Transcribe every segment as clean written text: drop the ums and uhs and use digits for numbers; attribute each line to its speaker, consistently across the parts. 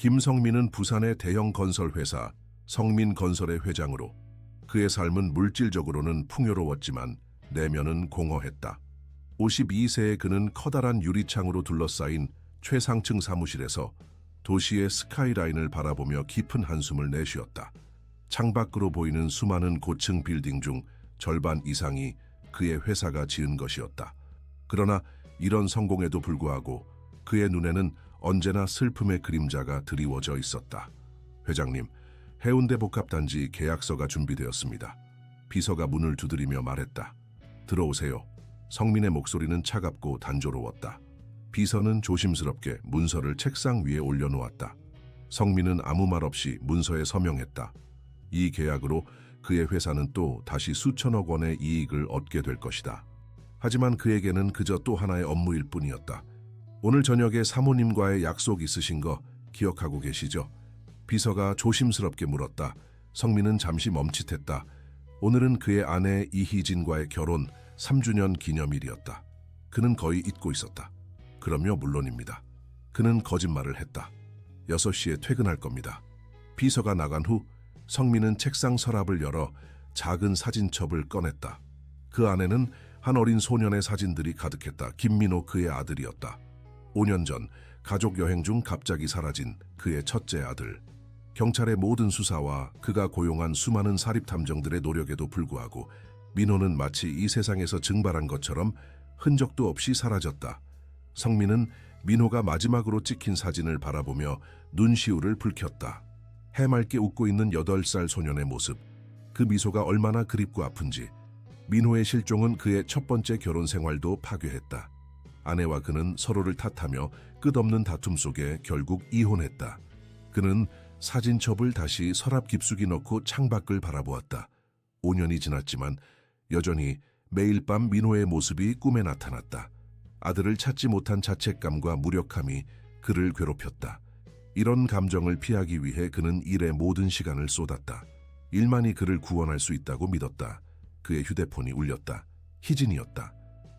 Speaker 1: 김성민은 부산의 대형 건설회사 성민건설의 회장으로 그의 삶은 물질적으로는 풍요로웠지만 내면은 공허했다. 52세의 그는 커다란 유리창으로 둘러싸인 최상층 사무실에서 도시의 스카이라인을 바라보며 깊은 한숨을 내쉬었다. 창밖으로 보이는 수많은 고층 빌딩 중 절반 이상이 그의 회사가 지은 것이었다. 그러나 이런 성공에도 불구하고 그의 눈에는 언제나 슬픔의 그림자가 드리워져 있었다. 회장님, 해운대 복합단지 계약서가 준비되었습니다. 비서가 문을 두드리며 말했다. 들어오세요. 성민의 목소리는 차갑고 단조로웠다. 비서는 조심스럽게 문서를 책상 위에 올려놓았다. 성민은 아무 말 없이 문서에 서명했다. 이 계약으로 그의 회사는 또 다시 수천억 원의 이익을 얻게 될 것이다. 하지만 그에게는 그저 또 하나의 업무일 뿐이었다. 오늘 저녁에 사모님과의 약속 있으신 거 기억하고 계시죠? 비서가 조심스럽게 물었다. 성민은 잠시 멈칫했다. 오늘은 그의 아내 이희진과의 결혼 3주년 기념일이었다. 그는 거의 잊고 있었다. 그럼요, 물론입니다. 그는 거짓말을 했다. 6시에 퇴근할 겁니다. 비서가 나간 후 성민은 책상 서랍을 열어 작은 사진첩을 꺼냈다. 그 안에는 한 어린 소년의 사진들이 가득했다. 김민호 그의 아들이었다. 5년 전 가족 여행 중 갑자기 사라진 그의 첫째 아들. 경찰의 모든 수사와 그가 고용한 수많은 사립탐정들의 노력에도 불구하고 민호는 마치 이 세상에서 증발한 것처럼 흔적도 없이 사라졌다. 성민은 민호가 마지막으로 찍힌 사진을 바라보며 눈시울을 붉혔다. 해맑게 웃고 있는 8살 소년의 모습. 그 미소가 얼마나 그립고 아픈지. 민호의 실종은 그의 첫 번째 결혼 생활도 파괴했다. 아내와 그는 서로를 탓하며 끝없는 다툼 속에 결국 이혼했다. 그는 사진첩을 다시 서랍 깊숙이 넣고 창밖을 바라보았다. 5년이 지났지만 여전히 매일 밤 민호의 모습이 꿈에 나타났다. 아들을 찾지 못한 자책감과 무력함이 그를 괴롭혔다. 이런 감정을 피하기 위해 그는 일에 모든 시간을 쏟았다. 일만이 그를 구원할 수 있다고 믿었다. 그의 휴대폰이 울렸다. 희진이었다.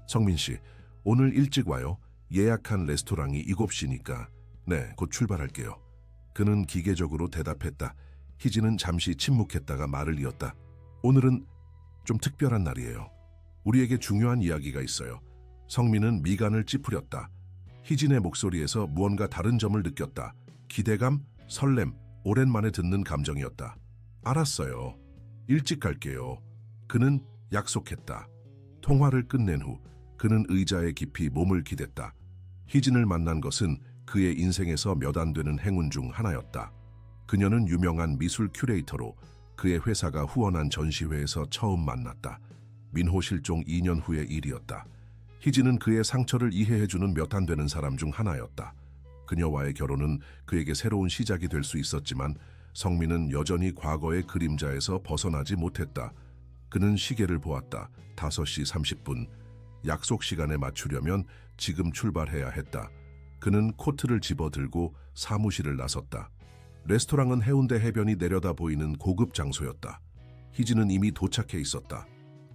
Speaker 1: 성민 씨, 오늘 일찍 와요. 예약한 레스토랑이 7시니까. 네, 곧 출발할게요. 그는 기계적으로 대답했다. 희진은 잠시 침묵했다가 말을 이었다. 오늘은 좀 특별한 날이에요. 우리에게 중요한 이야기가 있어요. 성민은 미간을 찌푸렸다. 희진의 목소리에서 무언가 다른 점을 느꼈다. 기대감, 설렘, 오랜만에 듣는 감정이었다. 알았어요. 일찍 갈게요. 그는 약속했다. 통화를 끝낸 후 그는 의자에 깊이 몸을 기댔다. 희진을 만난 것은 그의 인생에서 몇 안 되는 행운 중 하나였다. 그녀는 유명한 미술 큐레이터로 그의 회사가 후원한 전시회에서 처음 만났다. 민호 실종 2년 후의 일이었다. 희진은 그의 상처를 이해해주는 몇 안 되는 사람 중 하나였다. 그녀와의 결혼은 그에게 새로운 시작이 될 수 있었지만 성민은 여전히 과거의 그림자에서 벗어나지 못했다. 그는 시계를 보았다. 5시 30분. 약속 시간에 맞추려면 지금 출발해야 했다. 그는 코트를 집어들고 사무실을 나섰다. 레스토랑은 해운대 해변이 내려다 보이는 고급 장소였다. 희진은 이미 도착해 있었다.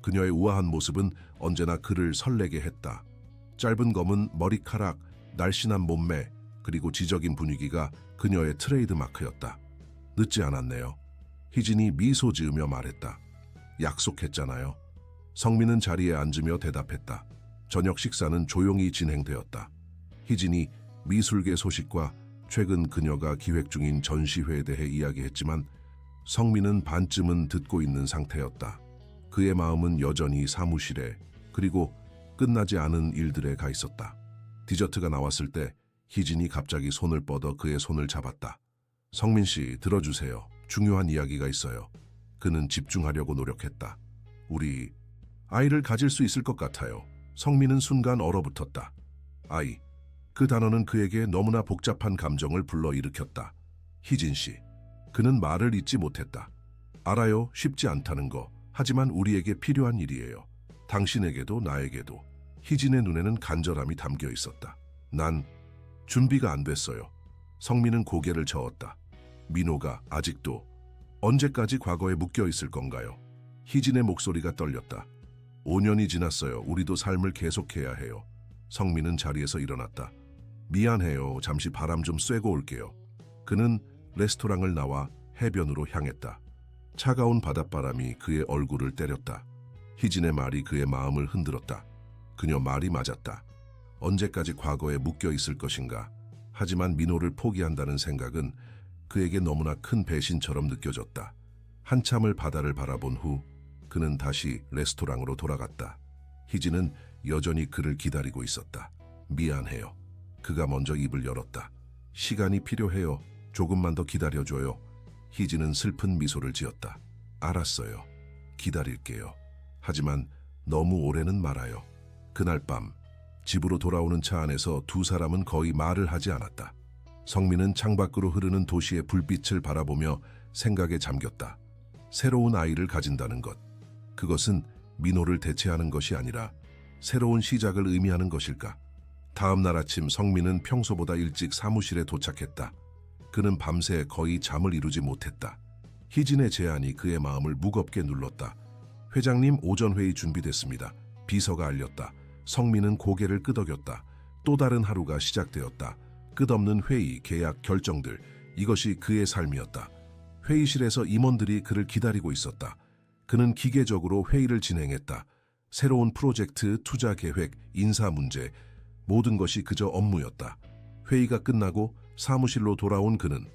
Speaker 1: 그녀의 우아한 모습은 언제나 그를 설레게 했다. 짧은 검은 머리카락, 날씬한 몸매, 그리고 지적인 분위기가 그녀의 트레이드 마크였다. 늦지 않았네요. 희진이 미소 지으며 말했다. 약속했잖아요. 성민은 자리에 앉으며 대답했다. 저녁 식사는 조용히 진행되었다. 희진이 미술계 소식과 최근 그녀가 기획 중인 전시회에 대해 이야기했지만 성민은 반쯤은 듣고 있는 상태였다. 그의 마음은 여전히 사무실에 그리고 끝나지 않은 일들에 가 있었다. 디저트가 나왔을 때 희진이 갑자기 손을 뻗어 그의 손을 잡았다. 성민 씨, 들어주세요. 중요한 이야기가 있어요. 그는 집중하려고 노력했다. 우리 아이를 가질 수 있을 것 같아요. 성민은 순간 얼어붙었다. 아이. 그 단어는 그에게 너무나 복잡한 감정을 불러일으켰다. 희진 씨. 그는 말을 잇지 못했다. 알아요. 쉽지 않다는 거. 하지만 우리에게 필요한 일이에요. 당신에게도 나에게도. 희진의 눈에는 간절함이 담겨 있었다. 난 준비가 안 됐어요. 성민은 고개를 저었다. 민호가 아직도 언제까지 과거에 묶여 있을 건가요? 희진의 목소리가 떨렸다. 5년이 지났어요. 우리도 삶을 계속해야 해요. 성민은 자리에서 일어났다. 미안해요. 잠시 바람 좀 쐬고 올게요. 그는 레스토랑을 나와 해변으로 향했다. 차가운 바닷바람이 그의 얼굴을 때렸다. 희진의 말이 그의 마음을 흔들었다. 그녀 말이 맞았다. 언제까지 과거에 묶여 있을 것인가. 하지만 민호를 포기한다는 생각은 그에게 너무나 큰 배신처럼 느껴졌다. 한참을 바다를 바라본 후 그는 다시 레스토랑으로 돌아갔다. 희진은 여전히 그를 기다리고 있었다. 미안해요. 그가 먼저 입을 열었다. 시간이 필요해요. 조금만 더 기다려줘요. 희진은 슬픈 미소를 지었다. 알았어요. 기다릴게요. 하지만 너무 오래는 말아요. 그날 밤 집으로 돌아오는 차 안에서 두 사람은 거의 말을 하지 않았다. 성민은 창밖으로 흐르는 도시의 불빛을 바라보며 생각에 잠겼다. 새로운 아이를 가진다는 것. 그것은 민호를 대체하는 것이 아니라 새로운 시작을 의미하는 것일까? 다음 날 아침 성민은 평소보다 일찍 사무실에 도착했다. 그는 밤새 거의 잠을 이루지 못했다. 희진의 제안이 그의 마음을 무겁게 눌렀다. 회장님, 오전 회의 준비됐습니다. 비서가 알렸다. 성민은 고개를 끄덕였다. 또 다른 하루가 시작되었다. 끝없는 회의, 계약, 결정들. 이것이 그의 삶이었다. 회의실에서 임원들이 그를 기다리고 있었다. 그는 기계적으로 회의를 진행했다. 새로운 프로젝트, 투자 계획, 인사 문제, 모든 것이 그저 업무였다. 회의가 끝나고 사무실로 돌아온 그는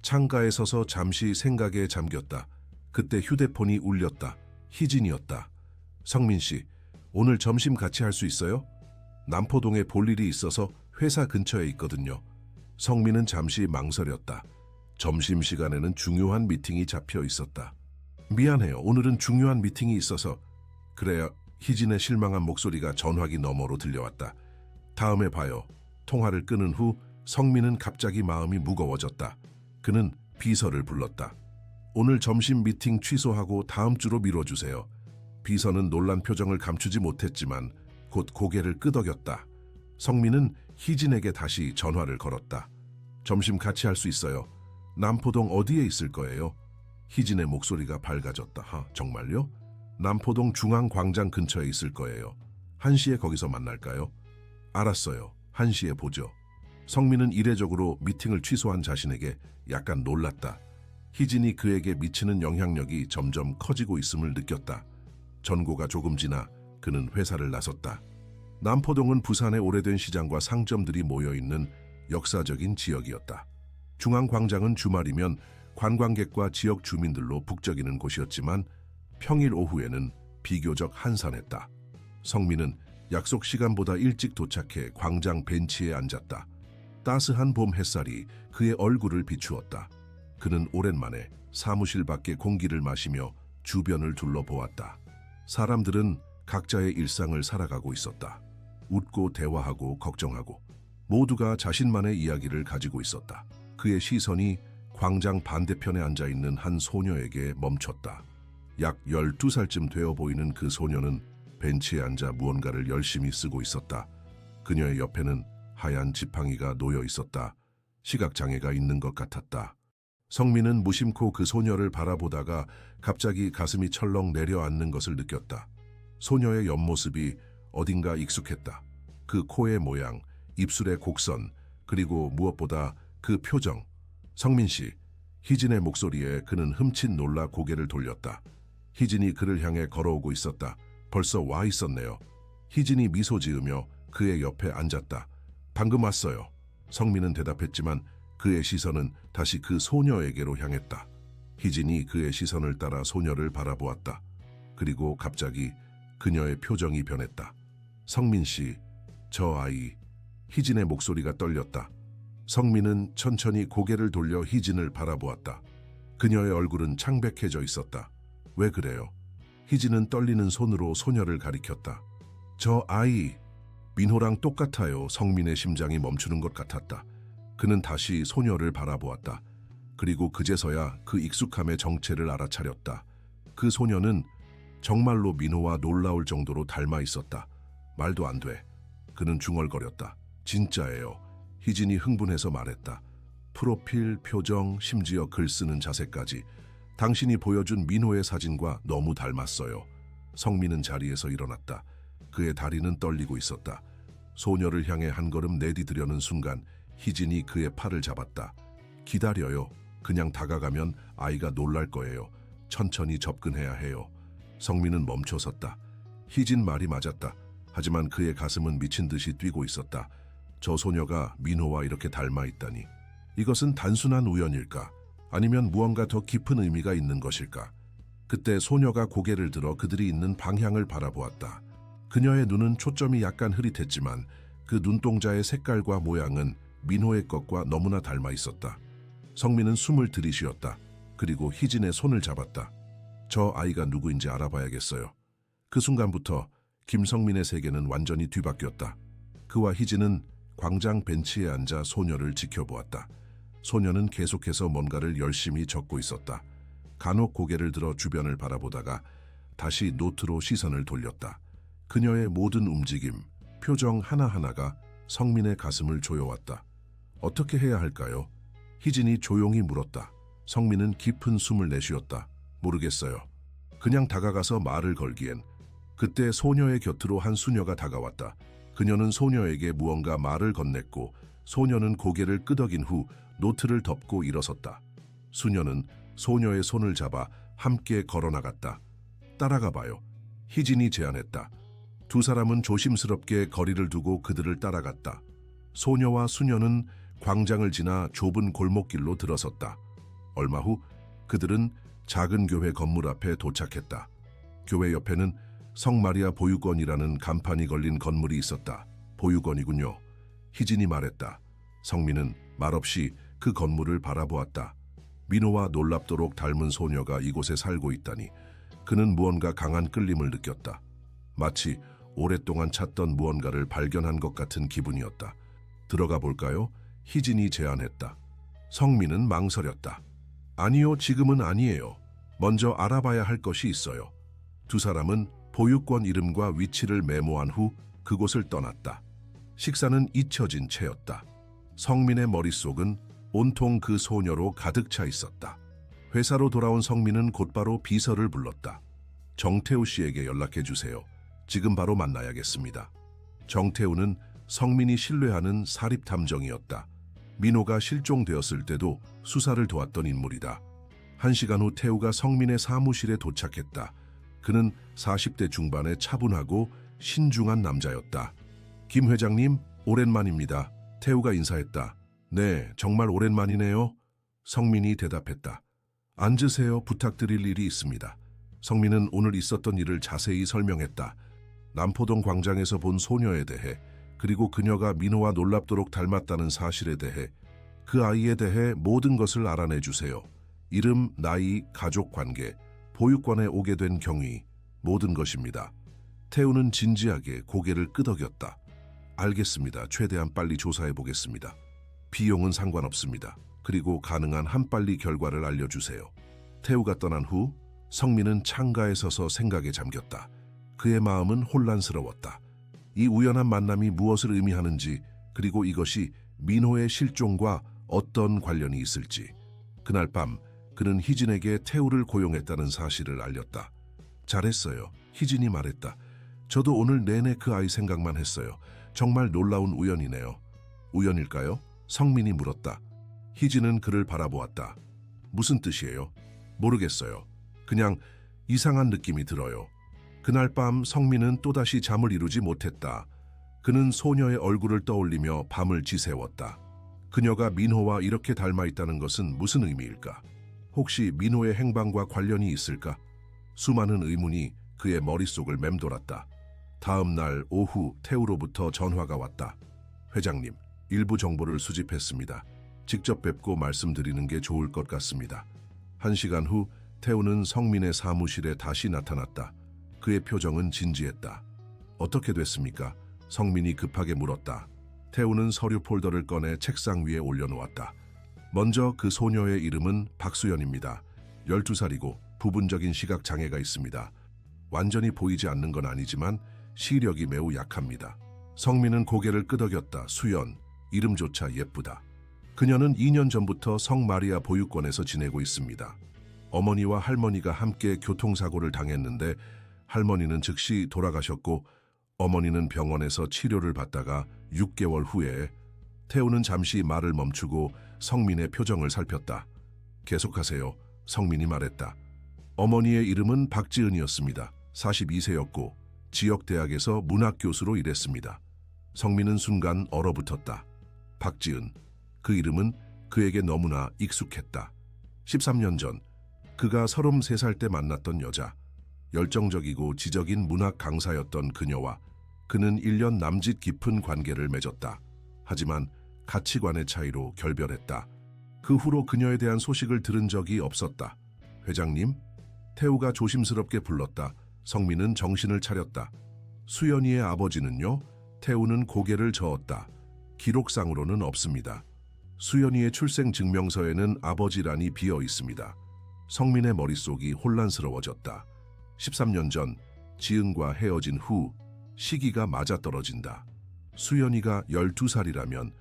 Speaker 1: 창가에 서서 잠시 생각에 잠겼다. 그때 휴대폰이 울렸다. 희진이었다. 성민 씨, 오늘 점심 같이 할 수 있어요? 남포동에 볼 일이 있어서 회사 근처에 있거든요. 성민은 잠시 망설였다. 점심시간에는 중요한 미팅이 잡혀 있었다. 미안해요. 오늘은 중요한 미팅이 있어서. 그래요. 희진의 실망한 목소리가 전화기 너머로 들려왔다. 다음에 봐요. 통화를 끊은 후 성민은 갑자기 마음이 무거워졌다. 그는 비서를 불렀다. 오늘 점심 미팅 취소하고 다음 주로 미뤄주세요. 비서는 놀란 표정을 감추지 못했지만 곧 고개를 끄덕였다. 성민은 희진에게 다시 전화를 걸었다. 점심 같이 할 수 있어요. 남포동 어디에 있을 거예요? 희진의 목소리가 밝아졌다. 정말요? 남포동 중앙광장 근처에 있을 거예요. 1시에 거기서 만날까요? 알았어요. 1시에 보죠. 성민은 이례적으로 미팅을 취소한 자신에게 약간 놀랐다. 희진이 그에게 미치는 영향력이 점점 커지고 있음을 느꼈다. 전고가 조금 지나 그는 회사를 나섰다. 남포동은 부산의 오래된 시장과 상점들이 모여있는 역사적인 지역이었다. 중앙광장은 주말이면 관광객과 지역 주민들로 북적이는 곳이었지만 평일 오후에는 비교적 한산했다. 성민은 약속 시간보다 일찍 도착해 광장 벤치에 앉았다. 따스한 봄 햇살이 그의 얼굴을 비추었다. 그는 오랜만에 사무실 밖의 공기를 마시며 주변을 둘러보았다. 사람들은 각자의 일상을 살아가고 있었다. 웃고 대화하고 걱정하고 모두가 자신만의 이야기를 가지고 있었다. 그의 시선이 광장 반대편에 앉아있는 한 소녀에게 멈췄다. 약 12살쯤 되어 보이는 그 소녀는 벤치에 앉아 무언가를 열심히 쓰고 있었다. 그녀의 옆에는 하얀 지팡이가 놓여 있었다. 시각장애가 있는 것 같았다. 성민은 무심코 그 소녀를 바라보다가 갑자기 가슴이 철렁 내려앉는 것을 느꼈다. 소녀의 옆모습이 어딘가 익숙했다. 그 코의 모양, 입술의 곡선, 그리고 무엇보다 그 표정. 성민 씨, 희진의 목소리에 그는 흠칫 놀라 고개를 돌렸다. 희진이 그를 향해 걸어오고 있었다. 벌써 와 있었네요. 희진이 미소 지으며 그의 옆에 앉았다. 방금 왔어요. 성민은 대답했지만 그의 시선은 다시 그 소녀에게로 향했다. 희진이 그의 시선을 따라 소녀를 바라보았다. 그리고 갑자기 그녀의 표정이 변했다. 성민 씨, 저 아이. 희진의 목소리가 떨렸다. 성민은 천천히 고개를 돌려 희진을 바라보았다. 그녀의 얼굴은 창백해져 있었다. 왜 그래요? 희진은 떨리는 손으로 소녀를 가리켰다. 저 아이. 민호랑 똑같아요. 성민의 심장이 멈추는 것 같았다. 그는 다시 소녀를 바라보았다. 그리고 그제서야 그 익숙함의 정체를 알아차렸다. 그 소녀는 정말로 민호와 놀라울 정도로 닮아 있었다. 말도 안 돼. 그는 중얼거렸다. 진짜예요. 희진이 흥분해서 말했다. 프로필, 표정, 심지어 글 쓰는 자세까지 당신이 보여준 민호의 사진과 너무 닮았어요. 성민은 자리에서 일어났다. 그의 다리는 떨리고 있었다. 소녀를 향해 한 걸음 내디디려는 순간 희진이 그의 팔을 잡았다. 기다려요. 그냥 다가가면 아이가 놀랄 거예요. 천천히 접근해야 해요. 성민은 멈춰섰다. 희진 말이 맞았다. 하지만 그의 가슴은 미친 듯이 뛰고 있었다. 저 소녀가 민호와 이렇게 닮아 있다니. 이것은 단순한 우연일까? 아니면 무언가 더 깊은 의미가 있는 것일까? 그때 소녀가 고개를 들어 그들이 있는 방향을 바라보았다. 그녀의 눈은 초점이 약간 흐릿했지만 그 눈동자의 색깔과 모양은 민호의 것과 너무나 닮아 있었다. 성민은 숨을 들이쉬었다. 그리고 희진의 손을 잡았다. 저 아이가 누구인지 알아봐야겠어요. 그 순간부터 김성민의 세계는 완전히 뒤바뀌었다. 그와 희진은 광장 벤치에 앉아 소녀를 지켜보았다. 소녀는 계속해서 뭔가를 열심히 적고 있었다. 간혹 고개를 들어 주변을 바라보다가 다시 노트로 시선을 돌렸다. 그녀의 모든 움직임, 표정 하나하나가 성민의 가슴을 조여왔다. 어떻게 해야 할까요? 희진이 조용히 물었다. 성민은 깊은 숨을 내쉬었다. 모르겠어요. 그냥 다가가서 말을 걸기엔. 그때 소녀의 곁으로 한 수녀가 다가왔다. 그녀는 소녀에게 무언가 말을 건넸고 소녀는 고개를 끄덕인 후 노트를 덮고 일어섰다. 수녀는 소녀의 손을 잡아 함께 걸어나갔다. 따라가 봐요. 희진이 제안했다. 두 사람은 조심스럽게 거리를 두고 그들을 따라갔다. 소녀와 수녀는 광장을 지나 좁은 골목길로 들어섰다. 얼마 후 그들은 작은 교회 건물 앞에 도착했다. 교회 옆에는 성마리아 보육원이라는 간판이 걸린 건물이 있었다. 보육원이군요. 희진이 말했다. 성민은 말없이 그 건물을 바라보았다. 민호와 놀랍도록 닮은 소녀가 이곳에 살고 있다니 그는 무언가 강한 끌림을 느꼈다. 마치 오랫동안 찾던 무언가를 발견한 것 같은 기분이었다. 들어가 볼까요? 희진이 제안했다. 성민은 망설였다. 아니요, 지금은 아니에요. 먼저 알아봐야 할 것이 있어요. 두 사람은 보육원 이름과 위치를 메모한 후 그곳을 떠났다. 식사는 잊혀진 채였다. 성민의 머릿속은 온통 그 소녀로 가득 차 있었다. 회사로 돌아온 성민은 곧바로 비서를 불렀다. 정태우 씨에게 연락해 주세요. 지금 바로 만나야겠습니다. 정태우는 성민이 신뢰하는 사립탐정이었다. 민호가 실종되었을 때도 수사를 도왔던 인물이다. 1시간 후 태우가 성민의 사무실에 도착했다. 그는 40대 중반의 차분하고 신중한 남자였다. 김 회장님, 오랜만입니다. 태우가 인사했다. 네, 정말 오랜만이네요. 성민이 대답했다. 앉으세요. 부탁드릴 일이 있습니다. 성민은 오늘 있었던 일을 자세히 설명했다. 남포동 광장에서 본 소녀에 대해, 그리고 그녀가 민호와 놀랍도록 닮았다는 사실에 대해, 그 아이에 대해 모든 것을 알아내 주세요. 이름, 나이, 가족 관계, 보육관에 오게 된 경위, 모든 것입니다. 태우는 진지하게 고개를 끄덕였다. 알겠습니다. 최대한 빨리 조사해 보겠습니다. 비용은 상관없습니다. 그리고 가능한 한빨리 결과를 알려주세요. 태우가 떠난 후 성민은 창가에 서서 생각에 잠겼다. 그의 마음은 혼란스러웠다. 이 우연한 만남이 무엇을 의미하는지, 그리고 이것이 민호의 실종과 어떤 관련이 있을지. 그날 밤 그는 희진에게 태우를 고용했다는 사실을 알렸다. 잘했어요. 희진이 말했다. 저도 오늘 내내 그 아이 생각만 했어요. 정말 놀라운 우연이네요. 우연일까요? 성민이 물었다. 희진은 그를 바라보았다. 무슨 뜻이에요? 모르겠어요. 그냥 이상한 느낌이 들어요. 그날 밤 성민은 또다시 잠을 이루지 못했다. 그는 소녀의 얼굴을 떠올리며 밤을 지새웠다. 그녀가 민호와 이렇게 닮아 있다는 것은 무슨 의미일까? 혹시 민호의 행방과 관련이 있을까? 수많은 의문이 그의 머릿속을 맴돌았다. 다음 날 오후 태우로부터 전화가 왔다. 회장님, 일부 정보를 수집했습니다. 직접 뵙고 말씀드리는 게 좋을 것 같습니다. 1시간 후 태우는 성민의 사무실에 다시 나타났다. 그의 표정은 진지했다. 어떻게 됐습니까? 성민이 급하게 물었다. 태우는 서류 폴더를 꺼내 책상 위에 올려놓았다. 먼저 그 소녀의 이름은 박수연입니다. 12살이고 부분적인 시각 장애가 있습니다. 완전히 보이지 않는 건 아니지만 시력이 매우 약합니다. 성민은 고개를 끄덕였다. 수연, 이름조차 예쁘다. 그녀는 2년 전부터 성마리아 보육원에서 지내고 있습니다. 어머니와 할머니가 함께 교통사고를 당했는데 할머니는 즉시 돌아가셨고 어머니는 병원에서 치료를 받다가 6개월 후에 태우는 잠시 말을 멈추고 성민의 표정을 살폈다. 계속하세요. 성민이 말했다. 어머니의 이름은 박지은이었습니다. 42세였고 지역대학에서 문학교수로 일했습니다. 성민은 순간 얼어붙었다. 박지은, 그 이름은 그에게 너무나 익숙했다. 13년 전 그가 33살 때 만났던 여자, 열정적이고 지적인 문학 강사였던 그녀와 그는 1년 남짓 깊은 관계를 맺었다. 하지만 가치관의 차이로 결별했다. 그 후로 그녀에 대한 소식을 들은 적이 없었다. 회장님? 태우가 조심스럽게 불렀다. 성민은 정신을 차렸다. 수연이의 아버지는요? 태우는 고개를 저었다. 기록상으로는 없습니다. 수연이의 출생 증명서에는 아버지란이 비어 있습니다. 성민의 머릿속이 혼란스러워졌다. 13년 전 지은과 헤어진 후 시기가 맞아떨어진다. 수연이가 12살이라면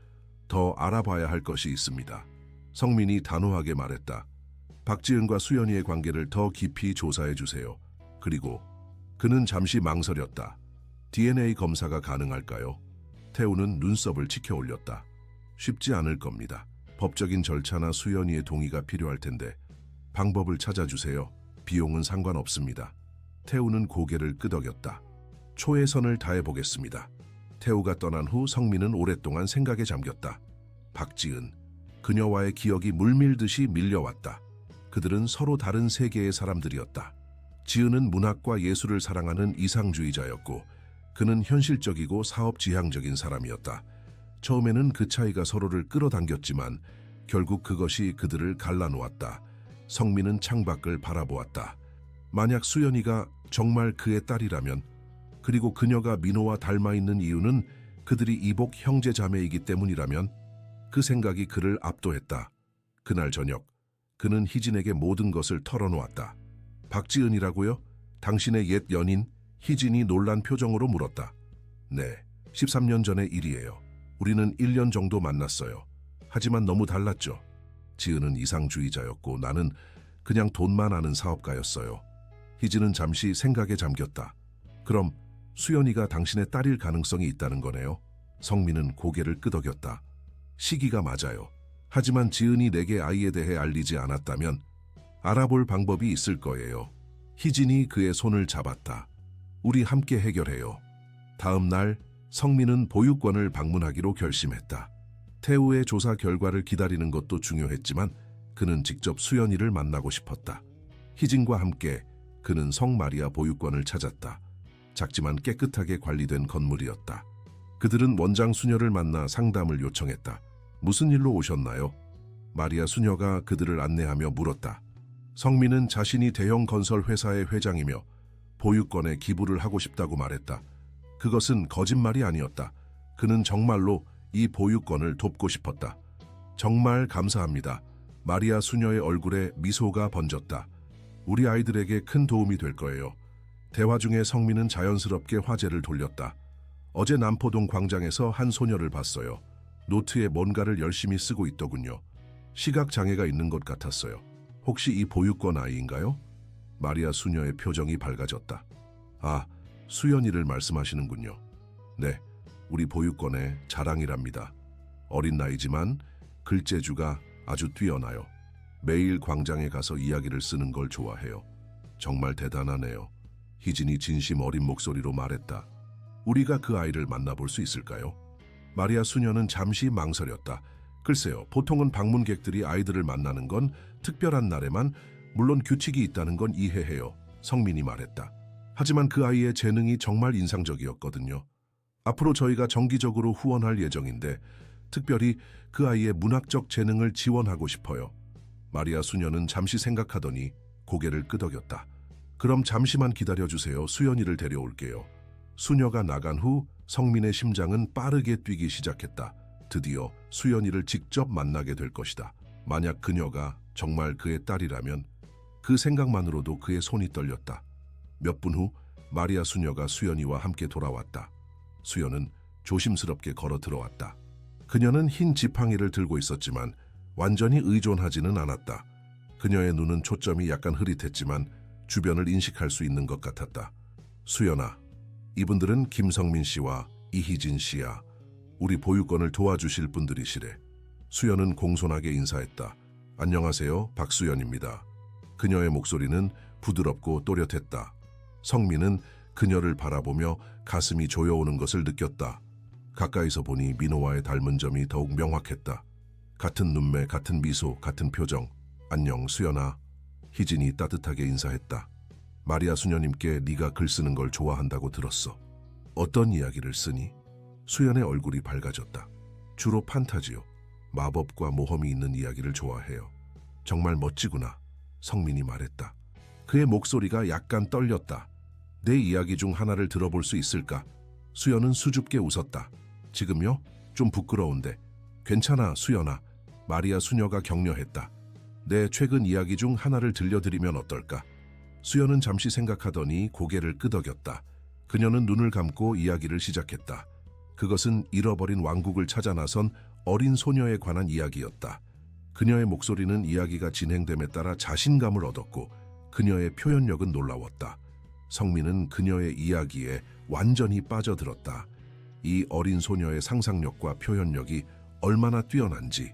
Speaker 1: 더 알아봐야 할 것이 있습니다. 성민이 단호하게 말했다. 박지은과 수연이의 관계를 더 깊이 조사해 주세요. 그리고 그는 잠시 망설였다. DNA 검사가 가능할까요? 태우는 눈썹을 치켜 올렸다. 쉽지 않을 겁니다. 법적인 절차나 수연이의 동의가 필요할 텐데 방법을 찾아주세요. 비용은 상관없습니다. 태우는 고개를 끄덕였다. 초의선을 다해보겠습니다. 태우가 떠난 후 성민은 오랫동안 생각에 잠겼다. 박지은, 그녀와의 기억이 물밀듯이 밀려왔다. 그들은 서로 다른 세계의 사람들이었다. 지은은 문학과 예술을 사랑하는 이상주의자였고 그는 현실적이고 사업지향적인 사람이었다. 처음에는 그 차이가 서로를 끌어당겼지만 결국 그것이 그들을 갈라놓았다. 성민은 창밖을 바라보았다. 만약 수연이가 정말 그의 딸이라면, 그리고 그녀가 민호와 닮아있는 이유는 그들이 이복 형제자매이기 때문이라면, 그 생각이 그를 압도했다. 그날 저녁 그는 희진에게 모든 것을 털어놓았다. 박지은이라고요? 당신의 옛 연인? 희진이 놀란 표정으로 물었다. 네, 13년 전의 일이에요. 우리는 1년 정도 만났어요. 하지만 너무 달랐죠. 지은은 이상주의자였고 나는 그냥 돈만 아는 사업가였어요. 희진은 잠시 생각에 잠겼다. 그럼 수연이가 당신의 딸일 가능성이 있다는 거네요? 성민은 고개를 끄덕였다. 시기가 맞아요. 하지만 지은이 내게 아이에 대해 알리지 않았다면 알아볼 방법이 있을 거예요. 희진이 그의 손을 잡았다. 우리 함께 해결해요. 다음 날 성민은 보육원을 방문하기로 결심했다. 태우의 조사 결과를 기다리는 것도 중요했지만 그는 직접 수연이를 만나고 싶었다. 희진과 함께 그는 성마리아 보육원을 찾았다. 작지만 깨끗하게 관리된 건물이었다. 그들은 원장 수녀를 만나 상담을 요청했다. 무슨 일로 오셨나요? 마리아 수녀가 그들을 안내하며 물었다. 성민은 자신이 대형 건설 회사의 회장이며 보육원에 기부를 하고 싶다고 말했다. 그것은 거짓말이 아니었다. 그는 정말로 이 보육원을 돕고 싶었다. 정말 감사합니다. 마리아 수녀의 얼굴에 미소가 번졌다. 우리 아이들에게 큰 도움이 될 거예요. 대화 중에 성민은 자연스럽게 화제를 돌렸다. 어제 남포동 광장에서 한 소녀를 봤어요. 노트에 뭔가를 열심히 쓰고 있더군요. 시각장애가 있는 것 같았어요. 혹시 이 보육원 아이인가요? 마리아 수녀의 표정이 밝아졌다. 아, 수연이를 말씀하시는군요. 네, 우리 보육원의 자랑이랍니다. 어린 나이지만 글재주가 아주 뛰어나요. 매일 광장에 가서 이야기를 쓰는 걸 좋아해요. 정말 대단하네요. 희진이 진심 어린 목소리로 말했다. 우리가 그 아이를 만나볼 수 있을까요? 마리아 수녀는 잠시 망설였다. 글쎄요, 보통은 방문객들이 아이들을 만나는 건 특별한 날에만, 물론 규칙이 있다는 건 이해해요. 성민이 말했다. 하지만 그 아이의 재능이 정말 인상적이었거든요. 앞으로 저희가 정기적으로 후원할 예정인데 특별히 그 아이의 문학적 재능을 지원하고 싶어요. 마리아 수녀는 잠시 생각하더니 고개를 끄덕였다. 그럼 잠시만 기다려주세요. 수연이를 데려올게요. 수녀가 나간 후 성민의 심장은 빠르게 뛰기 시작했다. 드디어 수연이를 직접 만나게 될 것이다. 만약 그녀가 정말 그의 딸이라면 그 생각만으로도 그의 손이 떨렸다. 몇 분 후 마리아 수녀가 수연이와 함께 돌아왔다. 수연은 조심스럽게 걸어 들어왔다. 그녀는 흰 지팡이를 들고 있었지만 완전히 의존하지는 않았다. 그녀의 눈은 초점이 약간 흐릿했지만 주변을 인식할 수 있는 것 같았다. 수연아, 이분들은 김성민 씨와 이희진 씨야. 우리 보육원을 도와주실 분들이시래. 수연은 공손하게 인사했다. 안녕하세요, 박수연입니다. 그녀의 목소리는 부드럽고 또렷했다. 성민은 그녀를 바라보며 가슴이 조여오는 것을 느꼈다. 가까이서 보니 민호와의 닮은 점이 더욱 명확했다. 같은 눈매, 같은 미소, 같은 표정. 안녕, 수연아. 희진이 따뜻하게 인사했다. 마리아 수녀님께 네가 글 쓰는 걸 좋아한다고 들었어. 어떤 이야기를 쓰니? 수연의 얼굴이 밝아졌다. 주로 판타지요. 마법과 모험이 있는 이야기를 좋아해요. 정말 멋지구나. 성민이 말했다. 그의 목소리가 약간 떨렸다. 내 이야기 중 하나를 들어볼 수 있을까? 수연은 수줍게 웃었다. 지금요? 좀 부끄러운데. 괜찮아, 수연아. 마리아 수녀가 격려했다. 내 최근 이야기 중 하나를 들려드리면 어떨까? 수연은 잠시 생각하더니 고개를 끄덕였다. 그녀는 눈을 감고 이야기를 시작했다. 그것은 잃어버린 왕국을 찾아 나선 어린 소녀에 관한 이야기였다. 그녀의 목소리는 이야기가 진행됨에 따라 자신감을 얻었고 그녀의 표현력은 놀라웠다. 성민은 그녀의 이야기에 완전히 빠져들었다. 이 어린 소녀의 상상력과 표현력이 얼마나 뛰어난지,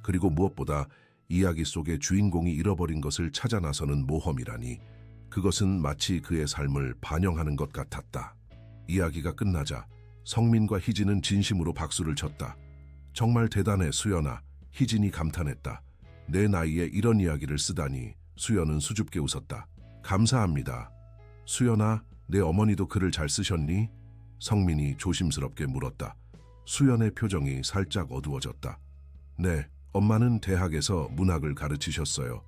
Speaker 1: 그리고 무엇보다 이야기 속의 주인공이 잃어버린 것을 찾아 나서는 모험이라니, 그것은 마치 그의 삶을 반영하는 것 같았다. 이야기가 끝나자 성민과 희진은 진심으로 박수를 쳤다. 정말 대단해, 수연아. 희진이 감탄했다. 내 나이에 이런 이야기를 쓰다니. 수연은 수줍게 웃었다. 감사합니다. 수연아, 내 어머니도 글을 잘 쓰셨니? 성민이 조심스럽게 물었다. 수연의 표정이 살짝 어두워졌다. 네, 엄마는 대학에서 문학을 가르치셨어요.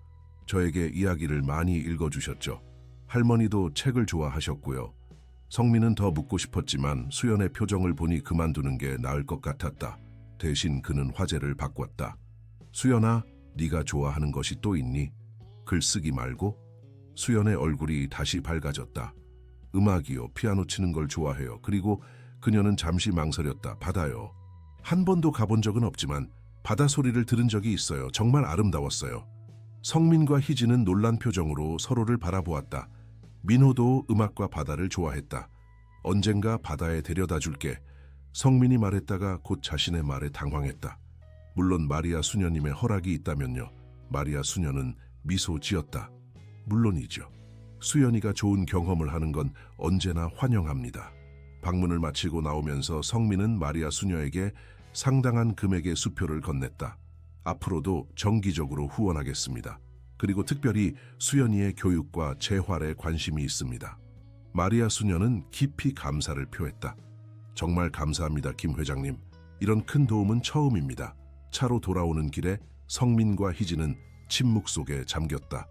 Speaker 1: 저에게 이야기를 많이 읽어주셨죠. 할머니도 책을 좋아하셨고요. 성민은 더 묻고 싶었지만 수연의 표정을 보니 그만두는 게 나을 것 같았다. 대신 그는 화제를 바꿨다. 수연아, 네가 좋아하는 것이 또 있니? 글쓰기 말고? 수연의 얼굴이 다시 밝아졌다. 음악이요, 피아노 치는 걸 좋아해요. 그리고 그녀는 잠시 망설였다. 바다요. 한 번도 가본 적은 없지만 바다 소리를 들은 적이 있어요. 정말 아름다웠어요. 성민과 희진은 놀란 표정으로 서로를 바라보았다. 민호도 음악과 바다를 좋아했다. 언젠가 바다에 데려다 줄게. 성민이 말했다가 곧 자신의 말에 당황했다. 물론 마리아 수녀님의 허락이 있다면요. 마리아 수녀는 미소 지었다. 물론이죠. 수연이가 좋은 경험을 하는 건 언제나 환영합니다. 방문을 마치고 나오면서 성민은 마리아 수녀에게 상당한 금액의 수표를 건넸다. 앞으로도 정기적으로 후원하겠습니다. 그리고 특별히 수연이의 교육과 재활에 관심이 있습니다. 마리아 수녀는 깊이 감사를 표했다. 정말 감사합니다, 김 회장님. 이런 큰 도움은 처음입니다. 차로 돌아오는 길에 성민과 희진은 침묵 속에 잠겼다.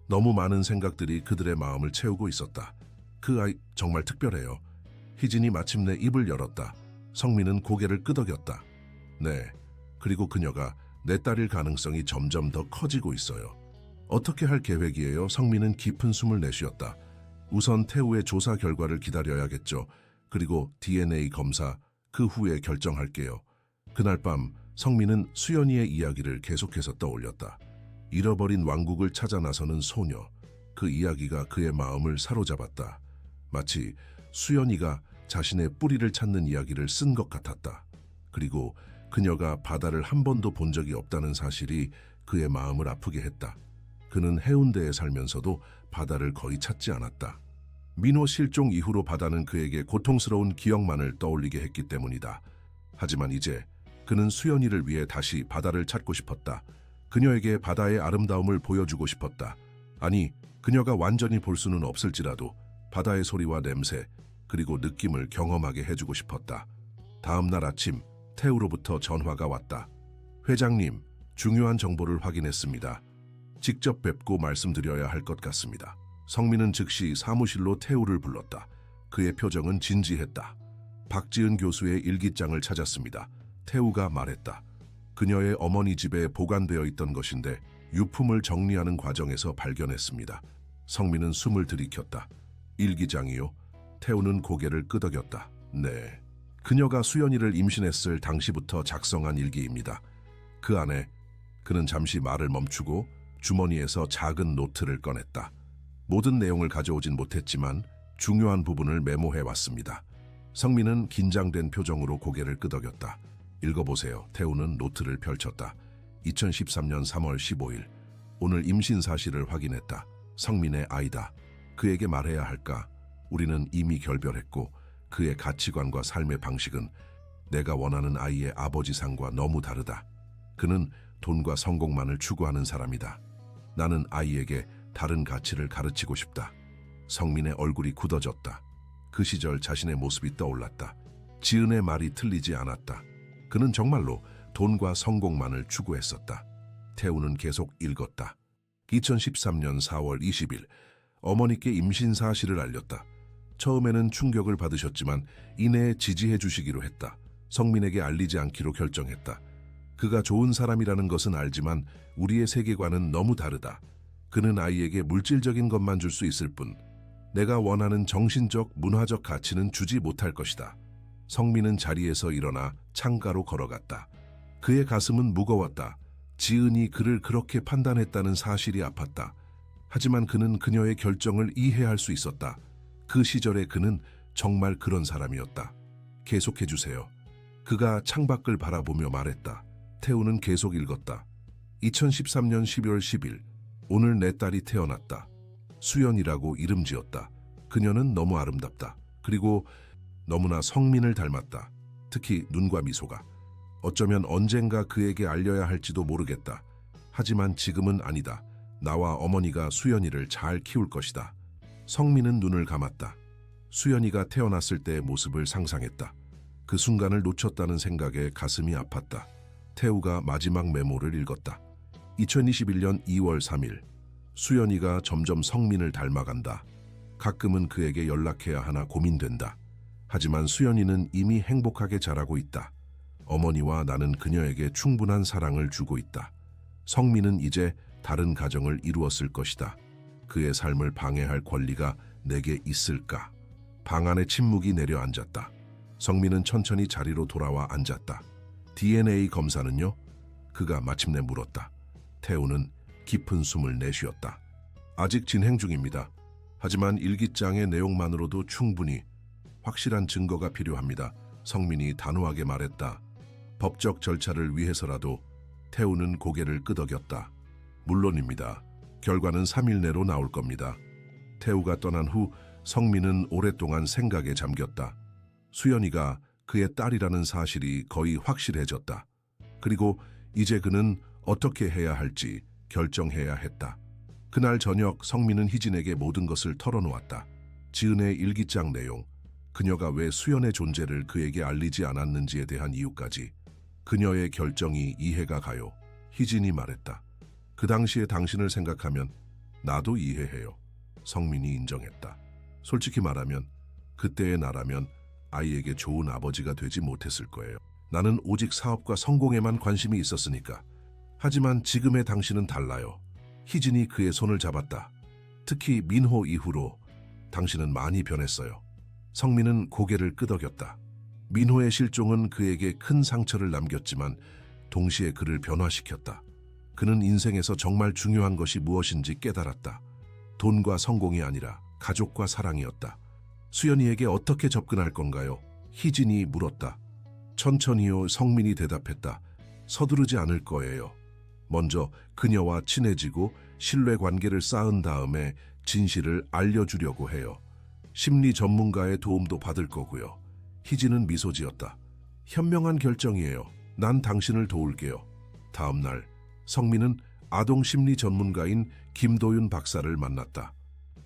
Speaker 1: 너무 많은 생각들이 그들의 마음을 채우고 있었다. 그 아이 정말 특별해요. 희진이 마침내 입을 열었다. 성민은 고개를 끄덕였다. 네, 그리고 그녀가 내 딸일 가능성이 점점 더 커지고 있어요. 어떻게 할 계획이에요? 성민은 깊은 숨을 내쉬었다. 우선 태우의 조사 결과를 기다려야겠죠. 그리고 DNA 검사, 그 후에 결정할게요. 그날 밤 성민은 수연이의 이야기를 계속해서 떠올렸다. 잃어버린 왕국을 찾아 나서는 소녀, 그 이야기가 그의 마음을 사로잡았다. 마치 수연이가 자신의 뿌리를 찾는 이야기를 쓴 것 같았다. 그리고 그녀가 바다를 한 번도 본 적이 없다는 사실이 그의 마음을 아프게 했다. 그는 해운대에 살면서도 바다를 거의 찾지 않았다. 민호 실종 이후로 바다는 그에게 고통스러운 기억만을 떠올리게 했기 때문이다. 하지만 이제 그는 수연이를 위해 다시 바다를 찾고 싶었다. 그녀에게 바다의 아름다움을 보여주고 싶었다. 아니, 그녀가 완전히 볼 수는 없을지라도 바다의 소리와 냄새, 그리고 느낌을 경험하게 해주고 싶었다. 다음 날 아침, 태우로부터 전화가 왔다. 회장님, 중요한 정보를 확인했습니다. 직접 뵙고 말씀드려야 할 것 같습니다. 성민은 즉시 사무실로 태우를 불렀다. 그의 표정은 진지했다. 박지은 교수의 일기장을 찾았습니다. 태우가 말했다. 그녀의 어머니 집에 보관되어 있던 것인데 유품을 정리하는 과정에서 발견했습니다. 성민은 숨을 들이켰다. 일기장이요? 태우는 고개를 끄덕였다. 네. 그녀가 수연이를 임신했을 당시부터 작성한 일기입니다. 그 안에 그는 잠시 말을 멈추고 주머니에서 작은 노트를 꺼냈다. 모든 내용을 가져오진 못했지만 중요한 부분을 메모해 왔습니다. 성민은 긴장된 표정으로 고개를 끄덕였다. 읽어보세요. 태우는 노트를 펼쳤다. 2013년 3월 15일. 오늘 임신 사실을 확인했다. 성민의 아이다. 그에게 말해야 할까? 우리는 이미 결별했고 그의 가치관과 삶의 방식은 내가 원하는 아이의 아버지상과 너무 다르다. 그는 돈과 성공만을 추구하는 사람이다. 나는 아이에게 다른 가치를 가르치고 싶다. 성민의 얼굴이 굳어졌다. 그 시절 자신의 모습이 떠올랐다. 지은의 말이 틀리지 않았다. 그는 정말로 돈과 성공만을 추구했었다. 태우는 계속 읽었다. 2013년 4월 20일 어머니께 임신 사실을 알렸다. 처음에는 충격을 받으셨지만 이내에 지지해 주시기로 했다. 성민에게 알리지 않기로 결정했다. 그가 좋은 사람이라는 것은 알지만 우리의 세계관은 너무 다르다. 그는 아이에게 물질적인 것만 줄 수 있을 뿐 내가 원하는 정신적, 문화적 가치는 주지 못할 것이다. 성민은 자리에서 일어나 창가로 걸어갔다. 그의 가슴은 무거웠다. 지은이 그를 그렇게 판단했다는 사실이 아팠다. 하지만 그는 그녀의 결정을 이해할 수 있었다. 그 시절에 그는 정말 그런 사람이었다. 계속해주세요. 그가 창밖을 바라보며 말했다. 태우는 계속 읽었다. 2013년 12월 10일 오늘 내 딸이 태어났다. 수연이라고 이름 지었다. 그녀는 너무 아름답다. 그리고 너무나 성민을 닮았다. 특히 눈과 미소가. 어쩌면 언젠가 그에게 알려야 할지도 모르겠다. 하지만 지금은 아니다. 나와 어머니가 수연이를 잘 키울 것이다. 성민은 눈을 감았다. 수연이가 태어났을 때의 모습을 상상했다. 그 순간을 놓쳤다는 생각에 가슴이 아팠다. 태우가 마지막 메모를 읽었다. 2021년 2월 3일 수연이가 점점 성민을 닮아간다. 가끔은 그에게 연락해야 하나 고민된다. 하지만 수연이는 이미 행복하게 자라고 있다. 어머니와 나는 그녀에게 충분한 사랑을 주고 있다. 성민은 이제 다른 가정을 이루었을 것이다. 그의 삶을 방해할 권리가 내게 있을까? 방 안에 침묵이 내려앉았다. 성민은 천천히 자리로 돌아와 앉았다. DNA 검사는요? 그가 마침내 물었다. 태우는 깊은 숨을 내쉬었다. 아직 진행 중입니다. 하지만 일기장의 내용만으로도 충분히 확실한 증거가 필요합니다. 성민이 단호하게 말했다. 법적 절차를 위해서라도. 태우는 고개를 끄덕였다. 물론입니다. 결과는 3일 내로 나올 겁니다. 태우가 떠난 후 성민은 오랫동안 생각에 잠겼다. 수연이가 그의 딸이라는 사실이 거의 확실해졌다. 그리고 이제 그는 어떻게 해야 할지 결정해야 했다. 그날 저녁 성민은 희진에게 모든 것을 털어놓았다. 지은의 일기장 내용, 그녀가 왜 수연의 존재를 그에게 알리지 않았는지에 대한 이유까지. 그녀의 결정이 이해가 가요. 희진이 말했다. 그 당시에 당신을 생각하면 나도 이해해요. 성민이 인정했다. 솔직히 말하면 그때의 나라면 아이에게 좋은 아버지가 되지 못했을 거예요. 나는 오직 사업과 성공에만 관심이 있었으니까. 하지만 지금의 당신은 달라요. 희진이 그의 손을 잡았다. 특히 민호 이후로 당신은 많이 변했어요. 성민은 고개를 끄덕였다. 민호의 실종은 그에게 큰 상처를 남겼지만 동시에 그를 변화시켰다. 그는 인생에서 정말 중요한 것이 무엇인지 깨달았다. 돈과 성공이 아니라 가족과 사랑이었다. 수연이에게 어떻게 접근할 건가요? 희진이 물었다. 천천히요, 성민이 대답했다. 서두르지 않을 거예요. 먼저 그녀와 친해지고 신뢰관계를 쌓은 다음에 진실을 알려주려고 해요. 심리 전문가의 도움도 받을 거고요. 희진은 미소 지었다. 현명한 결정이에요. 난 당신을 도울게요. 다음 날 성민은 아동심리 전문가인 김도윤 박사를 만났다.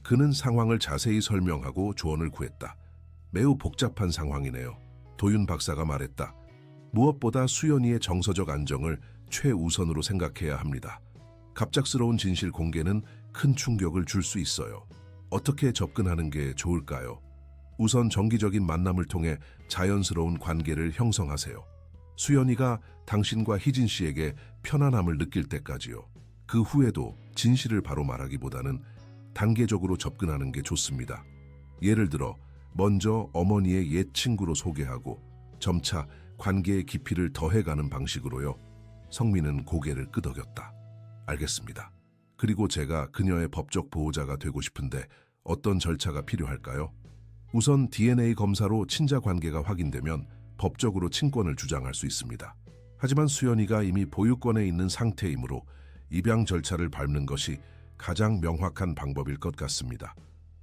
Speaker 1: 그는 상황을 자세히 설명하고 조언을 구했다. 매우 복잡한 상황이네요. 도윤 박사가 말했다. 무엇보다 수연이의 정서적 안정을 최우선으로 생각해야 합니다. 갑작스러운 진실 공개는 큰 충격을 줄 수 있어요. 어떻게 접근하는 게 좋을까요? 우선 정기적인 만남을 통해 자연스러운 관계를 형성하세요. 수연이가 당신과 희진 씨에게 편안함을 느낄 때까지요. 그 후에도 진실을 바로 말하기보다는 단계적으로 접근하는 게 좋습니다. 예를 들어 먼저 어머니의 옛 친구로 소개하고 점차 관계의 깊이를 더해가는 방식으로요. 성민은 고개를 끄덕였다. 알겠습니다. 그리고 제가 그녀의 법적 보호자가 되고 싶은데 어떤 절차가 필요할까요? 우선 DNA 검사로 친자 관계가 확인되면 법적으로 친권을 주장할 수 있습니다. 하지만 수연이가 이미 보유권에 있는 상태이므로 입양 절차를 밟는 것이 가장 명확한 방법일 것 같습니다.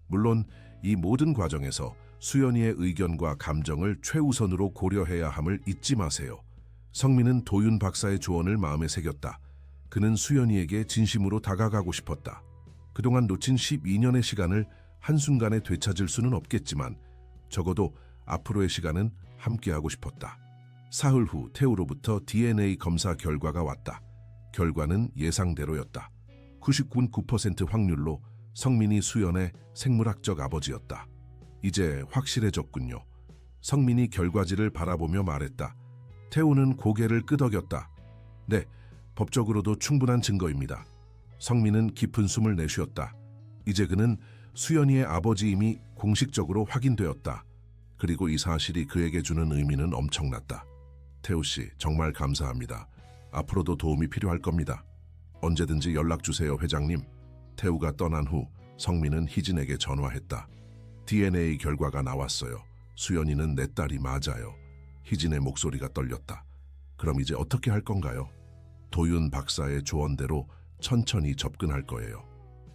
Speaker 1: 물론 이 모든 과정에서 수연이의 의견과 감정을 최우선으로 고려해야 함을 잊지 마세요. 성민은 도윤 박사의 조언을 마음에 새겼다. 그는 수연이에게 진심으로 다가가고 싶었다. 그동안 놓친 12년의 시간을 한순간에 되찾을 수는 없겠지만 적어도 앞으로의 시간은 함께하고 싶었다. 사흘 후 태우로부터 DNA 검사 결과가 왔다. 결과는 예상대로였다. 99.9% 확률로 성민이 수연의 생물학적 아버지였다. 이제 확실해졌군요. 성민이 결과지를 바라보며 말했다. 태우는 고개를 끄덕였다. 네, 법적으로도 충분한 증거입니다. 성민은 깊은 숨을 내쉬었다. 이제 그는 수연이의 아버지임이 공식적으로 확인되었다. 그리고 이 사실이 그에게 주는 의미는 엄청났다. 태우 씨, 정말 감사합니다. 앞으로도 도움이 필요할 겁니다. 언제든지 연락주세요, 회장님. 태우가 떠난 후 성민은 희진에게 전화했다. DNA 결과가 나왔어요. 수연이는 내 딸이 맞아요. 희진의 목소리가 떨렸다. 그럼 이제 어떻게 할 건가요? 도윤 박사의 조언대로 천천히 접근할 거예요.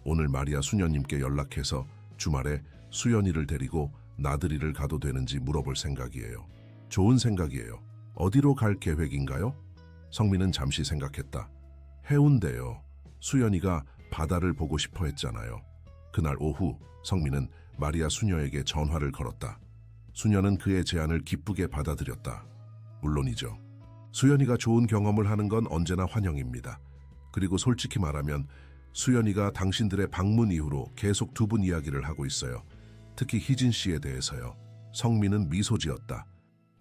Speaker 1: 오늘 마리아 수녀님께 연락해서 주말에 수연이를 데리고 나들이를 가도 되는지 물어볼 생각이에요. 좋은 생각이에요. 어디로 갈 계획인가요? 성민은 잠시 생각했다. 해운대요. 수연이가 바다를 보고 싶어 했잖아요. 그날 오후 성민은 마리아 수녀에게 전화를 걸었다. 수녀는 그의 제안을 기쁘게 받아들였다. 물론이죠. 수연이가 좋은 경험을 하는 건 언제나 환영입니다. 그리고 솔직히 말하면 수연이가 당신들의 방문 이후로 계속 두 분 이야기를 하고 있어요. 특히 희진 씨에 대해서요. 성민은 미소 지었다.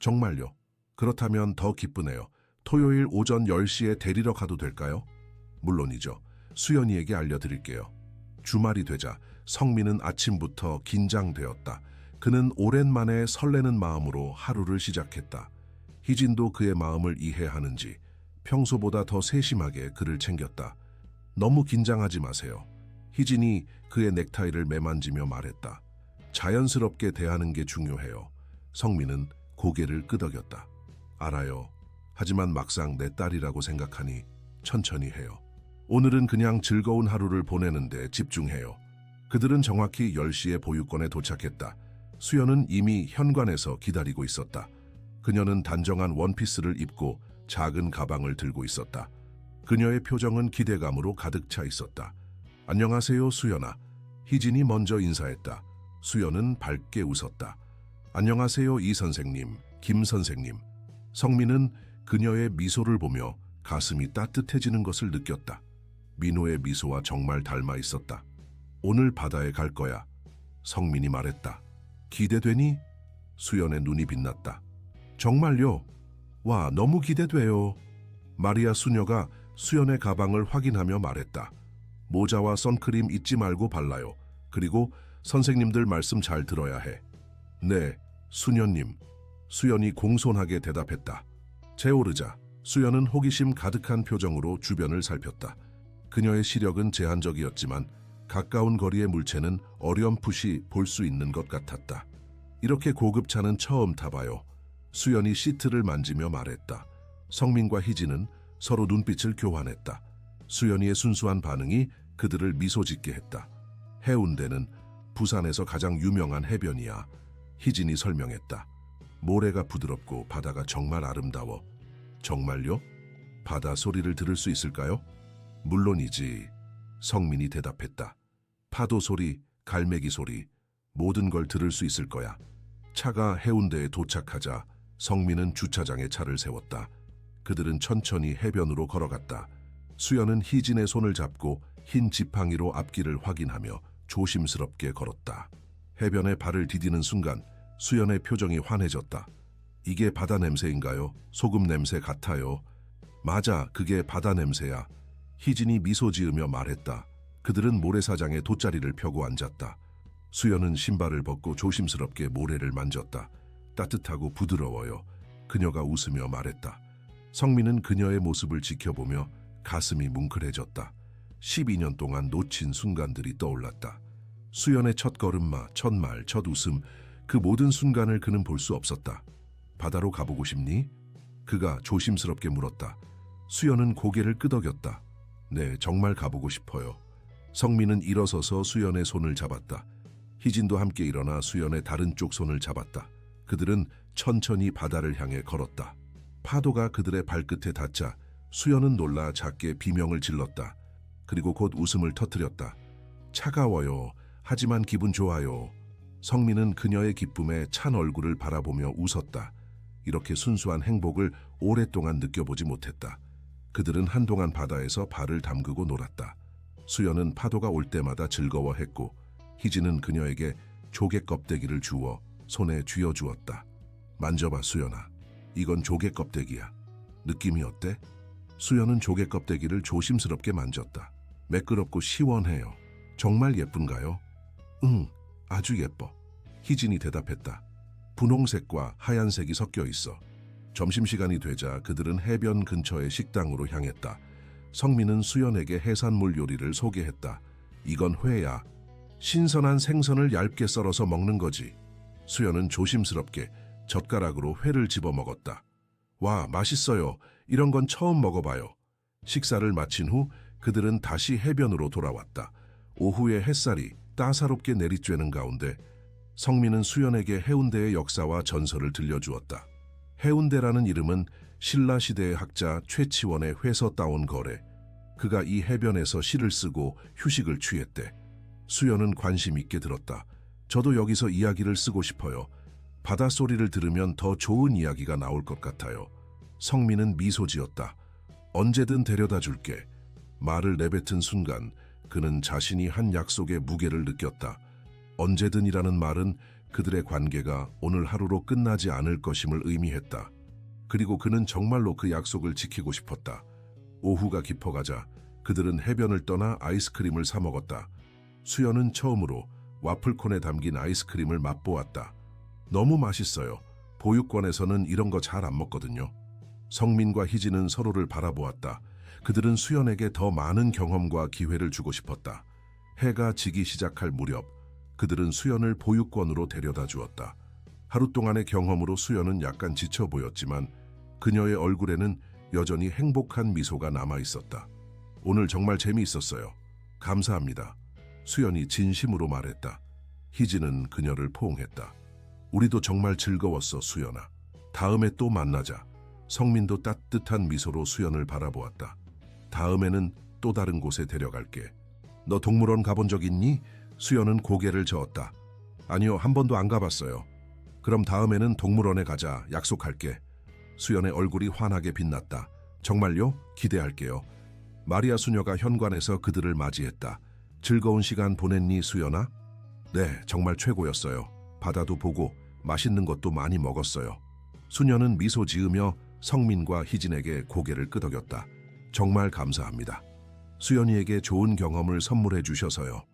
Speaker 1: 정말요? 그렇다면 더 기쁘네요. 토요일 오전 10시에 데리러 가도 될까요? 물론이죠. 수연이에게 알려드릴게요. 주말이 되자 성민은 아침부터 긴장되었다. 그는 오랜만에 설레는 마음으로 하루를 시작했다. 희진도 그의 마음을 이해하는지 평소보다 더 세심하게 그를 챙겼다. 너무 긴장하지 마세요. 희진이 그의 넥타이를 매만지며 말했다. 자연스럽게 대하는 게 중요해요. 성민은 고개를 끄덕였다. 알아요. 하지만 막상 내 딸이라고 생각하니 천천히 해요. 오늘은 그냥 즐거운 하루를 보내는데 집중해요. 그들은 정확히 10시에 보유권에 도착했다. 수연은 이미 현관에서 기다리고 있었다. 그녀는 단정한 원피스를 입고 작은 가방을 들고 있었다. 그녀의 표정은 기대감으로 가득 차 있었다. 안녕하세요, 수연아. 희진이 먼저 인사했다. 수연은 밝게 웃었다. 안녕하세요, 이 선생님, 김 선생님. 성민은 그녀의 미소를 보며 가슴이 따뜻해지는 것을 느꼈다. 민호의 미소와 정말 닮아 있었다. 오늘 바다에 갈 거야. 성민이 말했다. 기대되니? 수연의 눈이 빛났다. 정말요? 와, 너무 기대돼요. 마리아 수녀가 수연의 가방을 확인하며 말했다. 모자와 선크림 잊지 말고 발라요. 그리고 선생님들 말씀 잘 들어야 해. 네, 수녀님. 수연이 공손하게 대답했다. 재오르자 수연은 호기심 가득한 표정으로 주변을 살폈다. 그녀의 시력은 제한적이었지만 가까운 거리의 물체는 어렴풋이 볼 수 있는 것 같았다. 이렇게 고급 차는 처음 타봐요. 수연이 시트를 만지며 말했다. 성민과 희진은 서로 눈빛을 교환했다. 수연이의 순수한 반응이 그들을 미소 짓게 했다. 해운대는 부산에서 가장 유명한 해변이야. 희진이 설명했다. 모래가 부드럽고 바다가 정말 아름다워. 정말요? 바다 소리를 들을 수 있을까요? 물론이지. 성민이 대답했다. 파도 소리, 갈매기 소리, 모든 걸 들을 수 있을 거야. 차가 해운대에 도착하자 성민은 주차장에 차를 세웠다. 그들은 천천히 해변으로 걸어갔다. 수연은 희진의 손을 잡고 흰 지팡이로 앞길을 확인하며 조심스럽게 걸었다. 해변에 발을 디디는 순간 수연의 표정이 환해졌다. 이게 바다 냄새인가요? 소금 냄새 같아요. 맞아, 그게 바다 냄새야. 희진이 미소 지으며 말했다. 그들은 모래사장에 돗자리를 펴고 앉았다. 수연은 신발을 벗고 조심스럽게 모래를 만졌다. 따뜻하고 부드러워요. 그녀가 웃으며 말했다. 성민은 그녀의 모습을 지켜보며 가슴이 뭉클해졌다. 12년 동안 놓친 순간들이 떠올랐다. 수연의 첫 걸음마, 첫 말, 첫 웃음, 그 모든 순간을 그는 볼 수 없었다. 바다로 가보고 싶니? 그가 조심스럽게 물었다. 수연은 고개를 끄덕였다. 네, 정말 가보고 싶어요. 성민은 일어서서 수연의 손을 잡았다. 희진도 함께 일어나 수연의 다른 쪽 손을 잡았다. 그들은 천천히 바다를 향해 걸었다. 파도가 그들의 발끝에 닿자 수연은 놀라 작게 비명을 질렀다. 그리고 곧 웃음을 터뜨렸다. 차가워요. 하지만 기분 좋아요. 성민은 그녀의 기쁨에 찬 얼굴을 바라보며 웃었다. 이렇게 순수한 행복을 오랫동안 느껴보지 못했다. 그들은 한동안 바다에서 발을 담그고 놀았다. 수연은 파도가 올 때마다 즐거워했고 희진은 그녀에게 조개 껍데기를 주워 손에 쥐어주었다. 만져봐 수연아. 이건 조개 껍데기야. 느낌이 어때? 수연은 조개 껍데기를 조심스럽게 만졌다. 매끄럽고 시원해요. 정말 예쁜가요? 응, 아주 예뻐. 희진이 대답했다. 분홍색과 하얀색이 섞여 있어. 점심시간이 되자 그들은 해변 근처의 식당으로 향했다. 성민은 수연에게 해산물 요리를 소개했다. 이건 회야. 신선한 생선을 얇게 썰어서 먹는 거지. 수연은 조심스럽게 젓가락으로 회를 집어 먹었다. 와, 맛있어요. 이런 건 처음 먹어봐요. 식사를 마친 후 그들은 다시 해변으로 돌아왔다. 오후의 햇살이 따사롭게 내리쬐는 가운데 성민은 수연에게 해운대의 역사와 전설을 들려주었다. 해운대라는 이름은 신라시대의 학자 최치원의 회서 따온 거래. 그가 이 해변에서 시를 쓰고 휴식을 취했대. 수연은 관심 있게 들었다. 저도 여기서 이야기를 쓰고 싶어요. 바닷소리를 들으면 더 좋은 이야기가 나올 것 같아요. 성민은 미소 지었다. 언제든 데려다 줄게. 말을 내뱉은 순간 그는 자신이 한 약속의 무게를 느꼈다. 언제든이라는 말은 그들의 관계가 오늘 하루로 끝나지 않을 것임을 의미했다. 그리고 그는 정말로 그 약속을 지키고 싶었다. 오후가 깊어가자 그들은 해변을 떠나 아이스크림을 사 먹었다. 수연은 처음으로 와플콘에 담긴 아이스크림을 맛보았다. 너무 맛있어요. 보육원에서는 이런 거 잘 안 먹거든요. 성민과 희진은 서로를 바라보았다. 그들은 수연에게 더 많은 경험과 기회를 주고 싶었다. 해가 지기 시작할 무렵 그들은 수연을 보육원으로 데려다 주었다. 하루 동안의 경험으로 수연은 약간 지쳐 보였지만 그녀의 얼굴에는 여전히 행복한 미소가 남아 있었다. 오늘 정말 재미있었어요. 감사합니다. 수연이 진심으로 말했다. 희진은 그녀를 포옹했다. 우리도 정말 즐거웠어, 수연아. 다음에 또 만나자. 성민도 따뜻한 미소로 수연을 바라보았다. 다음에는 또 다른 곳에 데려갈게. 너 동물원 가본 적 있니? 수연은 고개를 저었다. 아니요, 한 번도 안 가봤어요. 그럼 다음에는 동물원에 가자. 약속할게. 수연의 얼굴이 환하게 빛났다. 정말요? 기대할게요. 마리아 수녀가 현관에서 그들을 맞이했다. 즐거운 시간 보냈니, 수연아? 네, 정말 최고였어요. 바다도 보고 맛있는 것도 많이 먹었어요. 수녀는 미소 지으며 성민과 희진에게 고개를 끄덕였다. 정말 감사합니다. 수연이에게 좋은 경험을 선물해 주셔서요.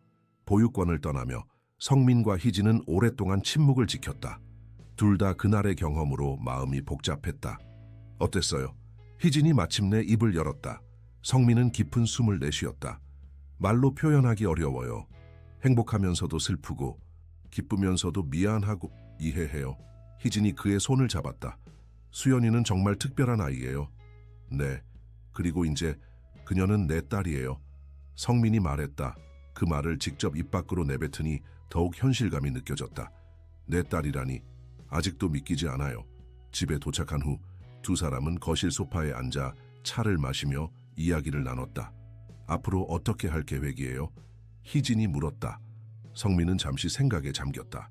Speaker 1: 보육원을 떠나며 성민과 희진은 오랫동안 침묵을 지켰다. 둘 다 그날의 경험으로 마음이 복잡했다. 어땠어요? 희진이 마침내 입을 열었다. 성민은 깊은 숨을 내쉬었다. 말로 표현하기 어려워요. 행복하면서도 슬프고 기쁘면서도 미안하고 이해해요. 희진이 그의 손을 잡았다. 수연이는 정말 특별한 아이예요. 네, 그리고 이제 그녀는 내 딸이에요. 성민이 말했다. 그 말을 직접 입 밖으로 내뱉으니 더욱 현실감이 느껴졌다. 내 딸이라니 아직도 믿기지 않아요. 집에 도착한 후 두 사람은 거실 소파에 앉아 차를 마시며 이야기를 나눴다. 앞으로 어떻게 할 계획이에요? 희진이 물었다. 성민은 잠시 생각에 잠겼다.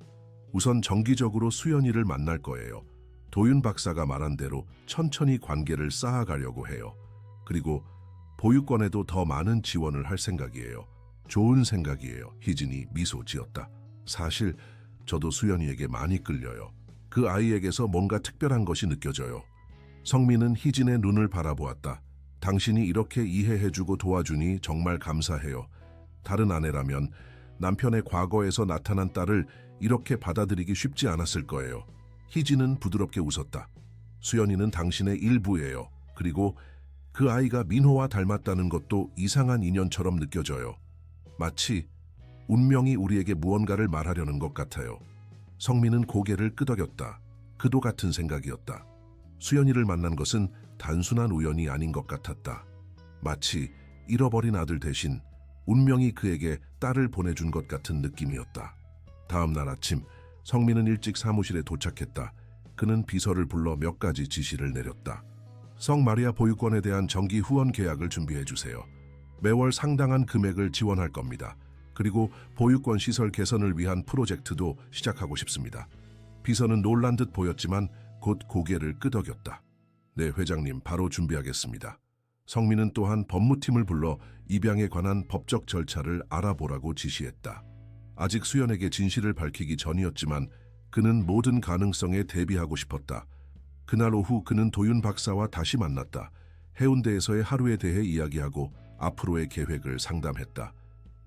Speaker 1: 우선 정기적으로 수연이를 만날 거예요. 도윤 박사가 말한 대로 천천히 관계를 쌓아가려고 해요. 그리고 보육원에도 더 많은 지원을 할 생각이에요. 좋은 생각이에요. 희진이 미소 지었다. 사실 저도 수연이에게 많이 끌려요. 그 아이에게서 뭔가 특별한 것이 느껴져요. 성민은 희진의 눈을 바라보았다. 당신이 이렇게 이해해주고 도와주니 정말 감사해요. 다른 아내라면 남편의 과거에서 나타난 딸을 이렇게 받아들이기 쉽지 않았을 거예요. 희진은 부드럽게 웃었다. 수연이는 당신의 일부예요. 그리고 그 아이가 민호와 닮았다는 것도 이상한 인연처럼 느껴져요. 마치 운명이 우리에게 무언가를 말하려는 것 같아요. 성민은 고개를 끄덕였다. 그도 같은 생각이었다. 수연이를 만난 것은 단순한 우연이 아닌 것 같았다. 마치 잃어버린 아들 대신 운명이 그에게 딸을 보내준 것 같은 느낌이었다. 다음 날 아침 성민은 일찍 사무실에 도착했다. 그는 비서를 불러 몇 가지 지시를 내렸다. 성 마리아 보육원에 대한 정기 후원 계약을 준비해 주세요. 매월 상당한 금액을 지원할 겁니다. 그리고 보육원 시설 개선을 위한 프로젝트도 시작하고 싶습니다. 비서는 놀란 듯 보였지만 곧 고개를 끄덕였다. 네, 회장님, 바로 준비하겠습니다. 성민은 또한 법무팀을 불러 입양에 관한 법적 절차를 알아보라고 지시했다. 아직 수연에게 진실을 밝히기 전이었지만 그는 모든 가능성에 대비하고 싶었다. 그날 오후 그는 도윤 박사와 다시 만났다. 해운대에서의 하루에 대해 이야기하고 앞으로의 계획을 상담했다.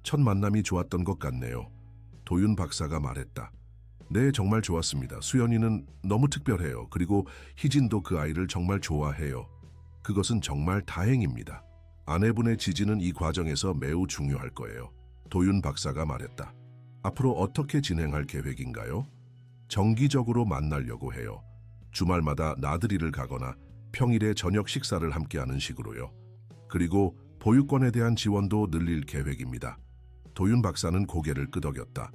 Speaker 1: 첫 만남이 좋았던 것 같네요. 도윤 박사가 말했다. 네, 정말 좋았습니다. 수연이는 너무 특별해요. 그리고 희진도 그 아이를 정말 좋아해요. 그것은 정말 다행입니다. 아내분의 지지는 이 과정에서 매우 중요할 거예요. 도윤 박사가 말했다. 앞으로 어떻게 진행할 계획인가요? 정기적으로 만나려고 해요. 주말마다 나들이를 가거나 평일에 저녁 식사를 함께하는 식으로요. 그리고 보육권에 대한 지원도 늘릴 계획입니다. 도윤 박사는 고개를 끄덕였다.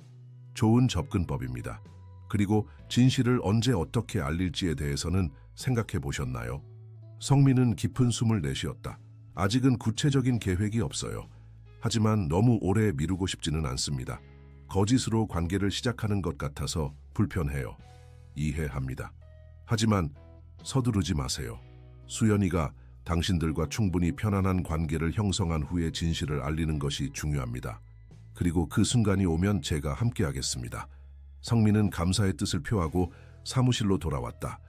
Speaker 1: 좋은 접근법입니다. 그리고 진실을 언제 어떻게 알릴지에 대해서는 생각해 보셨나요? 성민은 깊은 숨을 내쉬었다. 아직은 구체적인 계획이 없어요. 하지만 너무 오래 미루고 싶지는 않습니다. 거짓으로 관계를 시작하는 것 같아서 불편해요. 이해합니다. 하지만 서두르지 마세요. 수연이가 당신들과 충분히 편안한 관계를 형성한 후에 진실을 알리는 것이 중요합니다. 그리고 그 순간이 오면 제가 함께하겠습니다. 성민은 감사의 뜻을 표하고 사무실로 돌아왔다.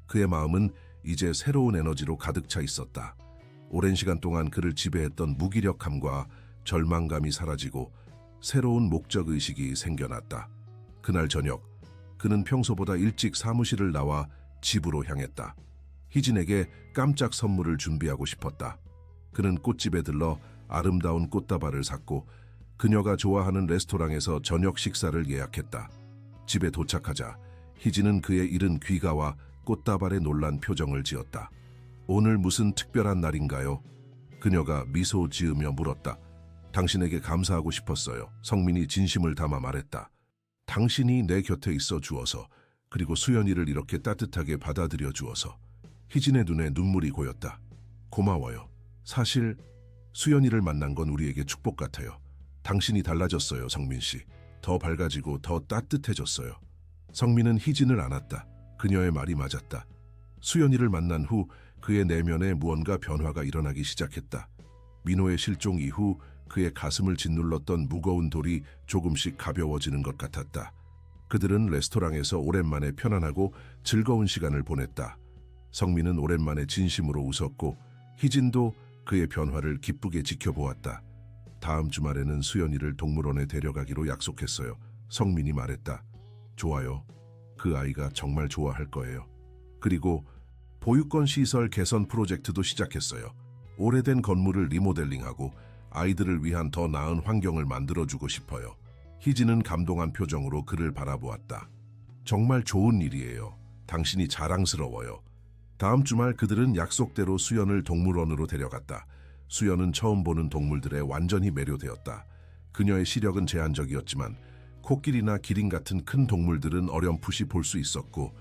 Speaker 1: 그의 마음은 이제 새로운 에너지로 가득 차 있었다. 오랜 시간 동안 그를 지배했던 무기력함과 절망감이 사라지고 새로운 목적의식이 생겨났다. 그날 저녁, 그는 평소보다 일찍 사무실을 나와 집으로 향했다. 희진에게 깜짝 선물을 준비하고 싶었다. 그는 꽃집에 들러 아름다운 꽃다발을 샀고 그녀가 좋아하는 레스토랑에서 저녁 식사를 예약했다. 집에 도착하자 희진은 그의 이른 귀가와 꽃다발에 놀란 표정을 지었다. 오늘 무슨 특별한 날인가요? 그녀가 미소 지으며 물었다. 당신에게 감사하고 싶었어요. 성민이 진심을 담아 말했다. 당신이 내 곁에 있어 주어서, 그리고 수연이를 이렇게 따뜻하게 받아들여 주어서. 희진의 눈에 눈물이 고였다. 고마워요. 사실 수연이를 만난 건 우리에게 축복 같아요. 당신이 달라졌어요, 성민 씨. 더 밝아지고 더 따뜻해졌어요. 성민은 희진을 안았다. 그녀의 말이 맞았다. 수연이를 만난 후 그의 내면에 무언가 변화가 일어나기 시작했다. 민호의 실종 이후 그의 가슴을 짓눌렀던 무거운 돌이 조금씩 가벼워지는 것 같았다. 그들은 레스토랑에서 오랜만에 편안하고 즐거운 시간을 보냈다. 성민은 오랜만에 진심으로 웃었고 희진도 그의 변화를 기쁘게 지켜보았다. 다음 주말에는 수연이를 동물원에 데려가기로 약속했어요. 성민이 말했다. 좋아요. 그 아이가 정말 좋아할 거예요. 그리고 보육권 시설 개선 프로젝트도 시작했어요. 오래된 건물을 리모델링하고 아이들을 위한 더 나은 환경을 만들어주고 싶어요. 희진은 감동한 표정으로 그를 바라보았다. 정말 좋은 일이에요. 당신이 자랑스러워요. 다음 주말 그들은 약속대로 수연을 동물원으로 데려갔다. 수연은 처음 보는 동물들에 완전히 매료되었다. 그녀의 시력은 제한적이었지만 코끼리나 기린 같은 큰 동물들은 어렴풋이 볼 수 있었고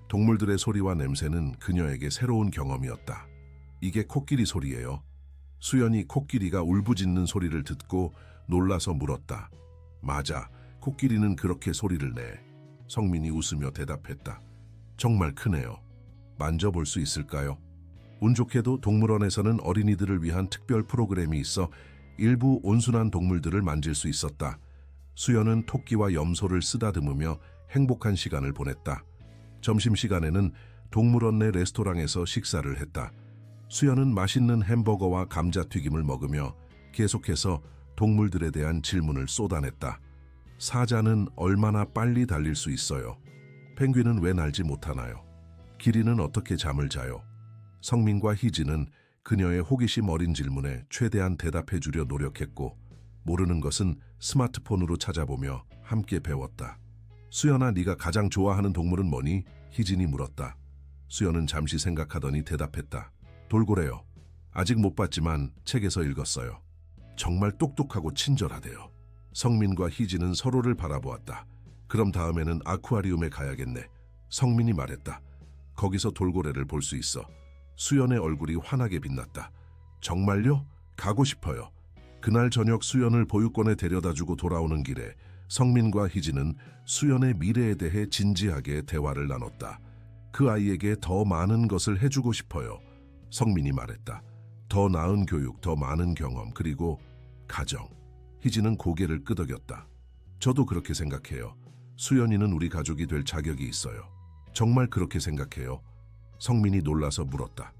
Speaker 1: 동물들의 소리와 냄새는 그녀에게 새로운 경험이었다. 이게 코끼리 소리예요. 수연이 코끼리가 울부짖는 소리를 듣고 놀라서 물었다. 맞아, 코끼리는 그렇게 소리를 내. 성민이 웃으며 대답했다. 정말 크네요. 만져볼 수 있을까요? 운 좋게도 동물원에서는 어린이들을 위한 특별 프로그램이 있어 일부 온순한 동물들을 만질 수 있었다. 수연은 토끼와 염소를 쓰다듬으며 행복한 시간을 보냈다. 점심시간에는 동물원 내 레스토랑에서 식사를 했다. 수연은 맛있는 햄버거와 감자튀김을 먹으며 계속해서 동물들에 대한 질문을 쏟아냈다. 사자는 얼마나 빨리 달릴 수 있어요? 펭귄은 왜 날지 못하나요? 기린은 어떻게 잠을 자요? 성민과 희진은 그녀의 호기심 어린 질문에 최대한 대답해 주려 노력했고 모르는 것은 스마트폰으로 찾아보며 함께 배웠다. 수연아, 네가 가장 좋아하는 동물은 뭐니? 희진이 물었다. 수연은 잠시 생각하더니 대답했다. 돌고래요. 아직 못 봤지만 책에서 읽었어요. 정말 똑똑하고 친절하대요. 성민과 희진은 서로를 바라보았다. 그럼 다음에는 아쿠아리움에 가야겠네. 성민이 말했다. 거기서 돌고래를 볼 수 있어. 수연의 얼굴이 환하게 빛났다. 정말요? 가고 싶어요. 그날 저녁 수연을 보육원에 데려다주고 돌아오는 길에 성민과 희진은 수연의 미래에 대해 진지하게 대화를 나눴다. 그 아이에게 더 많은 것을 해주고 싶어요. 성민이 말했다. 더 나은 교육, 더 많은 경험, 그리고 가정. 희진은 고개를 끄덕였다. 저도 그렇게 생각해요. 수연이는 우리 가족이 될 자격이 있어요. 정말 그렇게 생각해요? 성민이 놀라서 물었다.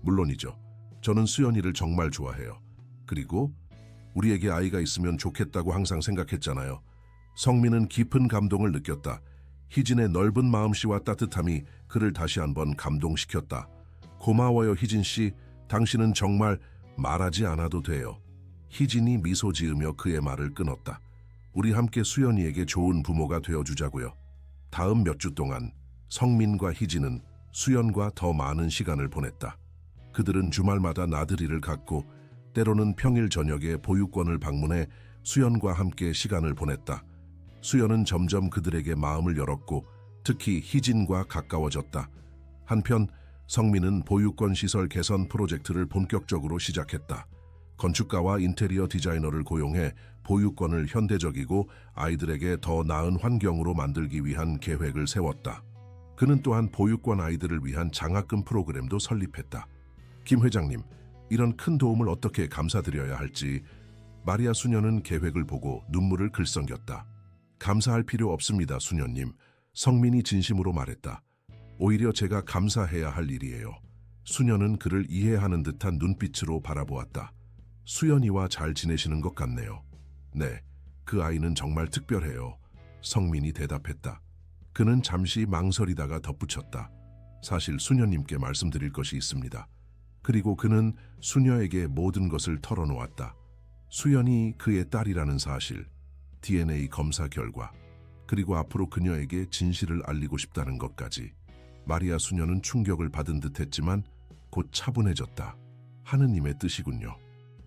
Speaker 1: 물론이죠. 저는 수연이를 정말 좋아해요. 그리고 우리에게 아이가 있으면 좋겠다고 항상 생각했잖아요. 성민은 깊은 감동을 느꼈다. 희진의 넓은 마음씨와 따뜻함이 그를 다시 한번 감동시켰다. 고마워요, 희진 씨. 당신은 정말 말하지 않아도 돼요. 희진이 미소 지으며 그의 말을 끊었다. 우리 함께 수연이에게 좋은 부모가 되어주자고요. 다음 몇 주 동안 성민과 희진은 수연과 더 많은 시간을 보냈다. 그들은 주말마다 나들이를 갔고 때로는 평일 저녁에 보육원을 방문해 수연과 함께 시간을 보냈다. 수연은 점점 그들에게 마음을 열었고 특히 희진과 가까워졌다. 한편 성민은 보육원 시설 개선 프로젝트를 본격적으로 시작했다. 건축가와 인테리어 디자이너를 고용해 보육원을 현대적이고 아이들에게 더 나은 환경으로 만들기 위한 계획을 세웠다. 그는 또한 보육원 아이들을 위한 장학금 프로그램도 설립했다. 김 회장님, 이런 큰 도움을 어떻게 감사드려야 할지. 마리아 수녀는 계획을 보고 눈물을 글썽였다. 감사할 필요 없습니다, 수녀님. 성민이 진심으로 말했다. 오히려 제가 감사해야 할 일이에요. 수녀는 그를 이해하는 듯한 눈빛으로 바라보았다. 수연이와 잘 지내시는 것 같네요. 네, 그 아이는 정말 특별해요. 성민이 대답했다. 그는 잠시 망설이다가 덧붙였다. 사실 수녀님께 말씀드릴 것이 있습니다. 그리고 그는 수녀에게 모든 것을 털어놓았다. 수연이 그의 딸이라는 사실, DNA 검사 결과, 그리고 앞으로 그녀에게 진실을 알리고 싶다는 것까지. 마리아 수녀는 충격을 받은 듯했지만 곧 차분해졌다. 하느님의 뜻이군요.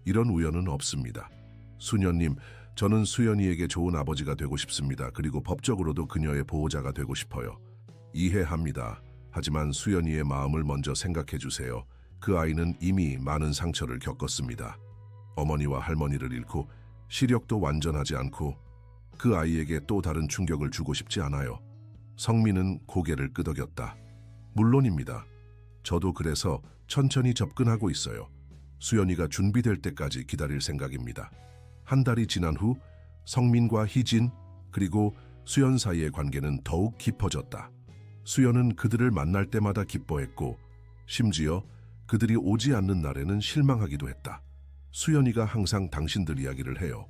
Speaker 1: 이런 우연은 없습니다. 수녀님, 저는 수연이에게 좋은 아버지가 되고 싶습니다. 그리고 법적으로도 그녀의 보호자가 되고 싶어요. 이해합니다. 하지만 수연이의 마음을 먼저 생각해 주세요. 그 아이는 이미 많은 상처를 겪었습니다. 어머니와 할머니를 잃고 시력도 완전하지 않고 그 아이에게 또 다른 충격을 주고 싶지 않아요. 성민은 고개를 끄덕였다. 물론입니다. 저도 그래서 천천히 접근하고 있어요. 수연이가 준비될 때까지 기다릴 생각입니다. 한 달이 지난 후 성민과 희진 그리고 수연 사이의 관계는 더욱 깊어졌다. 수연은 그들을 만날 때마다 기뻐했고 심지어 그들이 오지 않는 날에는 실망하기도 했다. 수연이가 항상 당신들 이야기를 해요.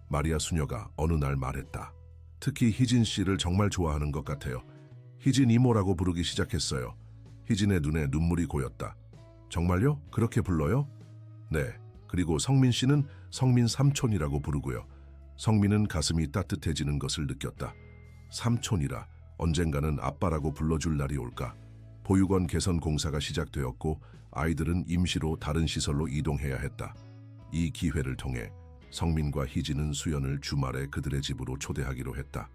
Speaker 1: 마리아 수녀가 어느 날 말했다. 특히 희진 씨를 정말 좋아하는 것 같아요. 희진 이모라고 부르기 시작했어요. 희진의 눈에 눈물이 고였다. 정말요? 그렇게 불러요? 네. 그리고 성민 씨는 성민 삼촌이라고 부르고요. 성민은 가슴이 따뜻해지는 것을 느꼈다. 삼촌이라 언젠가는 아빠라고 불러줄 날이 올까. 보육원 개선 공사가 시작되었고 아이들은 임시로 다른 시설로 이동해야 했다. 이 기회를 통해 성민과 희진은 수연을 주말에 그들의 집으로 초대하기로 했다.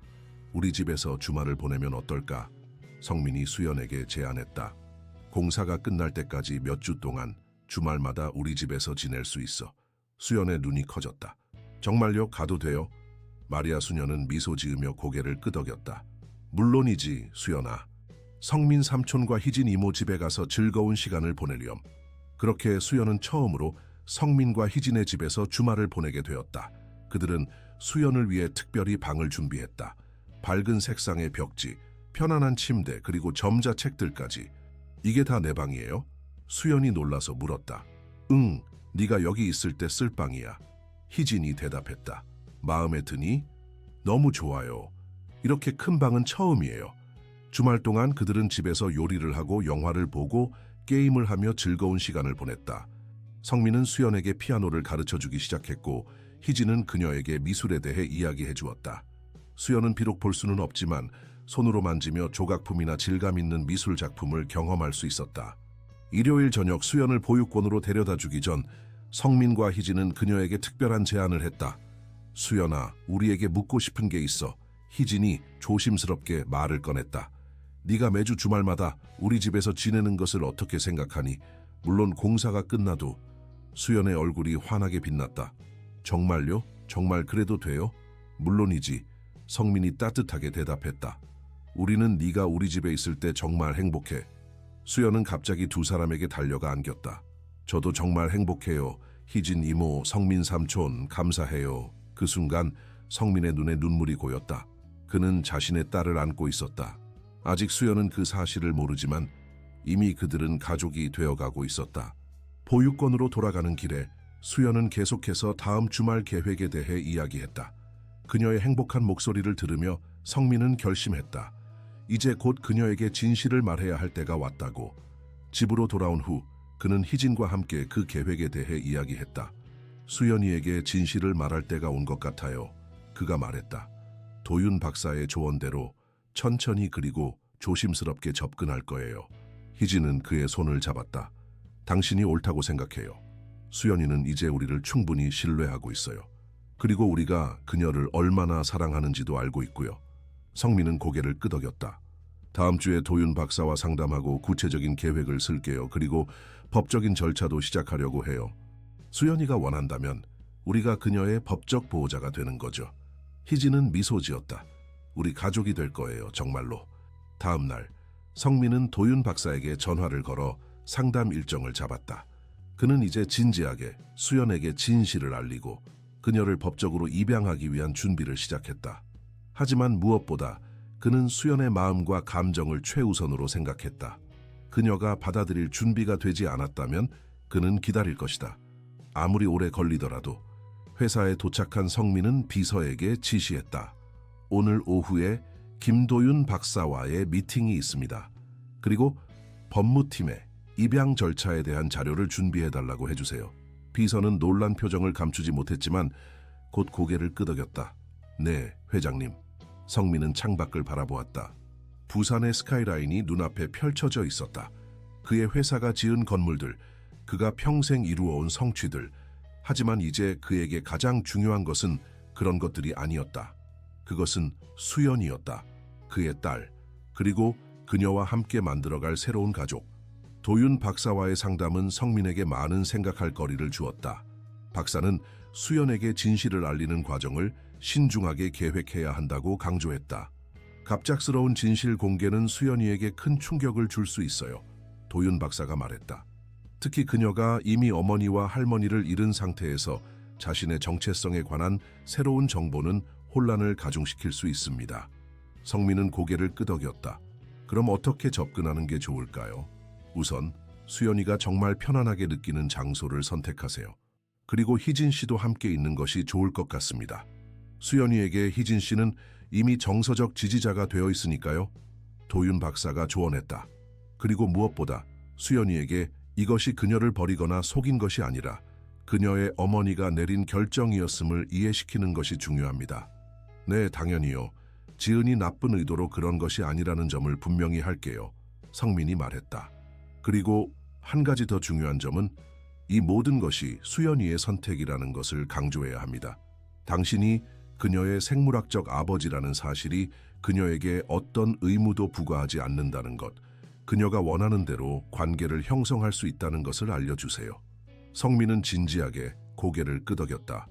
Speaker 1: 우리 집에서 주말을 보내면 어떨까? 성민이 수연에게 제안했다. 공사가 끝날 때까지 몇 주 동안 주말마다 우리 집에서 지낼 수 있어. 수연의 눈이 커졌다. 정말요? 가도 돼요? 마리아 수녀는 미소 지으며 고개를 끄덕였다. 물론이지, 수연아. 성민 삼촌과 희진 이모 집에 가서 즐거운 시간을 보내렴. 그렇게 수연은 처음으로 성민과 희진의 집에서 주말을 보내게 되었다. 그들은 수연을 위해 특별히 방을 준비했다. 밝은 색상의 벽지, 편안한 침대, 그리고 점자책들까지. 이게 다 내 방이에요? 수연이 놀라서 물었다. 응, 네가 여기 있을 때 쓸 방이야. 희진이 대답했다. 마음에 드니? 너무 좋아요. 이렇게 큰 방은 처음이에요. 주말 동안 그들은 집에서 요리를 하고 영화를 보고 게임을 하며 즐거운 시간을 보냈다. 성민은 수연에게 피아노를 가르쳐주기 시작했고 희진은 그녀에게 미술에 대해 이야기해 주었다. 수연은 비록 볼 수는 없지만 손으로 만지며 조각품이나 질감 있는 미술 작품을 경험할 수 있었다. 일요일 저녁 수연을 보육원으로 데려다 주기 전 성민과 희진은 그녀에게 특별한 제안을 했다. 수연아, 우리에게 묻고 싶은 게 있어. 희진이 조심스럽게 말을 꺼냈다. 네가 매주 주말마다 우리 집에서 지내는 것을 어떻게 생각하니? 물론 공사가 끝나도. 수연의 얼굴이 환하게 빛났다. 정말요? 정말 그래도 돼요? 물론이지. 성민이 따뜻하게 대답했다. 우리는 네가 우리 집에 있을 때 정말 행복해. 수연은 갑자기 두 사람에게 달려가 안겼다. 저도 정말 행복해요. 희진 이모, 성민 삼촌, 감사해요. 그 순간 성민의 눈에 눈물이 고였다. 그는 자신의 딸을 안고 있었다. 아직 수연은 그 사실을 모르지만 이미 그들은 가족이 되어가고 있었다. 보육원으로 돌아가는 길에 수연은 계속해서 다음 주말 계획에 대해 이야기했다. 그녀의 행복한 목소리를 들으며 성민은 결심했다. 이제 곧 그녀에게 진실을 말해야 할 때가 왔다고. 집으로 돌아온 후 그는 희진과 함께 그 계획에 대해 이야기했다. 수연이에게 진실을 말할 때가 온 것 같아요. 그가 말했다. 도윤 박사의 조언대로 천천히 그리고 조심스럽게 접근할 거예요. 희진은 그의 손을 잡았다. 당신이 옳다고 생각해요. 수연이는 이제 우리를 충분히 신뢰하고 있어요. 그리고 우리가 그녀를 얼마나 사랑하는지도 알고 있고요. 성민은 고개를 끄덕였다. 다음 주에 도윤 박사와 상담하고 구체적인 계획을 쓸게요. 그리고 법적인 절차도 시작하려고 해요. 수연이가 원한다면 우리가 그녀의 법적 보호자가 되는 거죠. 희진은 미소 지었다. 우리 가족이 될 거예요, 정말로. 다음 날 성민은 도윤 박사에게 전화를 걸어 상담 일정을 잡았다. 그는 이제 진지하게 수연에게 진실을 알리고 그녀를 법적으로 입양하기 위한 준비를 시작했다. 하지만 무엇보다 그는 수연의 마음과 감정을 최우선으로 생각했다. 그녀가 받아들일 준비가 되지 않았다면 그는 기다릴 것이다. 아무리 오래 걸리더라도. 회사에 도착한 성민은 비서에게 지시했다. 오늘 오후에 김도윤 박사와의 미팅이 있습니다. 그리고 법무팀에 입양 절차에 대한 자료를 준비해달라고 해주세요. 비서는 놀란 표정을 감추지 못했지만 곧 고개를 끄덕였다. 네, 회장님. 성민은 창밖을 바라보았다. 부산의 스카이라인이 눈앞에 펼쳐져 있었다. 그의 회사가 지은 건물들, 그가 평생 이루어온 성취들. 하지만 이제 그에게 가장 중요한 것은 그런 것들이 아니었다. 그것은 수연이었다. 그의 딸, 그리고 그녀와 함께 만들어갈 새로운 가족. 도윤 박사와의 상담은 성민에게 많은 생각할 거리를 주었다. 박사는 수연에게 진실을 알리는 과정을 신중하게 계획해야 한다고 강조했다. 갑작스러운 진실 공개는 수연이에게 큰 충격을 줄 수 있어요. 도윤 박사가 말했다. 특히 그녀가 이미 어머니와 할머니를 잃은 상태에서 자신의 정체성에 관한 새로운 정보는 혼란을 가중시킬 수 있습니다. 성민은 고개를 끄덕였다. 그럼 어떻게 접근하는 게 좋을까요? 우선 수연이가 정말 편안하게 느끼는 장소를 선택하세요. 그리고 희진 씨도 함께 있는 것이 좋을 것 같습니다. 수연이에게 희진 씨는 이미 정서적 지지자가 되어 있으니까요. 도윤 박사가 조언했다. 그리고 무엇보다 수연이에게 이것이 그녀를 버리거나 속인 것이 아니라 그녀의 어머니가 내린 결정이었음을 이해시키는 것이 중요합니다. 네, 당연히요. 지은이 나쁜 의도로 그런 것이 아니라는 점을 분명히 할게요. 성민이 말했다. 그리고 한 가지 더 중요한 점은 이 모든 것이 수연이의 선택이라는 것을 강조해야 합니다. 당신이 그녀의 생물학적 아버지라는 사실이 그녀에게 어떤 의무도 부과하지 않는다는 것, 그녀가 원하는 대로 관계를 형성할 수 있다는 것을 알려주세요. 성민은 진지하게 고개를 끄덕였다.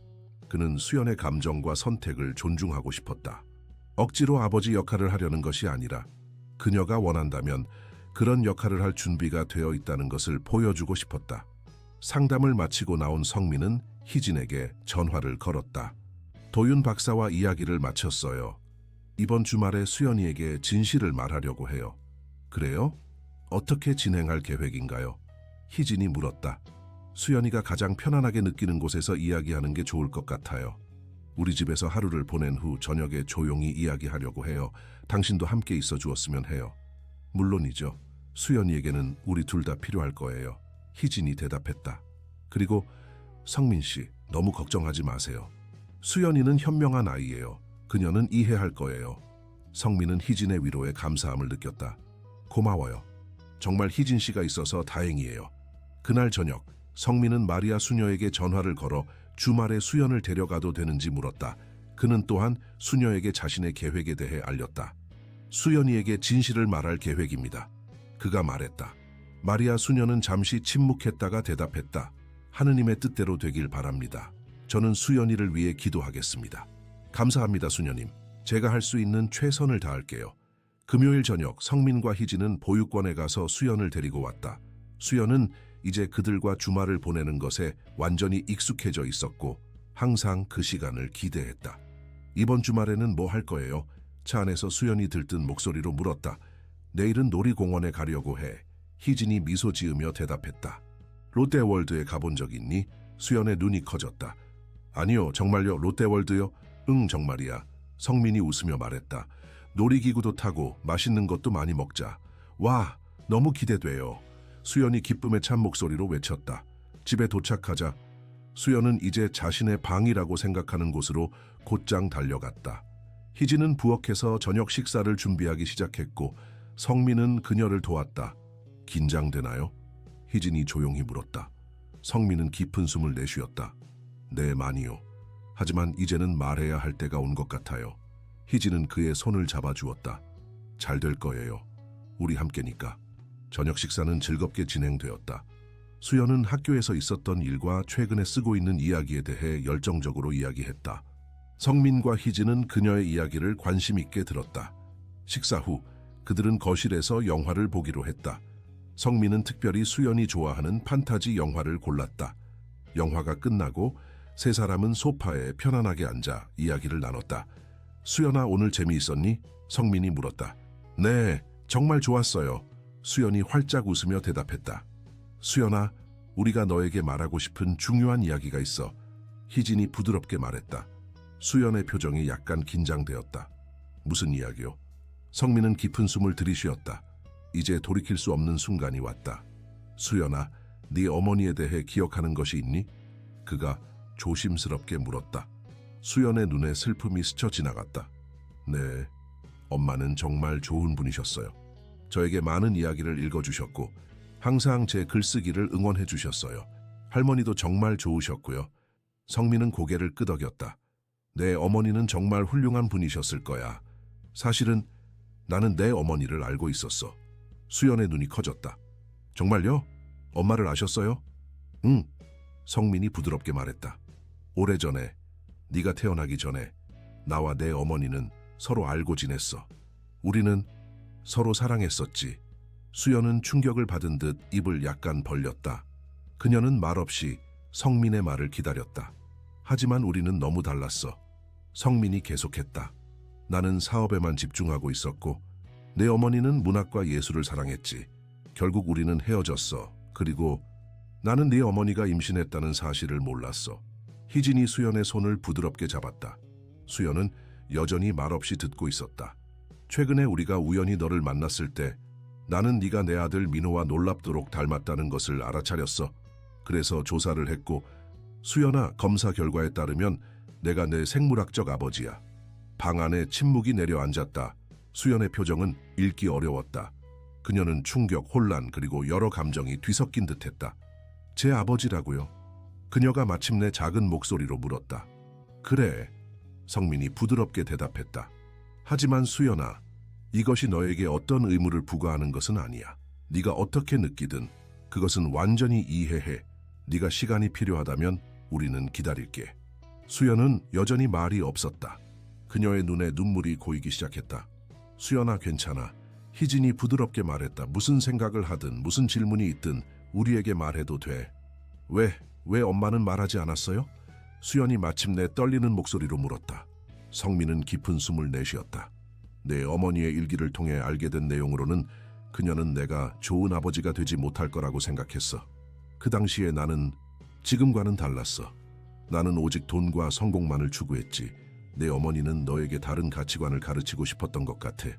Speaker 1: 그는 수연의 감정과 선택을 존중하고 싶었다. 억지로 아버지 역할을 하려는 것이 아니라 그녀가 원한다면 그런 역할을 할 준비가 되어 있다는 것을 보여주고 싶었다. 상담을 마치고 나온 성민은 희진에게 전화를 걸었다. 도윤 박사와 이야기를 마쳤어요. 이번 주말에 수연이에게 진실을 말하려고 해요. 그래요? 어떻게 진행할 계획인가요? 희진이 물었다. 수연이가 가장 편안하게 느끼는 곳에서 이야기하는 게 좋을 것 같아요. 우리 집에서 하루를 보낸 후 저녁에 조용히 이야기하려고 해요. 당신도 함께 있어 주었으면 해요. 물론이죠. 수연이에게는 우리 둘 다 필요할 거예요. 희진이 대답했다. 그리고 성민 씨, 너무 걱정하지 마세요. 수연이는 현명한 아이예요. 그녀는 이해할 거예요. 성민은 희진의 위로에 감사함을 느꼈다. 고마워요. 정말 희진 씨가 있어서 다행이에요. 그날 저녁, 성민은 마리아 수녀에게 전화를 걸어 주말에 수연을 데려가도 되는지 물었다. 그는 또한 수녀에게 자신의 계획에 대해 알렸다. 수연이에게 진실을 말할 계획입니다. 그가 말했다. 마리아 수녀는 잠시 침묵했다가 대답했다. 하느님의 뜻대로 되길 바랍니다. 저는 수연이를 위해 기도하겠습니다. 감사합니다, 수녀님. 제가 할 수 있는 최선을 다할게요. 금요일 저녁 성민과 희진은 보육원에 가서 수연을 데리고 왔다. 수연은 이제 그들과 주말을 보내는 것에 완전히 익숙해져 있었고 항상 그 시간을 기대했다. 이번 주말에는 뭐 할 거예요? 차 안에서 수연이 들뜬 목소리로 물었다. 내일은 놀이공원에 가려고 해. 희진이 미소 지으며 대답했다. 롯데월드에 가본 적 있니? 수연의 눈이 커졌다. 아니요, 정말요? 롯데월드요? 응, 정말이야. 성민이 웃으며 말했다. 놀이기구도 타고 맛있는 것도 많이 먹자. 와, 너무 기대돼요. 수연이 기쁨에 찬 목소리로 외쳤다. 집에 도착하자 수연은 이제 자신의 방이라고 생각하는 곳으로 곧장 달려갔다. 희진은 부엌에서 저녁 식사를 준비하기 시작했고 성민은 그녀를 도왔다. 긴장되나요? 희진이 조용히 물었다. 성민은 깊은 숨을 내쉬었다. 네, 많이요. 하지만 이제는 말해야 할 때가 온 것 같아요. 희진은 그의 손을 잡아주었다. 잘 될 거예요. 우리 함께니까. 저녁 식사는 즐겁게 진행되었다. 수연은 학교에서 있었던 일과 최근에 쓰고 있는 이야기에 대해 열정적으로 이야기했다. 성민과 희진은 그녀의 이야기를 관심 있게 들었다. 식사 후 그들은 거실에서 영화를 보기로 했다. 성민은 특별히 수연이 좋아하는 판타지 영화를 골랐다. 영화가 끝나고 세 사람은 소파에 편안하게 앉아 이야기를 나눴다. 수연아, 오늘 재미있었니? 성민이 물었다. 네, 정말 좋았어요. 수연이 활짝 웃으며 대답했다. 수연아, 우리가 너에게 말하고 싶은 중요한 이야기가 있어. 희진이 부드럽게 말했다. 수연의 표정이 약간 긴장되었다. 무슨 이야기요? 성민은 깊은 숨을 들이쉬었다. 이제 돌이킬 수 없는 순간이 왔다. 수연아, 네 어머니에 대해 기억하는 것이 있니? 그가 조심스럽게 물었다. 수연의 눈에 슬픔이 스쳐 지나갔다. 네, 엄마는 정말 좋은 분이셨어요. 저에게 많은 이야기를 읽어주셨고 항상 제 글쓰기를 응원해 주셨어요. 할머니도 정말 좋으셨고요. 성민은 고개를 끄덕였다. 내 어머니는 정말 훌륭한 분이셨을 거야. 사실은 나는 내 어머니를 알고 있었어. 수연의 눈이 커졌다. 정말요? 엄마를 아셨어요? 응. 성민이 부드럽게 말했다. 오래전에, 네가 태어나기 전에 나와 내 어머니는 서로 알고 지냈어. 우리는 서로 사랑했었지. 수연은 충격을 받은 듯 입을 약간 벌렸다. 그녀는 말없이 성민의 말을 기다렸다. 하지만 우리는 너무 달랐어. 성민이 계속했다. 나는 사업에만 집중하고 있었고 내 어머니는 문학과 예술을 사랑했지. 결국 우리는 헤어졌어. 그리고 나는 네 어머니가 임신했다는 사실을 몰랐어. 희진이 수연의 손을 부드럽게 잡았다. 수연은 여전히 말없이 듣고 있었다. 최근에 우리가 우연히 너를 만났을 때 나는 네가 내 아들 민호와 놀랍도록 닮았다는 것을 알아차렸어. 그래서 조사를 했고 수연아, 검사 결과에 따르면 내가 내 생물학적 아버지야. 방 안에 침묵이 내려앉았다. 수연의 표정은 읽기 어려웠다. 그녀는 충격, 혼란 그리고 여러 감정이 뒤섞인 듯했다. 제 아버지라고요? 그녀가 마침내 작은 목소리로 물었다. 그래, 성민이 부드럽게 대답했다. 하지만 수연아, 이것이 너에게 어떤 의무를 부과하는 것은 아니야. 네가 어떻게 느끼든 그것은 완전히 이해해. 네가 시간이 필요하다면 우리는 기다릴게. 수연은 여전히 말이 없었다. 그녀의 눈에 눈물이 고이기 시작했다. 수연아, 괜찮아. 희진이 부드럽게 말했다. 무슨 생각을 하든 무슨 질문이 있든 우리에게 말해도 돼. 왜 엄마는 말하지 않았어요? 수연이 마침내 떨리는 목소리로 물었다. 성민은 깊은 숨을 내쉬었다. 내 어머니의 일기를 통해 알게 된 내용으로는 그녀는 내가 좋은 아버지가 되지 못할 거라고 생각했어. 그 당시에 나는 지금과는 달랐어. 나는 오직 돈과 성공만을 추구했지. 내 어머니는 너에게 다른 가치관을 가르치고 싶었던 것 같아.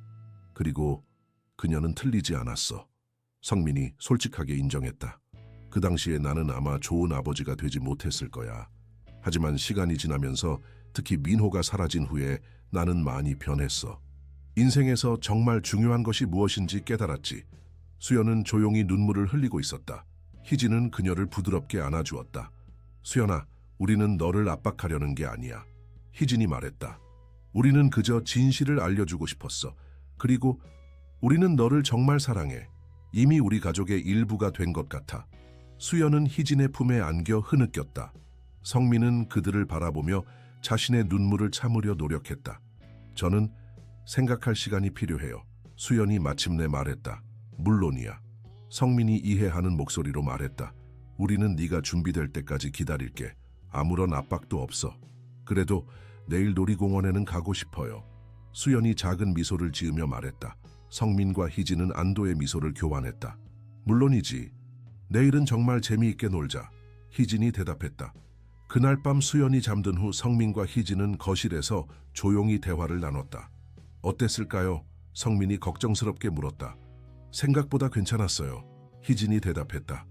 Speaker 1: 그리고 그녀는 틀리지 않았어. 성민이 솔직하게 인정했다. 그 당시에 나는 아마 좋은 아버지가 되지 못했을 거야. 하지만 시간이 지나면서 특히 민호가 사라진 후에 나는 많이 변했어. 인생에서 정말 중요한 것이 무엇인지 깨달았지. 수연은 조용히 눈물을 흘리고 있었다. 희진은 그녀를 부드럽게 안아주었다. 수연아, 우리는 너를 압박하려는 게 아니야. 희진이 말했다. 우리는 그저 진실을 알려주고 싶었어. 그리고 우리는 너를 정말 사랑해. 이미 우리 가족의 일부가 된 것 같아. 수연은 희진의 품에 안겨 흐느꼈다. 성민은 그들을 바라보며 자신의 눈물을 참으려 노력했다. 저는 생각할 시간이 필요해요. 수연이 마침내 말했다. 물론이야. 성민이 이해하는 목소리로 말했다. 우리는 네가 준비될 때까지 기다릴게. 아무런 압박도 없어. 그래도 내일 놀이공원에는 가고 싶어요. 수연이 작은 미소를 지으며 말했다. 성민과 희진은 안도의 미소를 교환했다. 물론이지. 내일은 정말 재미있게 놀자. 희진이 대답했다. 그날 밤 수연이 잠든 후 성민과 희진은 거실에서 조용히 대화를 나눴다. 어땠을까요? 성민이 걱정스럽게 물었다. 생각보다 괜찮았어요. 희진이 대답했다.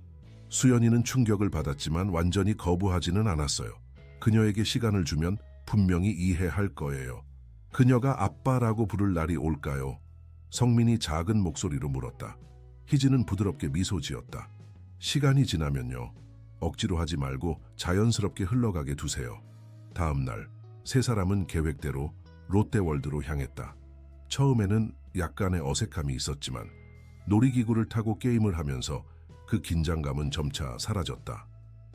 Speaker 1: 수연이는 충격을 받았지만 완전히 거부하지는 않았어요. 그녀에게 시간을 주면 분명히 이해할 거예요. 그녀가 아빠라고 부를 날이 올까요? 성민이 작은 목소리로 물었다. 희진은 부드럽게 미소 지었다. 시간이 지나면요. 억지로 하지 말고 자연스럽게 흘러가게 두세요. 다음 날, 세 사람은 계획대로 롯데월드로 향했다. 처음에는 약간의 어색함이 있었지만 놀이기구를 타고 게임을 하면서 그 긴장감은 점차 사라졌다.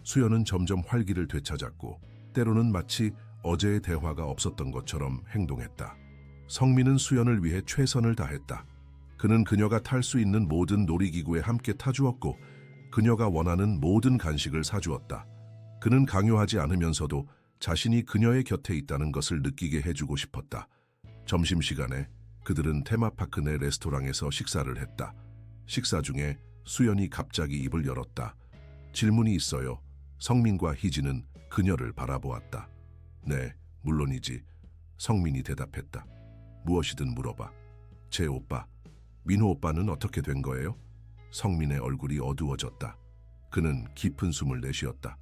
Speaker 1: 수연은 점점 활기를 되찾았고 때로는 마치 어제의 대화가 없었던 것처럼 행동했다. 성민은 수연을 위해 최선을 다했다. 그는 그녀가 탈 수 있는 모든 놀이기구에 함께 타주었고 그녀가 원하는 모든 간식을 사주었다. 그는 강요하지 않으면서도 자신이 그녀의 곁에 있다는 것을 느끼게 해주고 싶었다. 점심시간에 그들은 테마파크 내 레스토랑에서 식사를 했다. 식사 중에 수연이 갑자기 입을 열었다. 질문이 있어요. 성민과 희진은 그녀를 바라보았다. 네, 물론이지. 성민이 대답했다. 무엇이든 물어봐. 제 오빠, 민호 오빠는 어떻게 된 거예요? 성민의 얼굴이 어두워졌다. 그는 깊은 숨을 내쉬었다.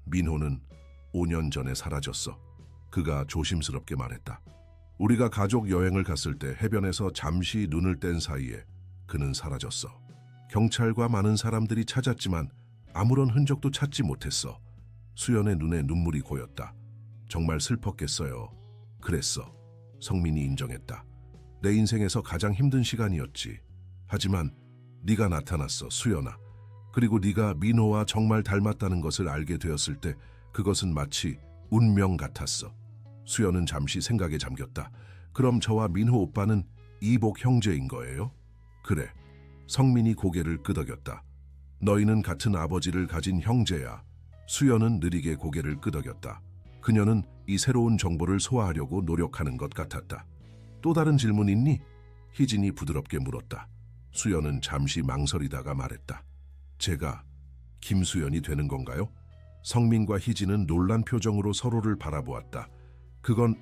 Speaker 1: 민호는 5년 전에 사라졌어. 그가 조심스럽게 말했다. 우리가 가족 여행을 갔을 때 해변에서 잠시 눈을 뗀 사이에 그는 사라졌어. 경찰과 많은 사람들이 찾았지만 아무런 흔적도 찾지 못했어. 수연의 눈에 눈물이 고였다. 정말 슬펐겠어요. 그랬어. 성민이 인정했다. 내 인생에서 가장 힘든 시간이었지. 하지만 네가 나타났어, 수연아. 그리고 네가 민호와 정말 닮았다는 것을 알게 되었을 때 그것은 마치 운명 같았어. 수연은 잠시 생각에 잠겼다. 그럼 저와 민호 오빠는 이복 형제인 거예요? 그래. 성민이 고개를 끄덕였다. 너희는 같은 아버지를 가진 형제야. 수연은 느리게 고개를 끄덕였다. 그녀는 이 새로운 정보를 소화하려고 노력하는 것 같았다. 또 다른 질문 있니? 희진이 부드럽게 물었다. 수연은 잠시 망설이다가 말했다. 제가 김수연이 되는 건가요? 성민과 희진은 놀란 표정으로 서로를 바라보았다. 그건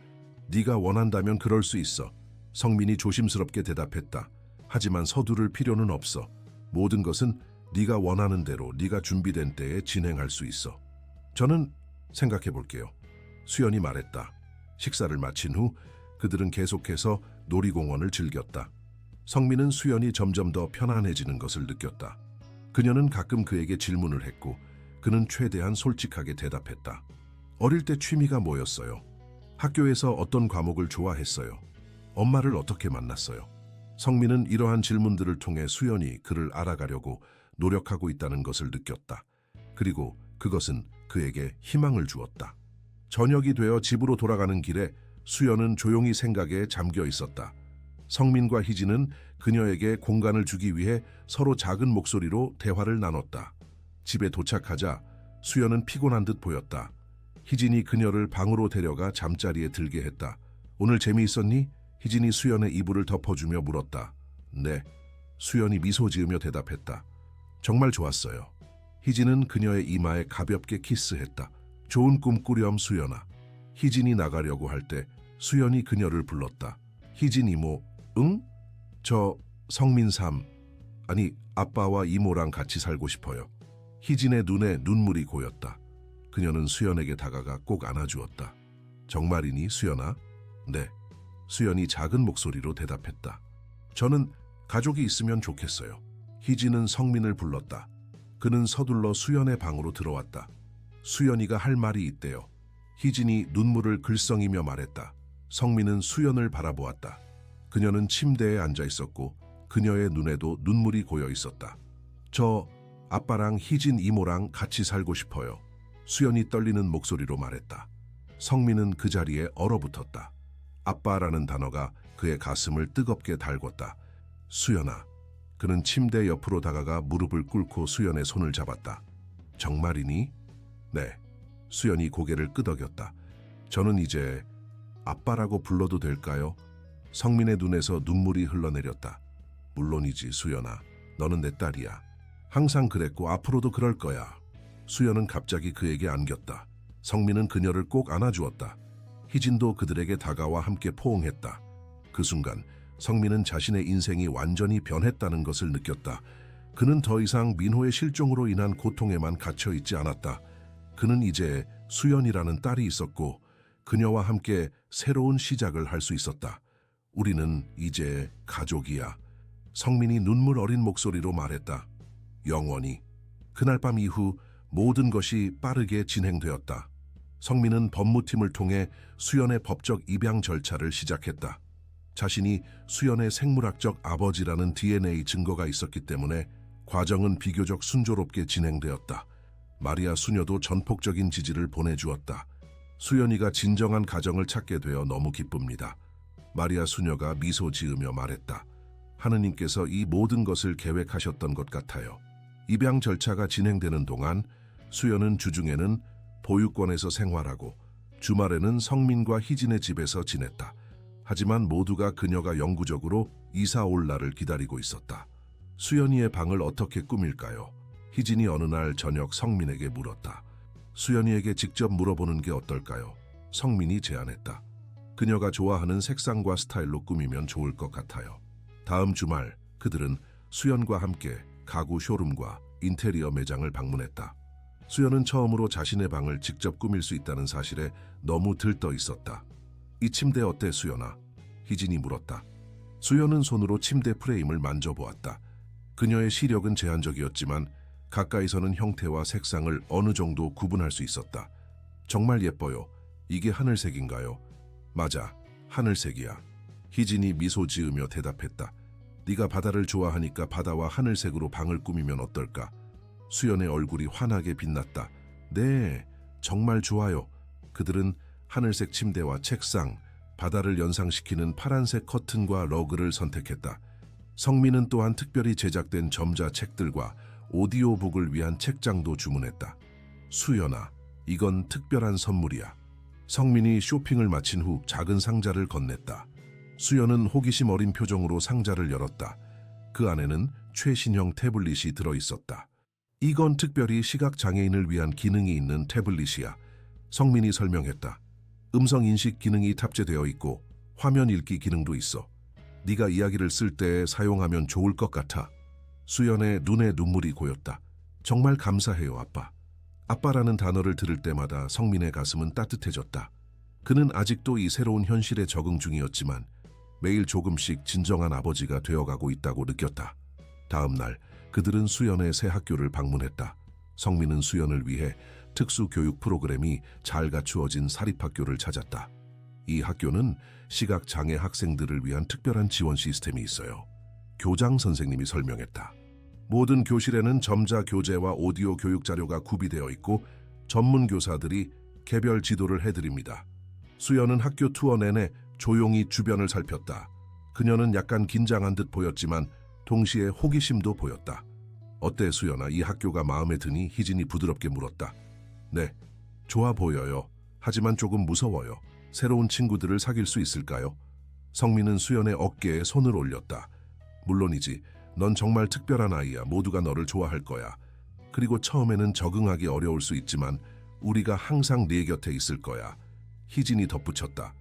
Speaker 1: 네가 원한다면 그럴 수 있어. 성민이 조심스럽게 대답했다. 하지만 서두를 필요는 없어. 모든 것은 네가 원하는 대로 네가 준비된 때에 진행할 수 있어. 저는 생각해 볼게요. 수연이 말했다. 식사를 마친 후 그들은 계속해서 놀이공원을 즐겼다. 성민은 수연이 점점 더 편안해지는 것을 느꼈다. 그녀는 가끔 그에게 질문을 했고 그는 최대한 솔직하게 대답했다. 어릴 때 취미가 뭐였어요? 학교에서 어떤 과목을 좋아했어요? 엄마를 어떻게 만났어요? 성민은 이러한 질문들을 통해 수연이 그를 알아가려고 노력하고 있다는 것을 느꼈다. 그리고 그것은 그에게 희망을 주었다. 저녁이 되어 집으로 돌아가는 길에 수연은 조용히 생각에 잠겨 있었다. 성민과 희진은 그녀에게 공간을 주기 위해 서로 작은 목소리로 대화를 나눴다. 집에 도착하자 수연은 피곤한 듯 보였다. 희진이 그녀를 방으로 데려가 잠자리에 들게 했다. 오늘 재미있었니? 희진이 수연의 이불을 덮어주며 물었다. 네. 수연이 미소 지으며 대답했다. 정말 좋았어요. 희진은 그녀의 이마에 가볍게 키스했다. 좋은 꿈 꾸렴 수연아. 희진이 나가려고 할 때 수연이 그녀를 불렀다. 희진 이모, 응? 저 성민 삼, 아니 아빠와 이모랑 같이 살고 싶어요. 희진의 눈에 눈물이 고였다. 그녀는 수연에게 다가가 꼭 안아주었다. 정말이니, 수연아? 네. 수연이 작은 목소리로 대답했다. 저는 가족이 있으면 좋겠어요. 희진은 성민을 불렀다. 그는 서둘러 수연의 방으로 들어왔다. 수연이가 할 말이 있대요. 희진이 눈물을 글썽이며 말했다. 성민은 수연을 바라보았다. 그녀는 침대에 앉아 있었고 그녀의 눈에도 눈물이 고여 있었다. 저 아빠랑 희진 이모랑 같이 살고 싶어요. 수연이 떨리는 목소리로 말했다. 성민은 그 자리에 얼어붙었다. 아빠라는 단어가 그의 가슴을 뜨겁게 달궜다. 수연아. 그는 침대 옆으로 다가가 무릎을 꿇고 수연의 손을 잡았다. 정말이니? 네. 수연이 고개를 끄덕였다. 저는 이제 아빠라고 불러도 될까요? 성민의 눈에서 눈물이 흘러내렸다. 물론이지, 수연아. 너는 내 딸이야. 항상 그랬고 앞으로도 그럴 거야. 수연은 갑자기 그에게 안겼다. 성민은 그녀를 꼭 안아주었다. 희진도 그들에게 다가와 함께 포옹했다. 그 순간 성민은 자신의 인생이 완전히 변했다는 것을 느꼈다. 그는 더 이상 민호의 실종으로 인한 고통에만 갇혀있지 않았다. 그는 이제 수연이라는 딸이 있었고 그녀와 함께 새로운 시작을 할 수 있었다. 우리는 이제 가족이야. 성민이 눈물 어린 목소리로 말했다. 영원히. 그날 밤 이후 모든 것이 빠르게 진행되었다. 성민은 법무팀을 통해 수연의 법적 입양 절차를 시작했다. 자신이 수연의 생물학적 아버지라는 DNA 증거가 있었기 때문에 과정은 비교적 순조롭게 진행되었다. 마리아 수녀도 전폭적인 지지를 보내주었다. 수연이가 진정한 가정을 찾게 되어 너무 기쁩니다. 마리아 수녀가 미소 지으며 말했다. 하느님께서 이 모든 것을 계획하셨던 것 같아요. 입양 절차가 진행되는 동안 수연은 주중에는 보육원에서 생활하고 주말에는 성민과 희진의 집에서 지냈다. 하지만 모두가 그녀가 영구적으로 이사 올 날을 기다리고 있었다. 수연이의 방을 어떻게 꾸밀까요? 희진이 어느 날 저녁 성민에게 물었다. 수연이에게 직접 물어보는 게 어떨까요? 성민이 제안했다. 그녀가 좋아하는 색상과 스타일로 꾸미면 좋을 것 같아요. 다음 주말 그들은 수연과 함께 가구 쇼룸과 인테리어 매장을 방문했다. 수연은 처음으로 자신의 방을 직접 꾸밀 수 있다는 사실에 너무 들떠 있었다. 이 침대 어때, 수연아? 희진이 물었다. 수연은 손으로 침대 프레임을 만져보았다. 그녀의 시력은 제한적이었지만 가까이서는 형태와 색상을 어느 정도 구분할 수 있었다. 정말 예뻐요. 이게 하늘색인가요? 맞아, 하늘색이야. 희진이 미소 지으며 대답했다. 네가 바다를 좋아하니까 바다와 하늘색으로 방을 꾸미면 어떨까? 수연의 얼굴이 환하게 빛났다. 네, 정말 좋아요. 그들은 하늘색 침대와 책상, 바다를 연상시키는 파란색 커튼과 러그를 선택했다. 성민은 또한 특별히 제작된 점자책들과 오디오북을 위한 책장도 주문했다. 수연아, 이건 특별한 선물이야. 성민이 쇼핑을 마친 후 작은 상자를 건넸다. 수연은 호기심 어린 표정으로 상자를 열었다. 그 안에는 최신형 태블릿이 들어있었다. 이건 특별히 시각장애인을 위한 기능이 있는 태블릿이야. 성민이 설명했다. 음성인식 기능이 탑재되어 있고 화면 읽기 기능도 있어. 네가 이야기를 쓸 때 사용하면 좋을 것 같아. 수연의 눈에 눈물이 고였다. 정말 감사해요, 아빠. 아빠라는 단어를 들을 때마다 성민의 가슴은 따뜻해졌다. 그는 아직도 이 새로운 현실에 적응 중이었지만 매일 조금씩 진정한 아버지가 되어가고 있다고 느꼈다. 다음 날 그들은 수연의 새 학교를 방문했다. 성민은 수연을 위해 특수교육 프로그램이 잘 갖추어진 사립학교를 찾았다. 이 학교는 시각장애 학생들을 위한 특별한 지원 시스템이 있어요. 교장 선생님이 설명했다. 모든 교실에는 점자 교재와 오디오 교육 자료가 구비되어 있고 전문 교사들이 개별 지도를 해드립니다. 수연은 학교 투어 내내 조용히 주변을 살폈다. 그녀는 약간 긴장한 듯 보였지만 동시에 호기심도 보였다. 어때, 수연아? 이 학교가 마음에 드니? 희진이 부드럽게 물었다. 네, 좋아 보여요. 하지만 조금 무서워요. 새로운 친구들을 사귈 수 있을까요? 성민은 수연의 어깨에 손을 올렸다. 물론이지. 넌 정말 특별한 아이야. 모두가 너를 좋아할 거야. 그리고 처음에는 적응하기 어려울 수 있지만 우리가 항상 네 곁에 있을 거야. 희진이 덧붙였다.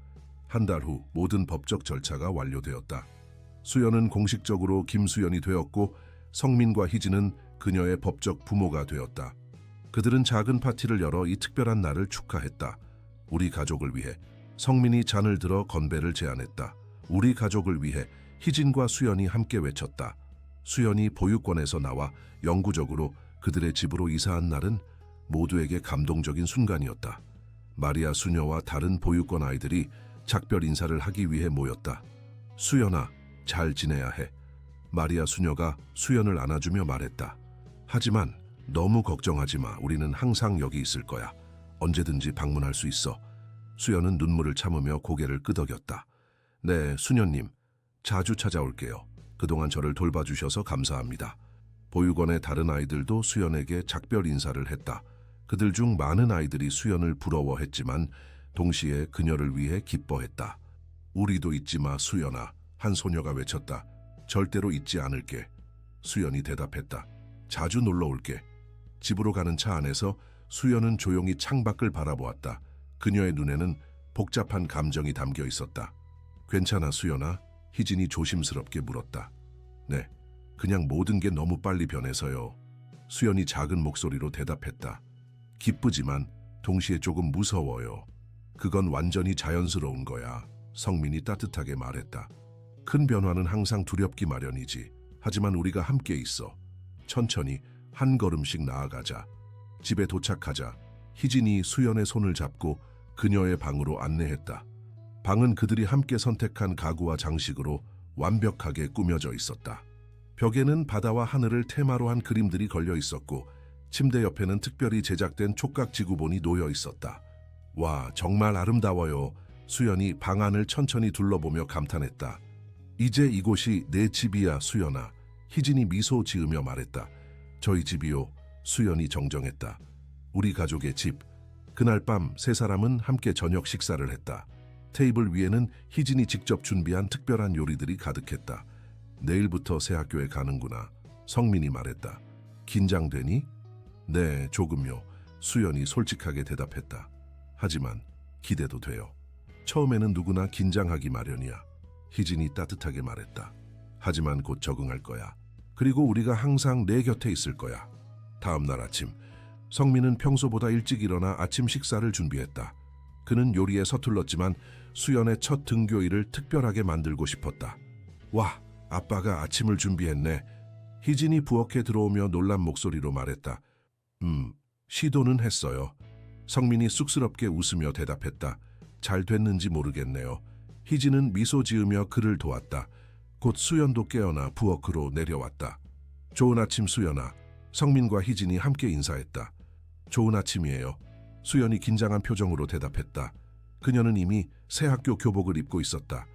Speaker 1: 한 달 후 모든 법적 절차가 완료되었다. 수연은 공식적으로 김수연이 되었고 성민과 희진은 그녀의 법적 부모가 되었다. 그들은 작은 파티를 열어 이 특별한 날을 축하했다. 우리 가족을 위해 성민이 잔을 들어 건배를 제안했다. 우리 가족을 위해 희진과 수연이 함께 외쳤다. 수연이 보육원에서 나와 영구적으로 그들의 집으로 이사한 날은 모두에게 감동적인 순간이었다. 마리아 수녀와 다른 보육원 아이들이 작별 인사를 하기 위해 모였다. 수연아, 잘 지내야 해. 마리아 수녀가 수연을 안아주며 말했다. 하지만 너무 걱정하지 마. 우리는 항상 여기 있을 거야. 언제든지 방문할 수 있어. 수연은 눈물을 참으며 고개를 끄덕였다. 네, 수녀님. 자주 찾아올게요. 그동안 저를 돌봐주셔서 감사합니다. 보육원의 다른 아이들도 수연에게 작별 인사를 했다. 그들 중 많은 아이들이 수연을 부러워했지만 동시에 그녀를 위해 기뻐했다. 우리도 잊지 마, 수연아. 한 소녀가 외쳤다. 절대로 잊지 않을게. 수연이 대답했다. 자주 놀러 올게. 집으로 가는 차 안에서 수연은 조용히 창밖을 바라보았다. 그녀의 눈에는 복잡한 감정이 담겨 있었다. 괜찮아, 수연아? 희진이 조심스럽게 물었다. 네, 그냥 모든 게 너무 빨리 변해서요. 수연이 작은 목소리로 대답했다. 기쁘지만 동시에 조금 무서워요. 그건 완전히 자연스러운 거야. 성민이 따뜻하게 말했다. 큰 변화는 항상 두렵기 마련이지. 하지만 우리가 함께 있어. 천천히 한 걸음씩 나아가자. 집에 도착하자 희진이 수연의 손을 잡고 그녀의 방으로 안내했다. 방은 그들이 함께 선택한 가구와 장식으로 완벽하게 꾸며져 있었다. 벽에는 바다와 하늘을 테마로 한 그림들이 걸려 있었고 침대 옆에는 특별히 제작된 촉각 지구본이 놓여 있었다. 와, 정말 아름다워요. 수연이 방 안을 천천히 둘러보며 감탄했다. 이제 이곳이 내 집이야, 수연아. 희진이 미소 지으며 말했다. 저희 집이요. 수연이 정정했다. 우리 가족의 집. 그날 밤 세 사람은 함께 저녁 식사를 했다. 테이블 위에는 희진이 직접 준비한 특별한 요리들이 가득했다. 내일부터 새 학교에 가는구나. 성민이 말했다. 긴장되니? 네, 조금요. 수연이 솔직하게 대답했다. 하지만 기대도 돼요. 처음에는 누구나 긴장하기 마련이야. 희진이 따뜻하게 말했다. 하지만 곧 적응할 거야. 그리고 우리가 항상 내 곁에 있을 거야. 다음 날 아침, 성민은 평소보다 일찍 일어나 아침 식사를 준비했다. 그는 요리에 서툴렀지만 수연의 첫 등교일을 특별하게 만들고 싶었다. 와, 아빠가 아침을 준비했네. 희진이 부엌에 들어오며 놀란 목소리로 말했다. 시도는 했어요. 성민이 쑥스럽게 웃으며 대답했다. 잘 됐는지 모르겠네요. 희진은 미소 지으며 그를 도왔다. 곧 수연도 깨어나 부엌으로 내려왔다. 좋은 아침, 수연아. 성민과 희진이 함께 인사했다. 좋은 아침이에요. 수연이 긴장한 표정으로 대답했다. 그녀는 이미 새 학교 교복을 입고 있었다.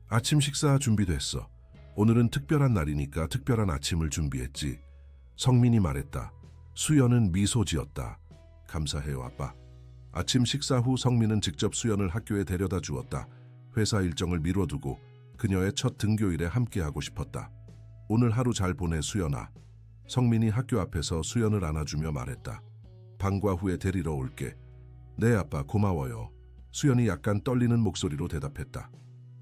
Speaker 1: 아침 식사 준비됐어. 오늘은 특별한 날이니까 특별한 아침을 준비했지. 성민이 말했다. 수연은 미소 지었다. 감사해요, 아빠. 아침 식사 후 성민은 직접 수연을 학교에 데려다 주었다. 회사 일정을 미뤄두고 그녀의 첫 등교일에 함께하고 싶었다. 오늘 하루 잘 보내, 수연아. 성민이 학교 앞에서 수연을 안아주며 말했다. 방과 후에 데리러 올게. 네, 아빠, 고마워요. 수연이 약간 떨리는 목소리로 대답했다.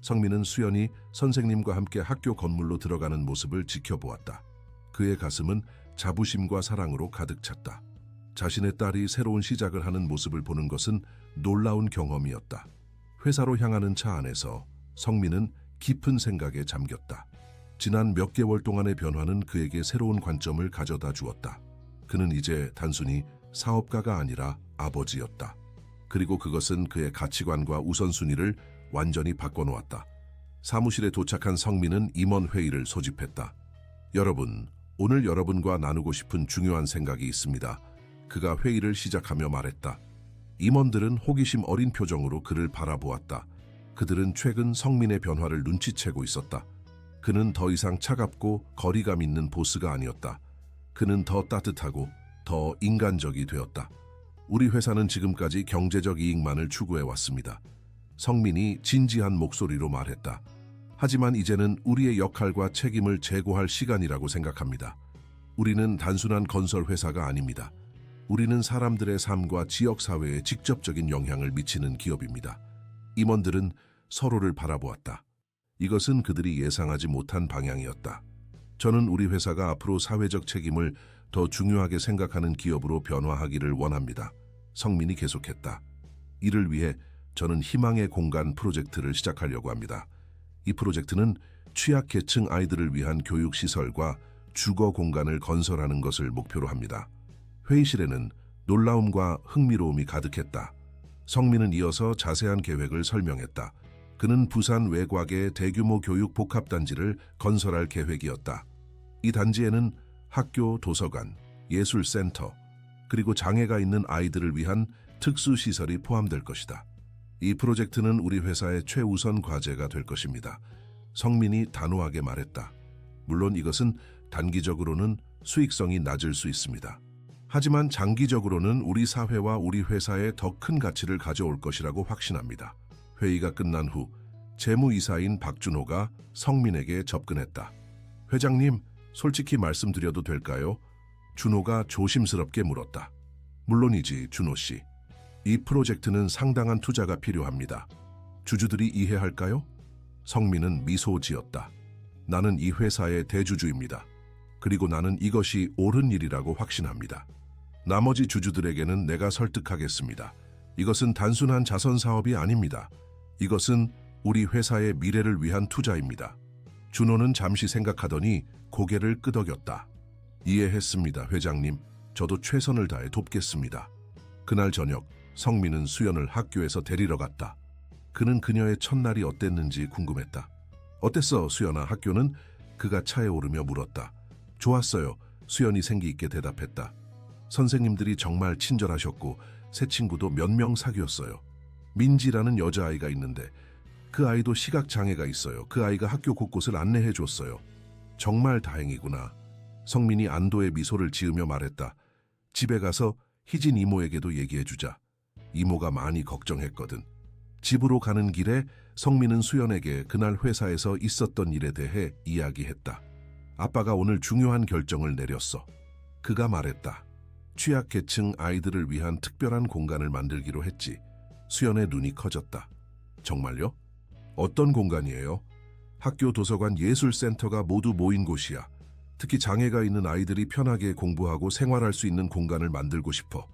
Speaker 1: 성민은 수연이 선생님과 함께 학교 건물로 들어가는 모습을 지켜보았다. 그의 가슴은 자부심과 사랑으로 가득 찼다. 자신의 딸이 새로운 시작을 하는 모습을 보는 것은 놀라운 경험이었다. 회사로 향하는 차 안에서 성민은 깊은 생각에 잠겼다. 지난 몇 개월 동안의 변화는 그에게 새로운 관점을 가져다 주었다. 그는 이제 단순히 사업가가 아니라 아버지였다. 그리고 그것은 그의 가치관과 우선순위를 완전히 바꿔놓았다. 사무실에 도착한 성민은 임원회의를 소집했다. 여러분, 오늘 여러분과 나누고 싶은 중요한 생각이 있습니다. 그가 회의를 시작하며 말했다. 임원들은 호기심 어린 표정으로 그를 바라보았다. 그들은 최근 성민의 변화를 눈치채고 있었다. 그는 더 이상 차갑고 거리감 있는 보스가 아니었다. 그는 더 따뜻하고 더 인간적이 되었다. 우리 회사는 지금까지 경제적 이익만을 추구해왔습니다. 성민이 진지한 목소리로 말했다. 하지만 이제는 우리의 역할과 책임을 재고할 시간이라고 생각합니다. 우리는 단순한 건설 회사가 아닙니다. 우리는 사람들의 삶과 지역사회에 직접적인 영향을 미치는 기업입니다. 임원들은 서로를 바라보았다. 이것은 그들이 예상하지 못한 방향이었다. 저는 우리 회사가 앞으로 사회적 책임을 더 중요하게 생각하는 기업으로 변화하기를 원합니다. 성민이 계속했다. 이를 위해 저는 희망의 공간 프로젝트를 시작하려고 합니다. 이 프로젝트는 취약계층 아이들을 위한 교육시설과 주거 공간을 건설하는 것을 목표로 합니다. 회의실에는 놀라움과 흥미로움이 가득했다. 성민은 이어서 자세한 계획을 설명했다. 그는 부산 외곽의 대규모 교육 복합단지를 건설할 계획이었다. 이 단지에는 학교, 도서관, 예술센터, 그리고 장애가 있는 아이들을 위한 특수시설이 포함될 것이다. 이 프로젝트는 우리 회사의 최우선 과제가 될 것입니다. 성민이 단호하게 말했다. 물론 이것은 단기적으로는 수익성이 낮을 수 있습니다. 하지만 장기적으로는 우리 사회와 우리 회사에 더 큰 가치를 가져올 것이라고 확신합니다. 회의가 끝난 후 재무이사인 박준호가 성민에게 접근했다. 회장님, 솔직히 말씀드려도 될까요? 준호가 조심스럽게 물었다. 물론이지, 준호 씨. 이 프로젝트는 상당한 투자가 필요합니다. 주주들이 이해할까요? 성민은 미소 지었다. 나는 이 회사의 대주주입니다. 그리고 나는 이것이 옳은 일이라고 확신합니다. 나머지 주주들에게는 내가 설득하겠습니다. 이것은 단순한 자선 사업이 아닙니다. 이것은 우리 회사의 미래를 위한 투자입니다. 준호는 잠시 생각하더니 고개를 끄덕였다. 이해했습니다, 회장님. 저도 최선을 다해 돕겠습니다. 그날 저녁, 성민은 수연을 학교에서 데리러 갔다. 그는 그녀의 첫날이 어땠는지 궁금했다. 어땠어, 수연아? 학교는? 그가 차에 오르며 물었다. 좋았어요. 수연이 생기 있게 대답했다. 선생님들이 정말 친절하셨고 새 친구도 몇 명 사귀었어요. 민지라는 여자아이가 있는데 그 아이도 시각장애가 있어요. 그 아이가 학교 곳곳을 안내해 줬어요. 정말 다행이구나. 성민이 안도의 미소를 지으며 말했다. 집에 가서 희진 이모에게도 얘기해 주자. 이모가 많이 걱정했거든. 집으로 가는 길에 성민은 수연에게 그날 회사에서 있었던 일에 대해 이야기했다. 아빠가 오늘 중요한 결정을 내렸어. 그가 말했다. 취약계층 아이들을 위한 특별한 공간을 만들기로 했지. 수연의 눈이 커졌다. 정말요? 어떤 공간이에요? 학교, 도서관, 예술센터가 모두 모인 곳이야. 특히 장애가 있는 아이들이 편하게 공부하고 생활할 수 있는 공간을 만들고 싶어.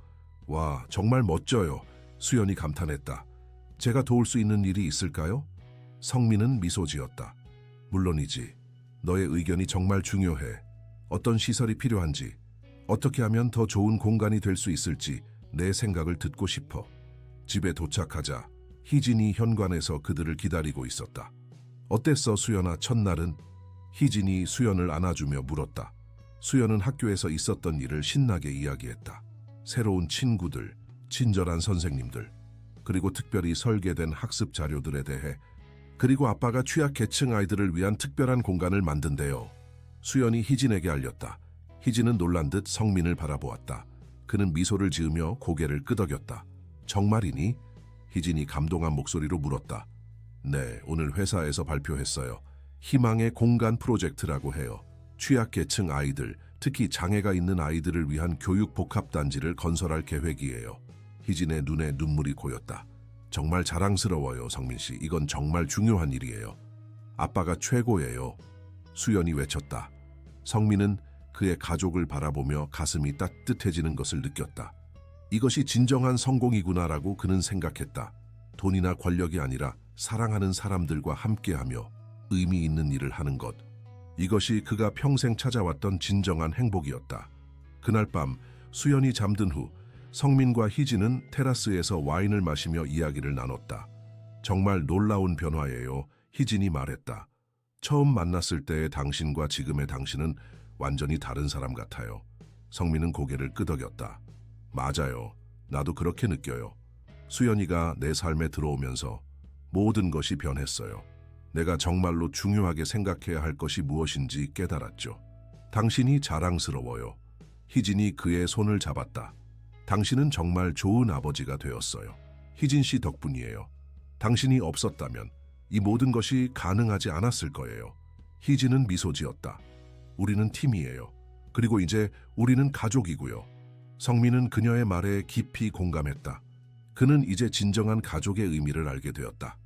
Speaker 1: 와, 정말 멋져요. 수연이 감탄했다. 제가 도울 수 있는 일이 있을까요? 성민은 미소 지었다. 물론이지. 너의 의견이 정말 중요해. 어떤 시설이 필요한지, 어떻게 하면 더 좋은 공간이 될 수 있을지 내 생각을 듣고 싶어. 집에 도착하자 희진이 현관에서 그들을 기다리고 있었다. 어땠어, 수연아? 첫날은? 희진이 수연을 안아주며 물었다. 수연은 학교에서 있었던 일을 신나게 이야기했다. 새로운 친구들, 친절한 선생님들, 그리고 특별히 설계된 학습 자료들에 대해, 그리고 아빠가 취약계층 아이들을 위한 특별한 공간을 만든대요. 수연이 희진에게 알렸다. 희진은 놀란 듯 성민을 바라보았다. 그는 미소를 지으며 고개를 끄덕였다. 정말이니? 희진이 감동한 목소리로 물었다. 네, 오늘 회사에서 발표했어요. 희망의 공간 프로젝트라고 해요. 취약계층 아이들, 특히 장애가 있는 아이들을 위한 교육 복합단지를 건설할 계획이에요. 희진의 눈에 눈물이 고였다. 정말 자랑스러워요, 성민 씨. 이건 정말 중요한 일이에요. 아빠가 최고예요. 수연이 외쳤다. 성민은 그의 가족을 바라보며 가슴이 따뜻해지는 것을 느꼈다. 이것이 진정한 성공이구나라고 그는 생각했다. 돈이나 권력이 아니라 사랑하는 사람들과 함께하며 의미 있는 일을 하는 것. 이것이 그가 평생 찾아왔던 진정한 행복이었다. 그날 밤 수연이 잠든 후 성민과 희진은 테라스에서 와인을 마시며 이야기를 나눴다. 정말 놀라운 변화예요. 희진이 말했다. 처음 만났을 때의 당신과 지금의 당신은 완전히 다른 사람 같아요. 성민은 고개를 끄덕였다. 맞아요. 나도 그렇게 느껴요. 수연이가 내 삶에 들어오면서 모든 것이 변했어요. 내가 정말로 중요하게 생각해야 할 것이 무엇인지 깨달았죠. 당신이 자랑스러워요. 희진이 그의 손을 잡았다. 당신은 정말 좋은 아버지가 되었어요. 희진 씨 덕분이에요. 당신이 없었다면 이 모든 것이 가능하지 않았을 거예요. 희진은 미소 지었다. 우리는 팀이에요. 그리고 이제 우리는 가족이고요. 성민은 그녀의 말에 깊이 공감했다. 그는 이제 진정한 가족의 의미를 알게 되었다.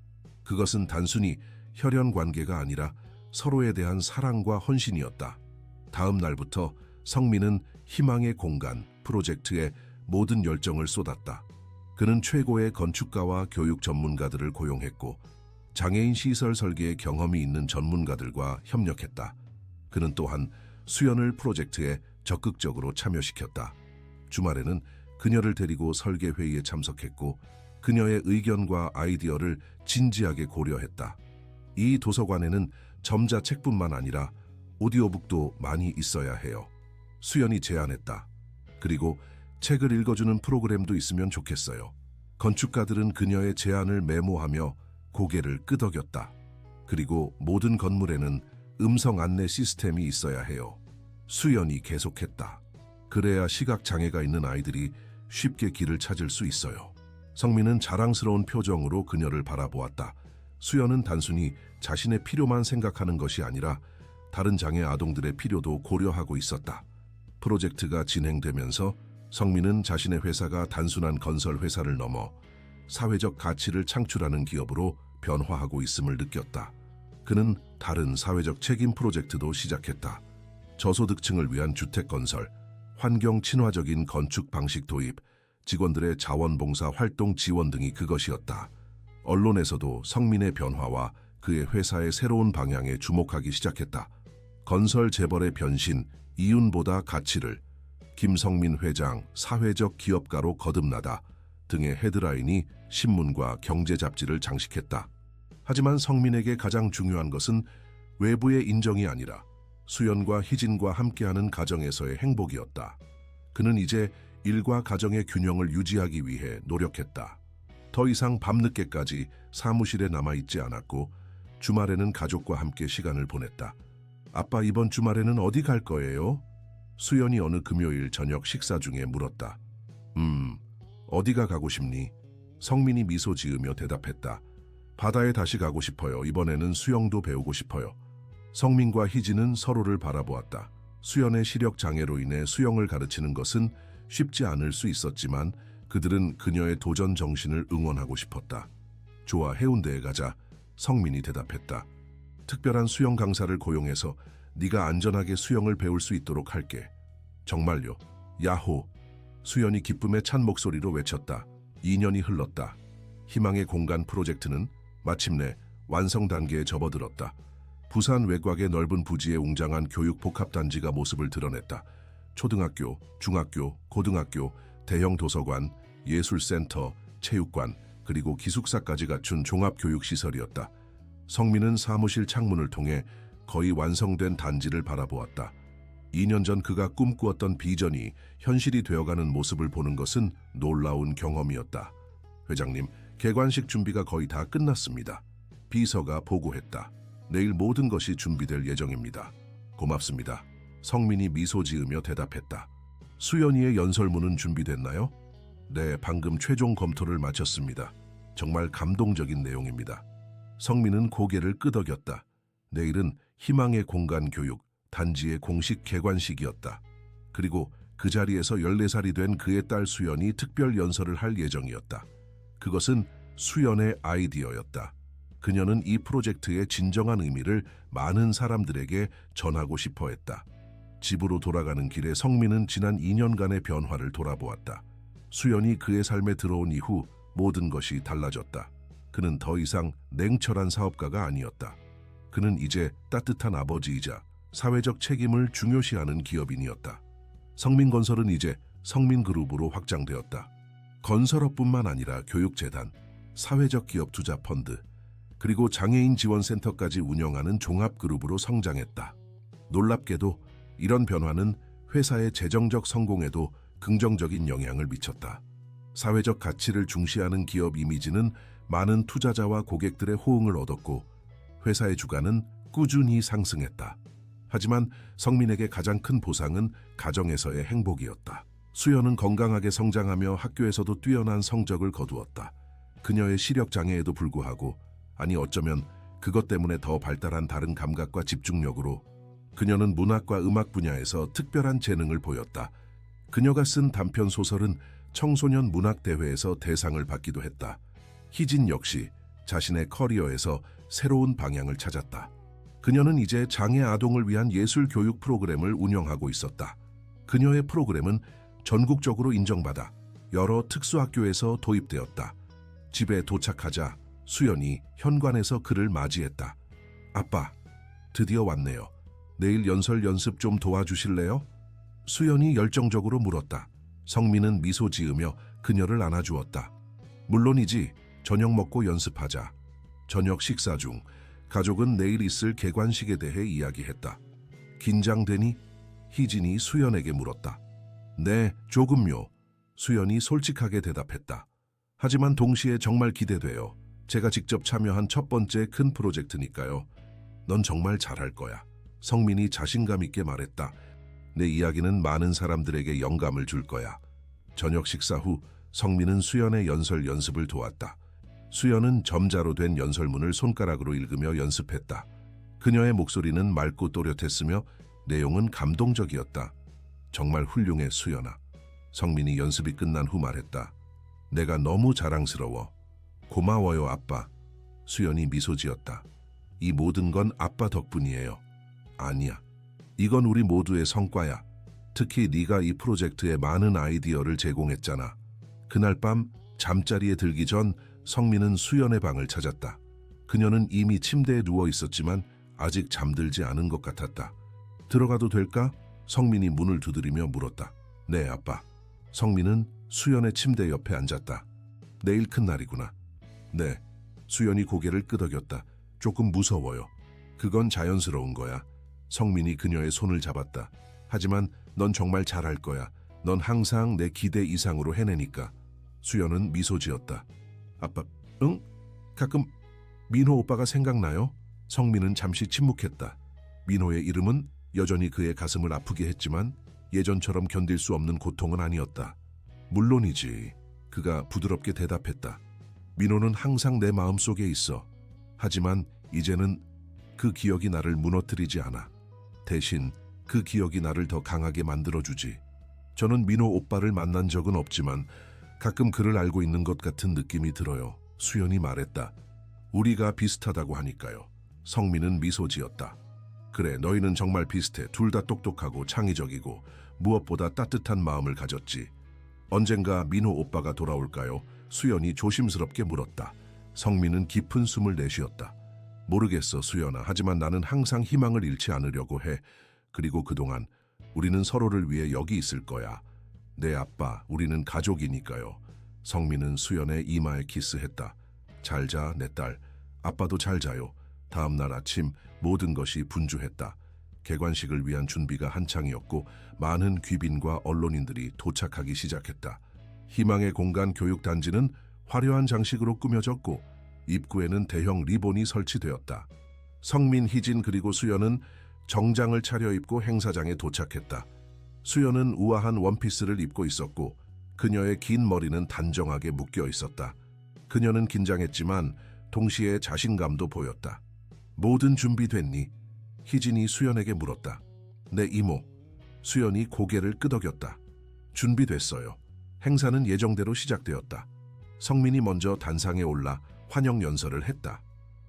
Speaker 1: 그것은 단순히 혈연 관계가 아니라 서로에 대한 사랑과 헌신이었다. 다음 날부터 성민은 희망의 공간 프로젝트에 모든 열정을 쏟았다. 그는 최고의 건축가와 교육 전문가들을 고용했고 장애인 시설 설계에 경험이 있는 전문가들과 협력했다. 그는 또한 수연을 프로젝트에 적극적으로 참여시켰다. 주말에는 그녀를 데리고 설계 회의에 참석했고 그녀의 의견과 아이디어를 진지하게 고려했다. 이 도서관에는 점자책뿐만 아니라 오디오북도 많이 있어야 해요. 수연이 제안했다. 그리고 책을 읽어주는 프로그램도 있으면 좋겠어요. 건축가들은 그녀의 제안을 메모하며 고개를 끄덕였다. 그리고 모든 건물에는 음성 안내 시스템이 있어야 해요. 수연이 계속했다. 그래야 시각장애가 있는 아이들이 쉽게 길을 찾을 수 있어요. 성민은 자랑스러운 표정으로 그녀를 바라보았다. 수연은 단순히 자신의 필요만 생각하는 것이 아니라 다른 장애 아동들의 필요도 고려하고 있었다. 프로젝트가 진행되면서 성민은 자신의 회사가 단순한 건설 회사를 넘어 사회적 가치를 창출하는 기업으로 변화하고 있음을 느꼈다. 그는 다른 사회적 책임 프로젝트도 시작했다. 저소득층을 위한 주택 건설, 환경 친화적인 건축 방식 도입, 직원들의 자원봉사 활동 지원 등이 그것이었다. 언론에서도 성민의 변화와 그의 회사의 새로운 방향에 주목하기 시작했다. 건설 재벌의 변신, 이윤보다 가치를, 김성민 회장 사회적 기업가로 거듭나다 등의 헤드라인이 신문과 경제 잡지를 장식했다. 하지만 성민에게 가장 중요한 것은 외부의 인정이 아니라 수연과 희진과 함께하는 가정에서의 행복이었다. 그는 이제 일과 가정의 균형을 유지하기 위해 노력했다. 더 이상 밤늦게까지 사무실에 남아있지 않았고 주말에는 가족과 함께 시간을 보냈다. 아빠 이번 주말에는 어디 갈 거예요? 수연이 어느 금요일 저녁 식사 중에 물었다. 어디가 가고 싶니? 성민이 미소 지으며 대답했다. 바다에 다시 가고 싶어요. 이번에는 수영도 배우고 싶어요. 성민과 희진은 서로를 바라보았다. 수연의 시력 장애로 인해 수영을 가르치는 것은 쉽지 않을 수 있었지만 그들은 그녀의 도전 정신을 응원하고 싶었다. 좋아, 해운대에 가자. 성민이 대답했다. 특별한 수영 강사를 고용해서 네가 안전하게 수영을 배울 수 있도록 할게. 정말요? 야호! 수연이 기쁨에 찬 목소리로 외쳤다. 2년이 흘렀다. 희망의 공간 프로젝트는 마침내 완성 단계에 접어들었다. 부산 외곽의 넓은 부지에 웅장한 교육 복합단지가 모습을 드러냈다. 초등학교, 중학교, 고등학교, 대형 도서관, 예술센터, 체육관, 그리고 기숙사까지 갖춘 종합교육시설이었다. 성민은 사무실 창문을 통해 거의 완성된 단지를 바라보았다. 2년 전 그가 꿈꾸었던 비전이 현실이 되어가는 모습을 보는 것은 놀라운 경험이었다. 회장님, 개관식 준비가 거의 다 끝났습니다. 비서가 보고했다. 내일 모든 것이 준비될 예정입니다. 고맙습니다. 성민이 미소 지으며 대답했다. 수연이의 연설문은 준비됐나요? 네, 방금 최종 검토를 마쳤습니다. 정말 감동적인 내용입니다. 성민은 고개를 끄덕였다. 내일은 희망의 공간 교육, 단지의 공식 개관식이었다. 그리고 그 자리에서 14살이 된 그의 딸 수연이 특별 연설을 할 예정이었다. 그것은 수연의 아이디어였다. 그녀는 이 프로젝트의 진정한 의미를 많은 사람들에게 전하고 싶어 했다. 집으로 돌아가는 길에 성민은 지난 2년간의 변화를 돌아보았다. 수연이 그의 삶에 들어온 이후 모든 것이 달라졌다. 그는 더 이상 냉철한 사업가가 아니었다. 그는 이제 따뜻한 아버지이자 사회적 책임을 중요시하는 기업인이었다. 성민건설은 이제 성민그룹으로 확장되었다. 건설업뿐만 아니라 교육재단, 사회적 기업 투자 펀드, 그리고 장애인 지원센터까지 운영하는 종합그룹으로 성장했다. 놀랍게도 이런 변화는 회사의 재정적 성공에도 긍정적인 영향을 미쳤다. 사회적 가치를 중시하는 기업 이미지는 많은 투자자와 고객들의 호응을 얻었고 회사의 주가는 꾸준히 상승했다. 하지만 성민에게 가장 큰 보상은 가정에서의 행복이었다. 수연은 건강하게 성장하며 학교에서도 뛰어난 성적을 거두었다. 그녀의 시력 장애에도 불구하고, 아니 어쩌면 그것 때문에 더 발달한 다른 감각과 집중력으로 그녀는 문학과 음악 분야에서 특별한 재능을 보였다. 그녀가 쓴 단편 소설은 청소년 문학대회에서 대상을 받기도 했다. 희진 역시 자신의 커리어에서 새로운 방향을 찾았다. 그녀는 이제 장애 아동을 위한 예술 교육 프로그램을 운영하고 있었다. 그녀의 프로그램은 전국적으로 인정받아 여러 특수학교에서 도입되었다. 집에 도착하자 수연이 현관에서 그를 맞이했다. 아빠, 드디어 왔네요. 내일 연설 연습 좀 도와주실래요? 수연이 열정적으로 물었다. 성민은 미소 지으며 그녀를 안아주었다. 물론이지. 저녁 먹고 연습하자. 저녁 식사 중 가족은 내일 있을 개관식에 대해 이야기했다. 긴장되니? 희진이 수연에게 물었다. 네, 조금요. 수연이 솔직하게 대답했다. 하지만 동시에 정말 기대돼요. 제가 직접 참여한 첫 번째 큰 프로젝트니까요. 넌 정말 잘할 거야. 성민이 자신감 있게 말했다. 내 이야기는 많은 사람들에게 영감을 줄 거야. 저녁 식사 후 성민은 수연의 연설 연습을 도왔다. 수연은 점자로 된 연설문을 손가락으로 읽으며 연습했다. 그녀의 목소리는 맑고 또렷했으며 내용은 감동적이었다. 정말 훌륭해, 수연아. 성민이 연습이 끝난 후 말했다. 내가 너무 자랑스러워. 고마워요, 아빠. 수연이 미소 지었다. 이 모든 건 아빠 덕분이에요. 아니야. 이건 우리 모두의 성과야. 특히 네가 이 프로젝트에 많은 아이디어를 제공했잖아. 그날 밤 잠자리에 들기 전 성민은 수연의 방을 찾았다. 그녀는 이미 침대에 누워 있었지만 아직 잠들지 않은 것 같았다. 들어가도 될까? 성민이 문을 두드리며 물었다. 네, 아빠. 성민은 수연의 침대 옆에 앉았다. 내일 큰 날이구나. 네. 수연이 고개를 끄덕였다. 조금 무서워요. 그건 자연스러운 거야. 성민이 그녀의 손을 잡았다. 하지만 넌 정말 잘할 거야. 넌 항상 내 기대 이상으로 해내니까. 수연은 미소 지었다. 아빠, 응? 가끔 민호 오빠가 생각나요? 성민은 잠시 침묵했다. 민호의 이름은 여전히 그의 가슴을 아프게 했지만 예전처럼 견딜 수 없는 고통은 아니었다. 물론이지. 그가 부드럽게 대답했다. 민호는 항상 내 마음속에 있어. 하지만 이제는 그 기억이 나를 무너뜨리지 않아. 대신 그 기억이 나를 더 강하게 만들어주지. 저는 민호 오빠를 만난 적은 없지만 가끔 그를 알고 있는 것 같은 느낌이 들어요. 수연이 말했다. 우리가 비슷하다고 하니까요. 성민은 미소 지었다. 그래, 너희는 정말 비슷해. 둘 다 똑똑하고 창의적이고 무엇보다 따뜻한 마음을 가졌지. 언젠가 민호 오빠가 돌아올까요? 수연이 조심스럽게 물었다. 성민은 깊은 숨을 내쉬었다. 모르겠어, 수연아. 하지만 나는 항상 희망을 잃지 않으려고 해. 그리고 그동안 우리는 서로를 위해 여기 있을 거야. 네, 아빠. 우리는 가족이니까요. 성민은 수연의 이마에 키스했다. 잘 자, 내 딸. 아빠도 잘 자요. 다음 날 아침 모든 것이 분주했다. 개관식을 위한 준비가 한창이었고 많은 귀빈과 언론인들이 도착하기 시작했다. 희망의 공간 교육단지는 화려한 장식으로 꾸며졌고 입구에는 대형 리본이 설치되었다. 성민, 희진 그리고 수연은 정장을 차려입고 행사장에 도착했다. 수연은 우아한 원피스를 입고 있었고 그녀의 긴 머리는 단정하게 묶여 있었다. 그녀는 긴장했지만 동시에 자신감도 보였다. 뭐든 준비됐니? 희진이 수연에게 물었다. 네, 이모. 수연이 고개를 끄덕였다. 준비됐어요. 행사는 예정대로 시작되었다. 성민이 먼저 단상에 올라 환영 연설을 했다.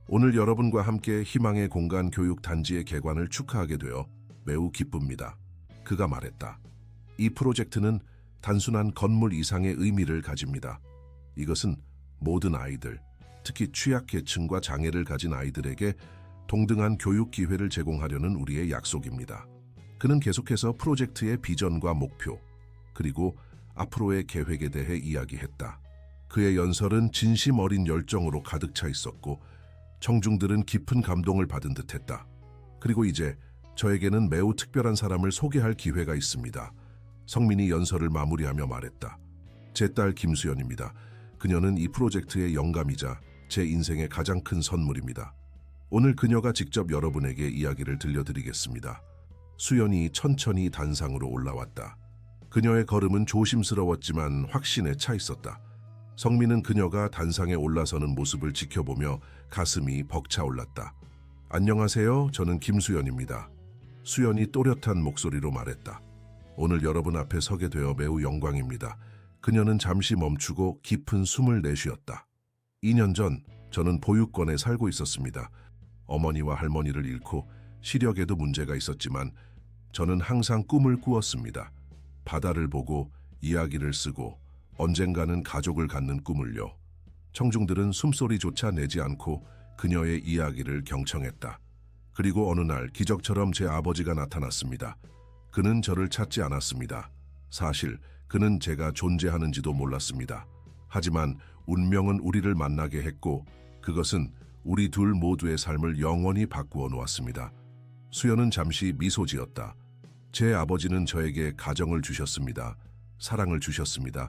Speaker 1: 오늘 여러분과 함께 희망의 공간 교육 단지의 개관을 축하하게 되어 매우 기쁩니다. 그가 말했다. 이 프로젝트는 단순한 건물 이상의 의미를 가집니다. 이것은 모든 아이들, 특히 취약계층과 장애를 가진 아이들에게 동등한 교육 기회를 제공하려는 우리의 약속입니다. 그는 계속해서 프로젝트의 비전과 목표, 그리고 앞으로의 계획에 대해 이야기했다. 그의 연설은 진심 어린 열정으로 가득 차 있었고 청중들은 깊은 감동을 받은 듯했다. 그리고 이제 저에게는 매우 특별한 사람을 소개할 기회가 있습니다. 성민이 연설을 마무리하며 말했다. 제 딸 김수연입니다. 그녀는 이 프로젝트의 영감이자 제 인생의 가장 큰 선물입니다. 오늘 그녀가 직접 여러분에게 이야기를 들려드리겠습니다. 수연이 천천히 단상으로 올라왔다. 그녀의 걸음은 조심스러웠지만 확신에 차 있었다. 성민은 그녀가 단상에 올라서는 모습을 지켜보며 가슴이 벅차올랐다. 안녕하세요. 저는 김수연입니다. 수연이 또렷한 목소리로 말했다. 오늘 여러분 앞에 서게 되어 매우 영광입니다. 그녀는 잠시 멈추고 깊은 숨을 내쉬었다. 2년 전 저는 보육원에 살고 있었습니다. 어머니와 할머니를 잃고 시력에도 문제가 있었지만 저는 항상 꿈을 꾸었습니다. 바다를 보고 이야기를 쓰고 언젠가는 가족을 갖는 꿈을요. 청중들은 숨소리조차 내지 않고 그녀의 이야기를 경청했다. 그리고 어느 날 기적처럼 제 아버지가 나타났습니다. 그는 저를 찾지 않았습니다. 사실 그는 제가 존재하는지도 몰랐습니다. 하지만 운명은 우리를 만나게 했고 그것은 우리 둘 모두의 삶을 영원히 바꾸어 놓았습니다. 수연은 잠시 미소 지었다. 제 아버지는 저에게 가정을 주셨습니다. 사랑을 주셨습니다.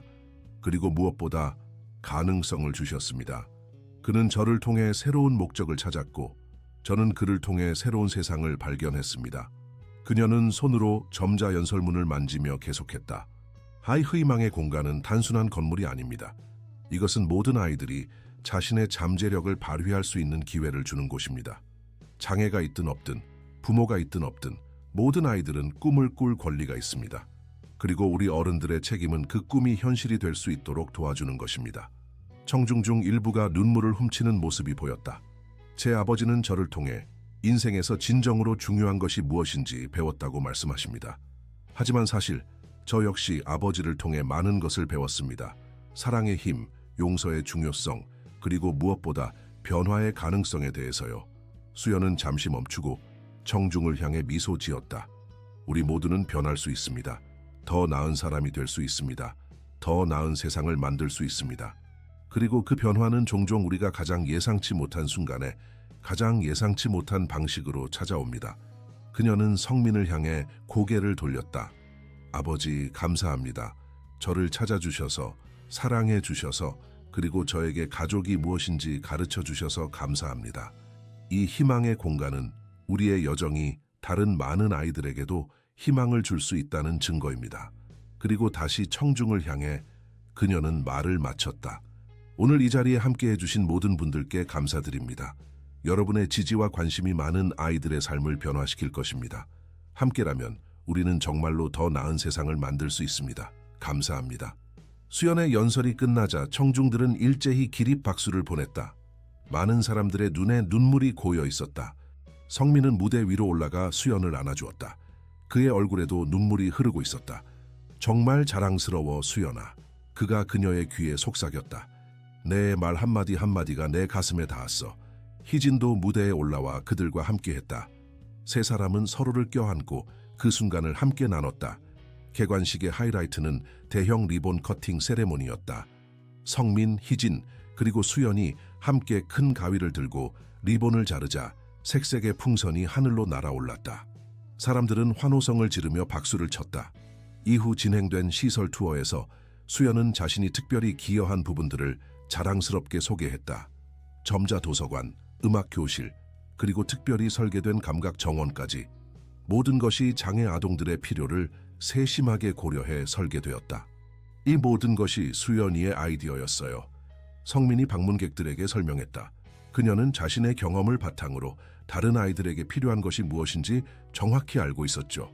Speaker 1: 그리고 무엇보다 가능성을 주셨습니다. 그는 저를 통해 새로운 목적을 찾았고 저는 그를 통해 새로운 세상을 발견했습니다. 그녀는 손으로 점자 연설문을 만지며 계속했다. 희망의 공간은 단순한 건물이 아닙니다. 이것은 모든 아이들이 자신의 잠재력을 발휘할 수 있는 기회를 주는 곳입니다. 장애가 있든 없든, 부모가 있든 없든 모든 아이들은 꿈을 꿀 권리가 있습니다. 그리고 우리 어른들의 책임은 그 꿈이 현실이 될 수 있도록 도와주는 것입니다. 청중 중 일부가 눈물을 훔치는 모습이 보였다. 제 아버지는 저를 통해 인생에서 진정으로 중요한 것이 무엇인지 배웠다고 말씀하십니다. 하지만 사실 저 역시 아버지를 통해 많은 것을 배웠습니다. 사랑의 힘, 용서의 중요성, 그리고 무엇보다 변화의 가능성에 대해서요. 수연은 잠시 멈추고 청중을 향해 미소 지었다. 우리 모두는 변할 수 있습니다. 더 나은 사람이 될 수 있습니다. 더 나은 세상을 만들 수 있습니다. 그리고 그 변화는 종종 우리가 가장 예상치 못한 순간에 가장 예상치 못한 방식으로 찾아옵니다. 그녀는 성민을 향해 고개를 돌렸다. 아버지, 감사합니다. 저를 찾아주셔서, 사랑해 주셔서, 그리고 저에게 가족이 무엇인지 가르쳐 주셔서 감사합니다. 이 희망의 공간은 우리의 여정이 다른 많은 아이들에게도 희망을 줄 수 있다는 증거입니다. 그리고 다시 청중을 향해 그녀는 말을 마쳤다. 오늘 이 자리에 함께해 주신 모든 분들께 감사드립니다. 여러분의 지지와 관심이 많은 아이들의 삶을 변화시킬 것입니다. 함께라면 우리는 정말로 더 나은 세상을 만들 수 있습니다. 감사합니다. 수연의 연설이 끝나자 청중들은 일제히 기립 박수를 보냈다. 많은 사람들의 눈에 눈물이 고여 있었다. 성민은 무대 위로 올라가 수연을 안아주었다. 그의 얼굴에도 눈물이 흐르고 있었다. 정말 자랑스러워, 수연아. 그가 그녀의 귀에 속삭였다. 내 말 한마디 한마디가 내 가슴에 닿았어. 희진도 무대에 올라와 그들과 함께했다. 세 사람은 서로를 껴안고 그 순간을 함께 나눴다. 개관식의 하이라이트는 대형 리본 커팅 세레모니였다. 성민, 희진, 그리고 수연이 함께 큰 가위를 들고 리본을 자르자 색색의 풍선이 하늘로 날아올랐다. 사람들은 환호성을 지르며 박수를 쳤다. 이후 진행된 시설 투어에서 수연은 자신이 특별히 기여한 부분들을 자랑스럽게 소개했다. 점자 도서관, 음악 교실, 그리고 특별히 설계된 감각 정원까지 모든 것이 장애 아동들의 필요를 세심하게 고려해 설계되었다. 이 모든 것이 수연이의 아이디어였어요. 성민이 방문객들에게 설명했다. 그녀는 자신의 경험을 바탕으로 다른 아이들에게 필요한 것이 무엇인지 정확히 알고 있었죠.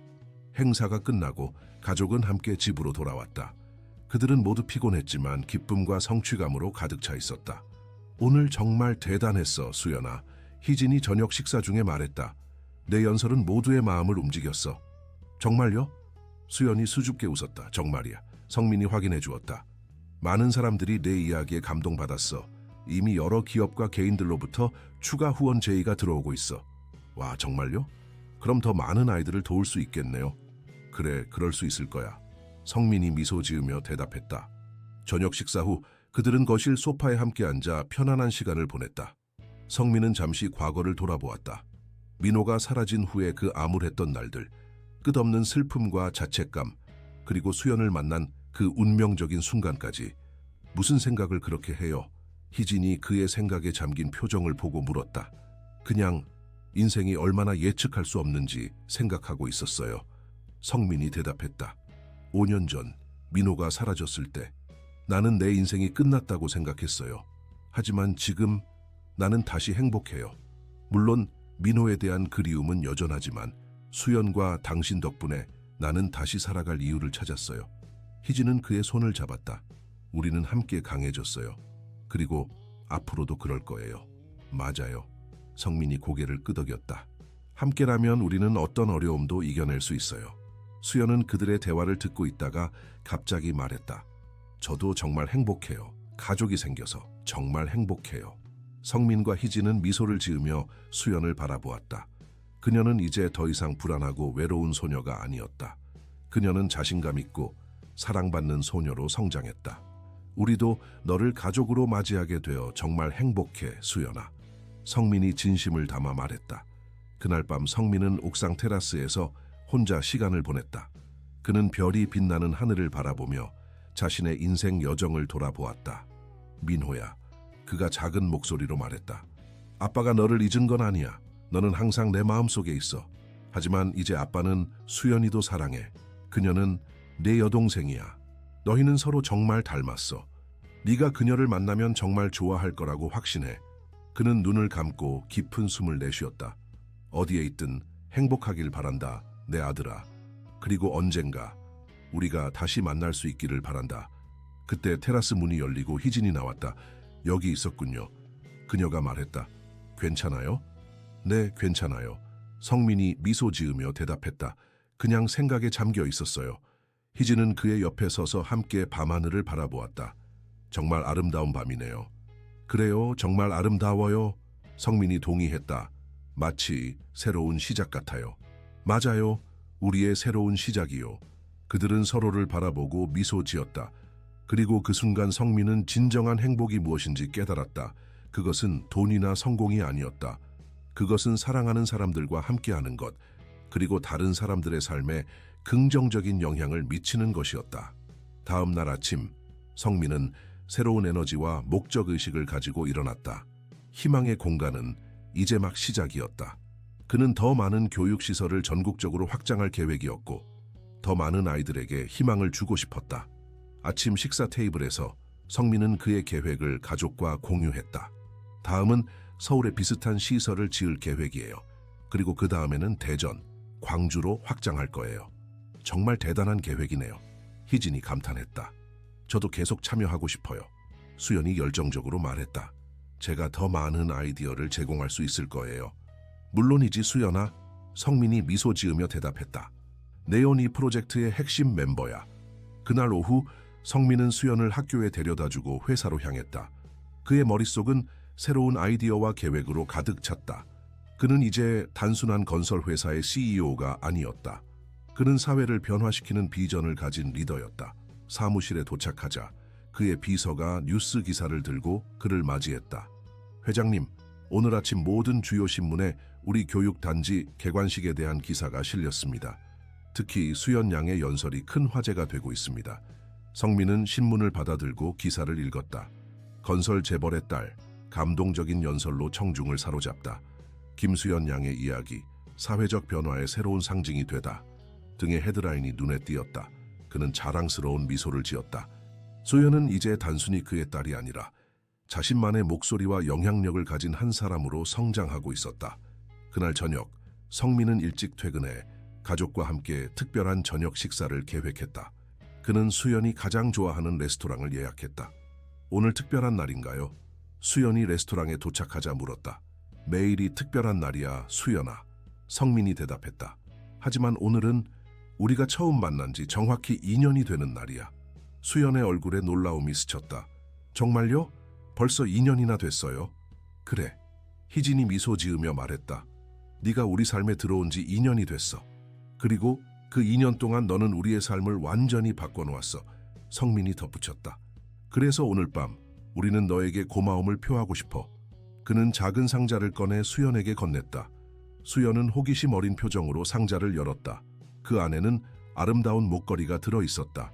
Speaker 1: 행사가 끝나고 가족은 함께 집으로 돌아왔다. 그들은 모두 피곤했지만 기쁨과 성취감으로 가득 차 있었다. 오늘 정말 대단했어, 수연아. 희진이 저녁 식사 중에 말했다. 내 연설은 모두의 마음을 움직였어. 정말요? 수연이 수줍게 웃었다. 정말이야. 성민이 확인해 주었다. 많은 사람들이 내 이야기에 감동받았어. 이미 여러 기업과 개인들로부터 추가 후원 제의가 들어오고 있어. 와, 정말요? 그럼 더 많은 아이들을 도울 수 있겠네요. 그래, 그럴 수 있을 거야. 성민이 미소 지으며 대답했다. 저녁 식사 후 그들은 거실 소파에 함께 앉아 편안한 시간을 보냈다. 성민은 잠시 과거를 돌아보았다. 민호가 사라진 후에 그 암울했던 날들, 끝없는 슬픔과 자책감, 그리고 수연을 만난 그 운명적인 순간까지. 무슨 생각을 그렇게 해요? 희진이 그의 생각에 잠긴 표정을 보고 물었다. 그냥 인생이 얼마나 예측할 수 없는지 생각하고 있었어요. 성민이 대답했다. 5년 전 민호가 사라졌을 때 나는 내 인생이 끝났다고 생각했어요. 하지만 지금 나는 다시 행복해요. 물론 민호에 대한 그리움은 여전하지만 수연과 당신 덕분에 나는 다시 살아갈 이유를 찾았어요. 희진은 그의 손을 잡았다. 우리는 함께 강해졌어요. 그리고 앞으로도 그럴 거예요. 맞아요. 성민이 고개를 끄덕였다. 함께라면 우리는 어떤 어려움도 이겨낼 수 있어요. 수연은 그들의 대화를 듣고 있다가 갑자기 말했다. 저도 정말 행복해요. 가족이 생겨서 정말 행복해요. 성민과 희진은 미소를 지으며 수연을 바라보았다. 그녀는 이제 더 이상 불안하고 외로운 소녀가 아니었다. 그녀는 자신감 있고 사랑받는 소녀로 성장했다. 우리도 너를 가족으로 맞이하게 되어 정말 행복해, 수연아. 성민이 진심을 담아 말했다. 그날 밤 성민은 옥상 테라스에서 혼자 시간을 보냈다. 그는 별이 빛나는 하늘을 바라보며 자신의 인생 여정을 돌아보았다. 민호야, 그가 작은 목소리로 말했다. 아빠가 너를 잊은 건 아니야. 너는 항상 내 마음속에 있어. 하지만 이제 아빠는 수연이도 사랑해. 그녀는 내 여동생이야. 너희는 서로 정말 닮았어. 네가 그녀를 만나면 정말 좋아할 거라고 확신해. 그는 눈을 감고 깊은 숨을 내쉬었다. 어디에 있든 행복하길 바란다, 내 아들아. 그리고 언젠가 우리가 다시 만날 수 있기를 바란다. 그때 테라스 문이 열리고 희진이 나왔다. 여기 있었군요. 그녀가 말했다. 괜찮아요? 네, 괜찮아요. 성민이 미소 지으며 대답했다. 그냥 생각에 잠겨 있었어요. 희진은 그의 옆에 서서 함께 밤하늘을 바라보았다. 정말 아름다운 밤이네요. 그래요, 정말 아름다워요. 성민이 동의했다. 마치 새로운 시작 같아요. 맞아요. 우리의 새로운 시작이요. 그들은 서로를 바라보고 미소 지었다. 그리고 그 순간 성민은 진정한 행복이 무엇인지 깨달았다. 그것은 돈이나 성공이 아니었다. 그것은 사랑하는 사람들과 함께하는 것, 그리고 다른 사람들의 삶에 긍정적인 영향을 미치는 것이었다. 다음 날 아침, 성민은 새로운 에너지와 목적의식을 가지고 일어났다. 희망의 공간은 이제 막 시작이었다. 그는 더 많은 교육시설을 전국적으로 확장할 계획이었고, 더 많은 아이들에게 희망을 주고 싶었다. 아침 식사 테이블에서 성민은 그의 계획을 가족과 공유했다. 다음은 서울에 비슷한 시설을 지을 계획이에요. 그리고 그 다음에는 대전, 광주로 확장할 거예요. 정말 대단한 계획이네요. 희진이 감탄했다. 저도 계속 참여하고 싶어요. 수연이 열정적으로 말했다. 제가 더 많은 아이디어를 제공할 수 있을 거예요. 물론이지, 수연아. 성민이 미소 지으며 대답했다. 네온 이 프로젝트의 핵심 멤버야. 그날 오후 성민은 수연을 학교에 데려다주고 회사로 향했다. 그의 머릿속은 새로운 아이디어와 계획으로 가득 찼다. 그는 이제 단순한 건설 회사의 CEO가 아니었다. 그는 사회를 변화시키는 비전을 가진 리더였다. 사무실에 도착하자 그의 비서가 뉴스 기사를 들고 그를 맞이했다. 회장님, 오늘 아침 모든 주요 신문에 우리 교육단지 개관식에 대한 기사가 실렸습니다. 특히 수연 양의 연설이 큰 화제가 되고 있습니다. 성민은 신문을 받아들고 기사를 읽었다. 건설 재벌의 딸, 감동적인 연설로 청중을 사로잡다. 김수연 양의 이야기, 사회적 변화의 새로운 상징이 되다. 등의 헤드라인이 눈에 띄었다. 그는 자랑스러운 미소를 지었다. 수연은 이제 단순히 그의 딸이 아니라 자신만의 목소리와 영향력을 가진 한 사람으로 성장하고 있었다. 그날 저녁, 성민은 일찍 퇴근해 가족과 함께 특별한 저녁 식사를 계획했다. 그는 수연이 가장 좋아하는 레스토랑을 예약했다. 오늘 특별한 날인가요? 수연이 레스토랑에 도착하자 물었다. 매일이 특별한 날이야, 수연아. 성민이 대답했다. 하지만 오늘은 우리가 처음 만난 지 정확히 2년이 되는 날이야. 수연의 얼굴에 놀라움이 스쳤다. 정말요? 벌써 2년이나 됐어요? 그래. 희진이 미소 지으며 말했다. 네가 우리 삶에 들어온 지 2년이 됐어. 그리고 그 2년 동안 너는 우리의 삶을 완전히 바꿔놓았어. 성민이 덧붙였다. 그래서 오늘 밤 우리는 너에게 고마움을 표하고 싶어. 그는 작은 상자를 꺼내 수연에게 건넸다. 수연은 호기심 어린 표정으로 상자를 열었다. 그 안에는 아름다운 목걸이가 들어있었다.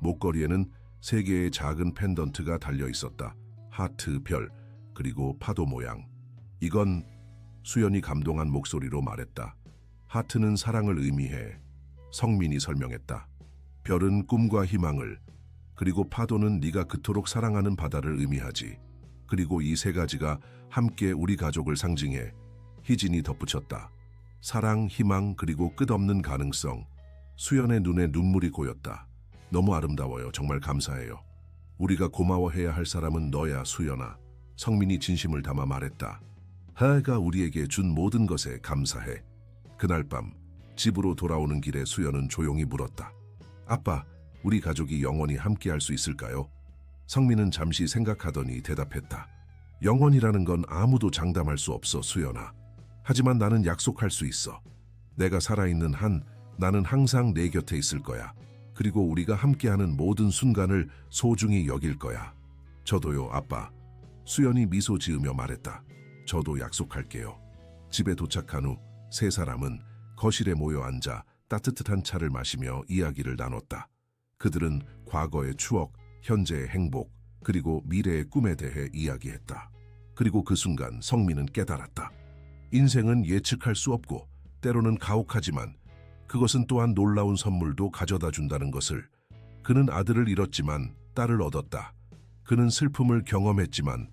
Speaker 1: 목걸이에는 3개의 작은 펜던트가 달려 있었다. 하트, 별, 그리고 파도 모양. 이건, 수연이 감동한 목소리로 말했다. 하트는 사랑을 의미해. 성민이 설명했다. 별은 꿈과 희망을, 그리고 파도는 네가 그토록 사랑하는 바다를 의미하지. 그리고 이 3가지가 함께 우리 가족을 상징해. 희진이 덧붙였다. 사랑, 희망, 그리고 끝없는 가능성. 수연의 눈에 눈물이 고였다. 너무 아름다워요. 정말 감사해요. 우리가 고마워해야 할 사람은 너야, 수연아. 성민이 진심을 담아 말했다. 하하가 우리에게 준 모든 것에 감사해. 그날 밤 집으로 돌아오는 길에 수연은 조용히 물었다. 아빠, 우리 가족이 영원히 함께할 수 있을까요? 성민은 잠시 생각하더니 대답했다. 영원이라는 건 아무도 장담할 수 없어, 수연아. 하지만 나는 약속할 수 있어. 내가 살아있는 한 나는 항상 내 곁에 있을 거야. 그리고 우리가 함께하는 모든 순간을 소중히 여길 거야. 저도요, 아빠. 수연이 미소 지으며 말했다. 저도 약속할게요. 집에 도착한 후 세 사람은 거실에 모여 앉아 따뜻한 차를 마시며 이야기를 나눴다. 그들은 과거의 추억, 현재의 행복, 그리고 미래의 꿈에 대해 이야기했다. 그리고 그 순간 성민은 깨달았다. 인생은 예측할 수 없고 때로는 가혹하지만 그것은 또한 놀라운 선물도 가져다 준다는 것을. 그는 아들을 잃었지만 딸을 얻었다. 그는 슬픔을 경험했지만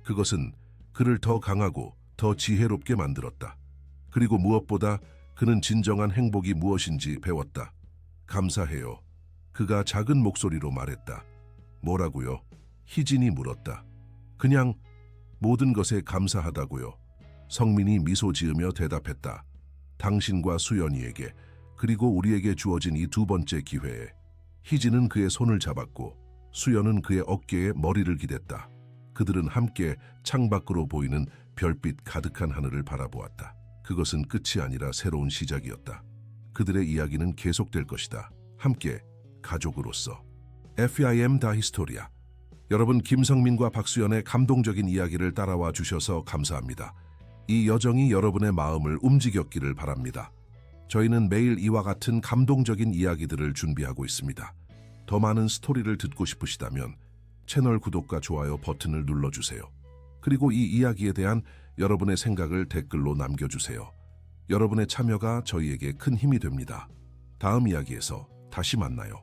Speaker 1: 그것은 그를 더 강하고 더 지혜롭게 만들었다. 그리고 무엇보다 그는 진정한 행복이 무엇인지 배웠다. 감사해요. 그가 작은 목소리로 말했다. 뭐라고요? 희진이 물었다. 그냥 모든 것에 감사하다고요. 성민이 미소 지으며 대답했다. 당신과 수연이에게 그리고 우리에게 주어진 이 두 번째 기회에. 희진은 그의 손을 잡았고 수연은 그의 어깨에 머리를 기댔다. 그들은 함께 창밖으로 보이는 별빛 가득한 하늘을 바라보았다. 그것은 끝이 아니라 새로운 시작이었다. 그들의 이야기는 계속될 것이다. 함께 가족으로서. FIM 다 히스토리아. 여러분, 김성민과 박수연의 감동적인 이야기를 따라와 주셔서 감사합니다. 이 여정이 여러분의 마음을 움직였기를 바랍니다. 저희는 매일 이와 같은 감동적인 이야기들을 준비하고 있습니다. 더 많은 스토리를 듣고 싶으시다면 채널 구독과 좋아요 버튼을 눌러주세요. 그리고 이 이야기에 대한 여러분의 생각을 댓글로 남겨주세요. 여러분의 참여가 저희에게 큰 힘이 됩니다. 다음 이야기에서 다시 만나요.